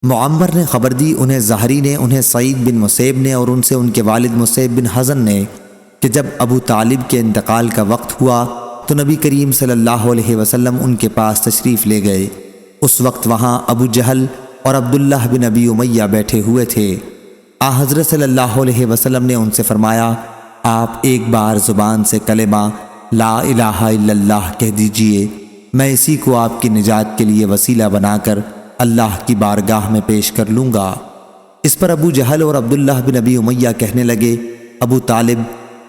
معمر نے خبر دی، انہیں زہری نے، انہیں سعید بن مسیب نے اور ان سے ان کے والد مسیب بن حزن نے کہ جب ابو طالب کے انتقال کا وقت ہوا تو نبی کریم صلی اللہ علیہ وسلم ان کے پاس تشریف لے گئے۔ اس وقت وہاں ابو جہل اور عبداللہ بن ابی امیہ بیٹھے ہوئے تھے۔ حضرت صلی اللہ علیہ وسلم نے ان سے فرمایا، آپ ایک بار زبان سے کلمہ لا الہ الا اللہ کہہ دیجئے، میں اسی کو آپ کی نجات کے لیے وسیلہ بنا کر اللہ کی بارگاہ میں پیش کر لوں گا۔ اس پر ابو جہل اور عبداللہ بن ابی امیہ کہنے لگے، ابو طالب،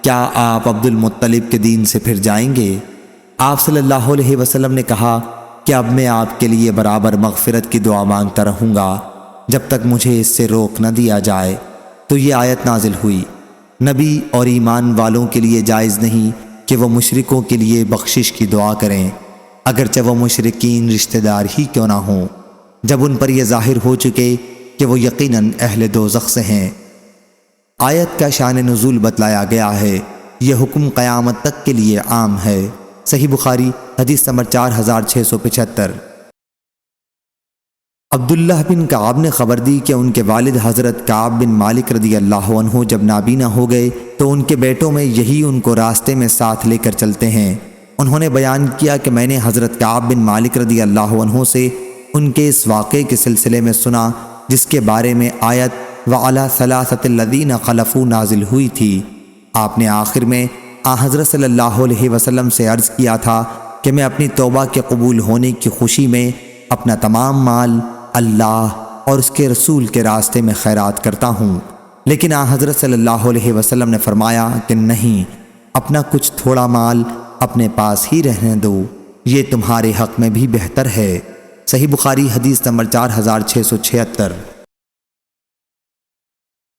کیا آپ عبد المطلب کے دین سے پھر جائیں گے؟ آپ صلی اللہ علیہ وسلم نے کہا کہ اب میں آپ کے لیے برابر مغفرت کی دعا مانگتا رہوں گا جب تک مجھے اس سے روک نہ دیا جائے۔ تو یہ آیت نازل ہوئی، نبی اور ایمان والوں کے لیے جائز نہیں کہ وہ مشرکوں کے لیے بخشش کی دعا کریں، اگرچہ وہ مشرکین رشتہ دار ہی کیوں نہ ہوں، جب ان پر یہ ظاہر ہو چکے کہ وہ یقیناً اہل دوزخ سے ہیں۔ آیت کا شان نزول بتلایا گیا ہے، یہ حکم قیامت تک کے لیے عام ہے۔ صحیح بخاری حدیث نمبر 4675۔ عبداللہ بن کعب نے خبر دی کہ ان کے والد حضرت کعب بن مالک رضی اللہ عنہ جب نابینا ہو گئے تو ان کے بیٹوں میں یہی ان کو راستے میں ساتھ لے کر چلتے ہیں۔ انہوں نے بیان کیا کہ میں نے حضرت کعب بن مالک رضی اللہ عنہ سے ان کے اس واقعے کے سلسلے میں سنا جس کے بارے میں آیت وَعَلَى ثَلَاثَةِ الَّذِينَ خَلَفُوا نازل ہوئی تھی۔ آپ نے آخر میں حضرت صلی اللہ علیہ وسلم سے عرض کیا تھا کہ میں اپنی توبہ کے قبول ہونے کی خوشی میں اپنا تمام مال اللہ اور اس کے رسول کے راستے میں خیرات کرتا ہوں، لیکن حضرت صلی اللہ علیہ وسلم نے فرمایا کہ نہیں، اپنا کچھ تھوڑا مال اپنے پاس ہی رہنے دو، یہ تمہارے حق میں بھی بہتر ہے۔ صحیح بخاری حدیث نمبر 4676۔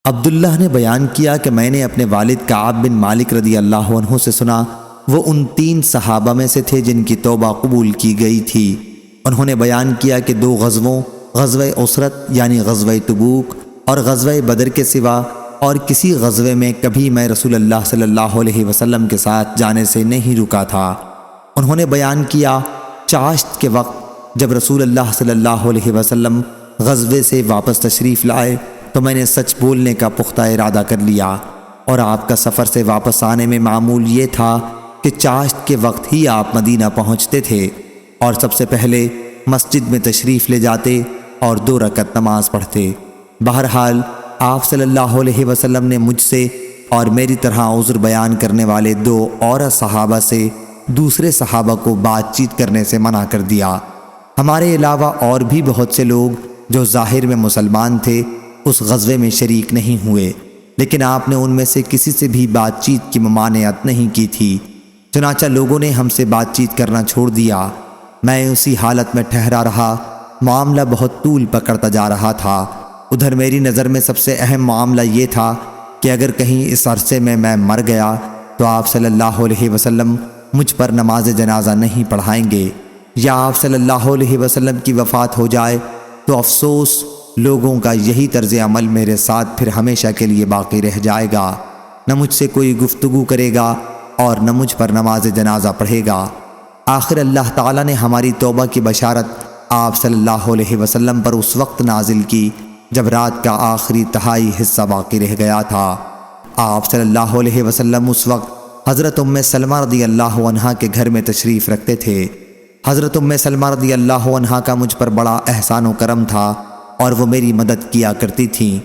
عبداللہ نے بیان کیا کہ میں نے اپنے والد کعب بن مالک رضی اللہ عنہ سے سنا، وہ ان 3 صحابہ میں سے تھے جن کی توبہ قبول کی گئی تھی۔ انہوں نے بیان کیا کہ 2 غزووں، غزوہ اسرت یعنی غزوہ تبوک اور غزوہ بدر کے سوا اور کسی غزوے میں کبھی میں رسول اللہ صلی اللہ علیہ وسلم کے ساتھ جانے سے نہیں رکا تھا۔ انہوں نے بیان کیا، چاشت کے وقت جب رسول اللہ صلی اللہ علیہ وسلم غزوے سے واپس تشریف لائے تو میں نے سچ بولنے کا پختہ ارادہ کر لیا، اور آپ کا سفر سے واپس آنے میں معمول یہ تھا کہ چاشت کے وقت ہی آپ مدینہ پہنچتے تھے اور سب سے پہلے مسجد میں تشریف لے جاتے اور 2 رکعت نماز پڑھتے۔ بہرحال آپ صلی اللہ علیہ وسلم نے مجھ سے اور میری طرح عذر بیان کرنے والے 2 اور صحابہ سے دوسرے صحابہ کو بات چیت کرنے سے منع کر دیا۔ ہمارے علاوہ اور بھی بہت سے لوگ جو ظاہر میں مسلمان تھے اس غزوے میں شریک نہیں ہوئے، لیکن آپ نے ان میں سے کسی سے بھی بات چیت کی ممانعت نہیں کی تھی۔ چنانچہ لوگوں نے ہم سے بات چیت کرنا چھوڑ دیا۔ میں اسی حالت میں ٹھہرا رہا، معاملہ بہت طول پکڑتا جا رہا تھا۔ ادھر میری نظر میں سب سے اہم معاملہ یہ تھا کہ اگر کہیں اس عرصے میں مر گیا تو آپ صلی اللہ علیہ وسلم مجھ پر نماز جنازہ نہیں پڑھائیں گے، یا آپ صلی اللہ علیہ وسلم کی وفات ہو جائے تو افسوس، لوگوں کا یہی طرز عمل میرے ساتھ پھر ہمیشہ کے لیے باقی رہ جائے گا، نہ مجھ سے کوئی گفتگو کرے گا اور نہ مجھ پر نماز جنازہ پڑھے گا۔ آخر اللہ تعالیٰ نے ہماری توبہ کی بشارت آپ صلی اللہ علیہ وسلم پر اس وقت نازل کی جب رات کا آخری تہائی حصہ باقی رہ گیا تھا۔ آپ صلی اللہ علیہ وسلم اس وقت حضرت ام سلمہ رضی اللہ عنہا کے گھر میں تشریف رکھتے تھے۔ حضرت ام سلمہ رضی اللہ عنہا کا مجھ پر بڑا احسان و کرم تھا اور وہ میری مدد کیا کرتی تھیں۔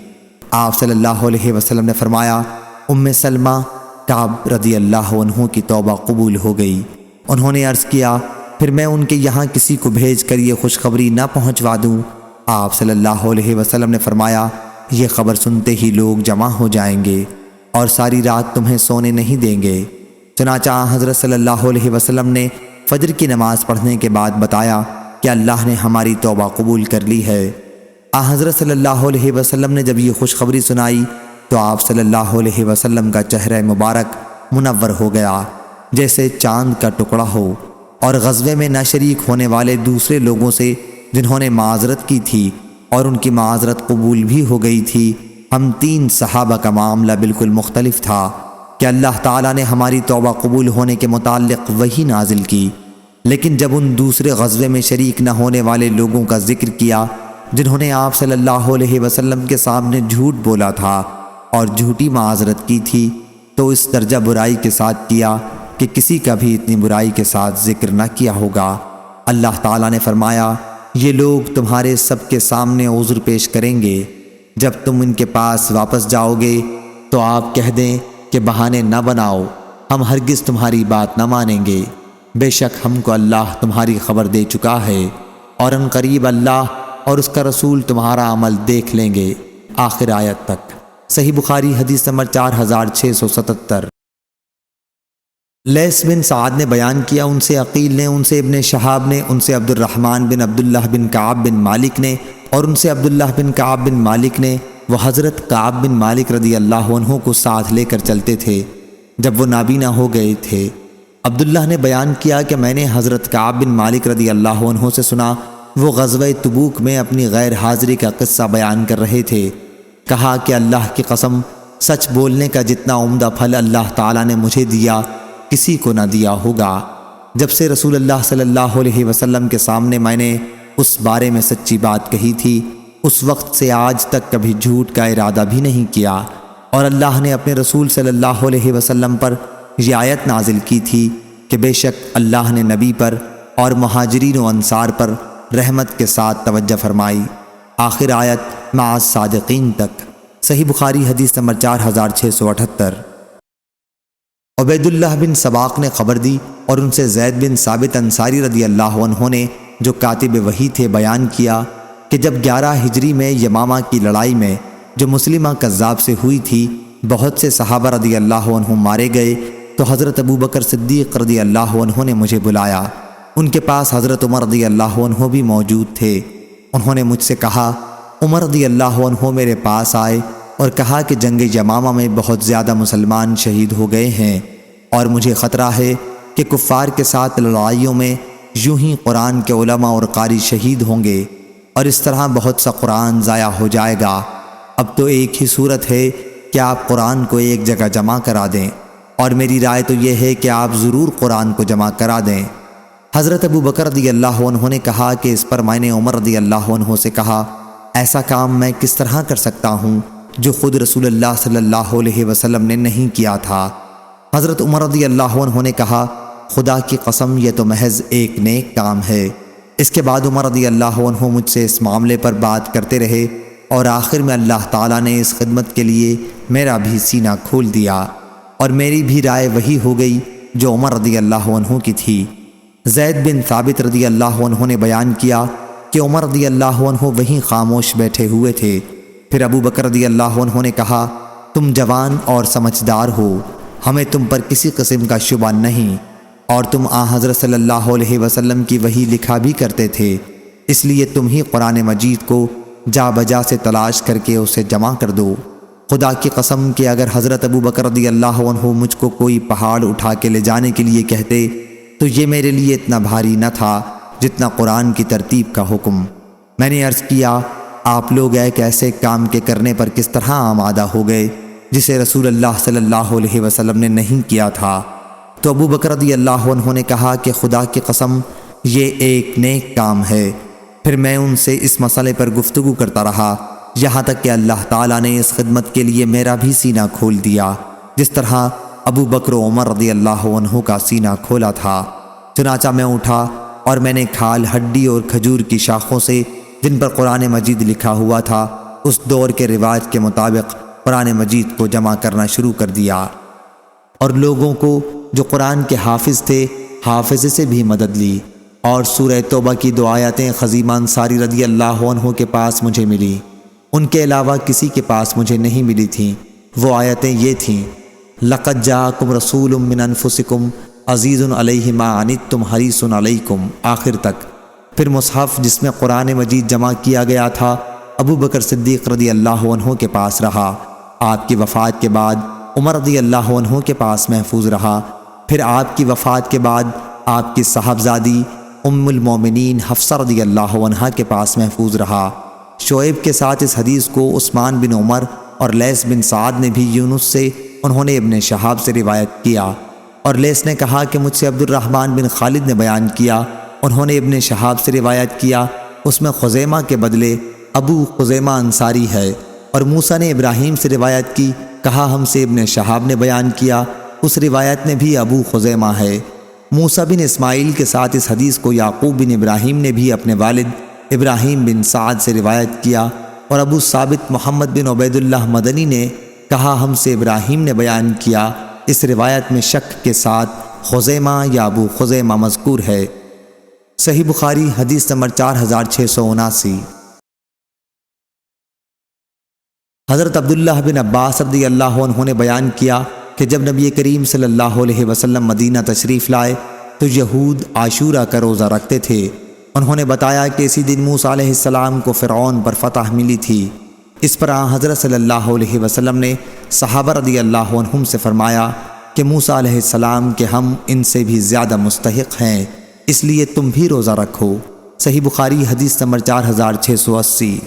آپ صلی اللہ علیہ وسلم نے فرمایا، ام سلمہ، کعب رضی اللہ عنہ کی توبہ قبول ہو گئی۔ انہوں نے عرض کیا، پھر میں ان کے یہاں کسی کو بھیج کر یہ خوشخبری نہ پہنچوا دوں؟ آپ صلی اللہ علیہ وسلم نے فرمایا، یہ خبر سنتے ہی لوگ جمع ہو جائیں گے اور ساری رات تمہیں سونے نہیں دیں گے۔ چنانچہ حضرت صلی اللہ علیہ وسلم نے فجر کی نماز پڑھنے کے بعد بتایا کہ اللہ نے ہماری توبہ قبول کر لی ہے۔ حضرت صلی اللہ علیہ وسلم نے جب یہ خوشخبری سنائی تو آپ صلی اللہ علیہ وسلم کا چہرہ مبارک منور ہو گیا جیسے چاند کا ٹکڑا ہو، اور غزوے میں نہ شریک ہونے والے دوسرے لوگوں سے جنہوں نے معذرت کی تھی اور ان کی معذرت قبول بھی ہو گئی تھی، ہم 3 صحابہ کا معاملہ بالکل مختلف تھا کہ اللہ تعالیٰ نے ہماری توبہ قبول ہونے کے متعلق وحی نازل کی، لیکن جب ان دوسرے غزوے میں شریک نہ ہونے والے لوگوں کا ذکر کیا جنہوں نے آپ صلی اللہ علیہ وسلم کے سامنے جھوٹ بولا تھا اور جھوٹی معذرت کی تھی، تو اس درجہ برائی کے ساتھ کیا کہ کسی کا بھی اتنی برائی کے ساتھ ذکر نہ کیا ہوگا۔ اللہ تعالیٰ نے فرمایا، یہ لوگ تمہارے سب کے سامنے عذر پیش کریں گے، جب تم ان کے پاس واپس جاؤ گے تو آپ کہہ دیں کہ بہانے نہ بناؤ، ہم ہرگز تمہاری بات نہ مانیں گے، بے شک ہم کو اللہ تمہاری خبر دے چکا ہے، اور ان قریب اللہ اور اس کا رسول تمہارا عمل دیکھ لیں گے، آخر آیت تک۔ صحیح بخاری حدیث نمبر 4677۔ لیث بن سعد نے بیان کیا، ان سے عقیل نے، ان سے ابن شہاب نے، ان سے عبد الرحمن بن عبداللہ بن کعب بن مالک نے، اور ان سے عبداللہ بن کعب بن مالک نے، وہ حضرت کعب بن مالک رضی اللہ عنہ کو ساتھ لے کر چلتے تھے جب وہ نابینا ہو گئے تھے۔ عبداللہ نے بیان کیا کہ میں نے حضرت کعب بن مالک رضی اللہ عنہ سے سنا، وہ غزوہ تبوک میں اپنی غیر حاضری کا قصہ بیان کر رہے تھے۔ کہا کہ اللہ کی قسم، سچ بولنے کا جتنا عمدہ پھل اللہ تعالیٰ نے مجھے دیا کسی کو نہ دیا ہوگا۔ جب سے رسول اللہ صلی اللہ علیہ وسلم کے سامنے میں نے اس بارے میں سچی بات کہی تھی، اس وقت سے آج تک کبھی جھوٹ کا ارادہ بھی نہیں کیا، اور اللہ نے اپنے رسول صلی اللہ علیہ وسلم پر یہ آیت نازل کی تھی کہ بے شک اللہ نے نبی پر اور مہاجرین و انصار پر رحمت کے ساتھ توجہ فرمائی، آخر آیت مع الصادقین تک۔ صحیح بخاری حدیث نمبر 4678۔ عبید اللہ بن سباق نے خبر دی اور ان سے زید بن ثابت انصاری رضی اللہ عنہ نے جو کاتب وحی تھے بیان کیا کہ جب 11 ہجری میں یمامہ کی لڑائی میں جو مسلمہ کذاب سے ہوئی تھی بہت سے صحابہ رضی اللہ عنہ مارے گئے تو حضرت ابو بکر صدیق رضی اللہ عنہ نے مجھے بلایا۔ ان کے پاس حضرت عمر رضی اللہ عنہ بھی موجود تھے۔ انہوں نے مجھ سے کہا، عمر رضی اللہ عنہ میرے پاس آئے اور کہا کہ جنگ یمامہ میں بہت زیادہ مسلمان شہید ہو گئے ہیں اور مجھے خطرہ ہے کہ کفار کے ساتھ لڑائیوں میں یوں ہی قرآن کے علماء اور قاری شہید ہوں گے اور اس طرح بہت سا قرآن ضائع ہو جائے گا۔ اب تو ایک ہی صورت ہے کہ آپ قرآن کو ایک جگہ جمع کرا دیں، اور میری رائے تو یہ ہے کہ آپ ضرور قرآن کو جمع کرا دیں۔ حضرت ابو بکر رضی اللہ عنہ نے کہا کہ اس پر میں نے عمر رضی اللہ عنہ سے کہا، ایسا کام میں کس طرح کر سکتا ہوں جو خود رسول اللہ صلی اللہ علیہ وسلم نے نہیں کیا تھا؟ حضرت عمر رضی اللہ عنہ نے کہا، خدا کی قسم یہ تو محض ایک نیک کام ہے۔ اس کے بعد عمر رضی اللہ عنہ مجھ سے اس معاملے پر بات کرتے رہے، اور آخر میں اللہ تعالیٰ نے اس خدمت کے لیے میرا بھی سینہ کھول دیا، اور میری بھی رائے وہی ہو گئی جو عمر رضی اللہ عنہ کی تھی۔ زید بن ثابت رضی اللہ عنہ نے بیان کیا کہ عمر رضی اللہ عنہ وہیں خاموش بیٹھے ہوئے تھے۔ پھر ابو بکر رضی اللہ عنہ نے کہا، تم جوان اور سمجھدار ہو، ہمیں تم پر کسی قسم کا شبہ نہیں، اور تم حضرت صلی اللہ علیہ وسلم کی وحی لکھا بھی کرتے تھے، اس لیے تم ہی قرآن مجید کو جا بجا سے تلاش کر کے اسے جمع کر دو۔ خدا کی قسم کہ اگر حضرت ابو بکر رضی اللہ عنہ مجھ کو کوئی پہاڑ اٹھا کے لے جانے کے لیے کہتے تو یہ میرے لیے اتنا بھاری نہ تھا جتنا قرآن کی ترتیب کا حکم۔ میں نے عرض کیا، آپ لوگ ایک ایسے کام کے کرنے پر کس طرح آمادہ ہو گئے جسے رسول اللہ صلی اللہ علیہ وسلم نے نہیں کیا تھا؟ تو ابو بکر رضی اللہ عنہ نے کہا کہ خدا کی قسم یہ ایک نیک کام ہے۔ پھر میں ان سے اس مسئلے پر گفتگو کرتا رہا، یہاں تک کہ اللہ تعالیٰ نے اس خدمت کے لیے میرا بھی سینہ کھول دیا، جس طرح ابو بکر و عمر رضی اللہ عنہ کا سینہ کھولا تھا۔ چنانچہ میں اٹھا اور میں نے کھال، ہڈی اور کھجور کی شاخوں سے جن پر قرآن مجید لکھا ہوا تھا اس دور کے رواج کے مطابق قرآن مجید کو جمع کرنا شروع کر دیا، اور لوگوں کو جو قرآن کے حافظ تھے حافظ سے بھی مدد لی، اور سورہ توبہ کی 2 آیتیں خزیمہ انصاری رضی اللہ عنہ کے پاس مجھے ملی، ان کے علاوہ کسی کے پاس مجھے نہیں ملی تھیں۔ وہ آیتیں یہ تھیں، لَقَدْ جَاءَكُمْ رَسُولٌ مِّنْ أَنفُسِكُمْ عَزِيزٌ عَلَيْهِ مَا عَنِتُّمْ حَرِيصٌ عَلَيْكُمْ، آخر تک۔ پھر مصحف جس میں قرآن مجید جمع کیا گیا تھا ابو بکر صدیق رضی اللہ عنہ کے پاس رہا، آپ کی وفات کے بعد عمر رضی اللہ عنہ کے پاس محفوظ رہا، پھر آپ کی وفات کے بعد آپ کی صاحبزادی ام المومنین حفصہ رضی اللہ عنہ کے پاس محفوظ رہا۔ شعیب کے ساتھ اس حدیث کو عثمان بن عمر اور لیث بن سعد نے بھی یونس سے، انہوں نے ابن شہاب سے روایت کیا، اور لیث نے کہا کہ مجھ سے عبد الرحمن بن خالد نے بیان کیا، انہوں نے ابن شہاب سے روایت کیا، اس میں خزیمہ کے بدلے ابو خزیمہ انصاری ہے، اور موسیٰ نے ابراہیم سے روایت کی، کہا ہم سے ابن شہاب نے بیان کیا، اس روایت میں بھی ابو خزیمہ ہے۔ موسیٰ بن اسماعیل کے ساتھ اس حدیث کو یعقوب بن ابراہیم نے بھی اپنے والد ابراہیم بن سعد سے روایت کیا، اور ابو ثابت محمد بن عبید اللہ مدنی نے کہا ہم سے ابراہیم نے بیان کیا، اس روایت میں شک کے ساتھ خزیمہ یا ابو خزیمہ مذکور ہے۔ صحیح بخاری حدیث نمبر 4679۔ حضرت عبداللہ بن عباس رضی اللہ عنہ نے بیان کیا کہ جب نبی کریم صلی اللہ علیہ وسلم مدینہ تشریف لائے تو یہود عاشورہ کا روزہ رکھتے تھے۔ انہوں نے بتایا کہ اسی دن موسیٰ علیہ السلام کو فرعون پر فتح ملی تھی۔ اس پر حضرت صلی اللہ علیہ وسلم نے صحابہ رضی اللہ عنہم سے فرمایا کہ موسیٰ علیہ السلام کے ہم ان سے بھی زیادہ مستحق ہیں، اس لیے تم بھی روزہ رکھو۔ صحیح بخاری حدیث نمبر 4680۔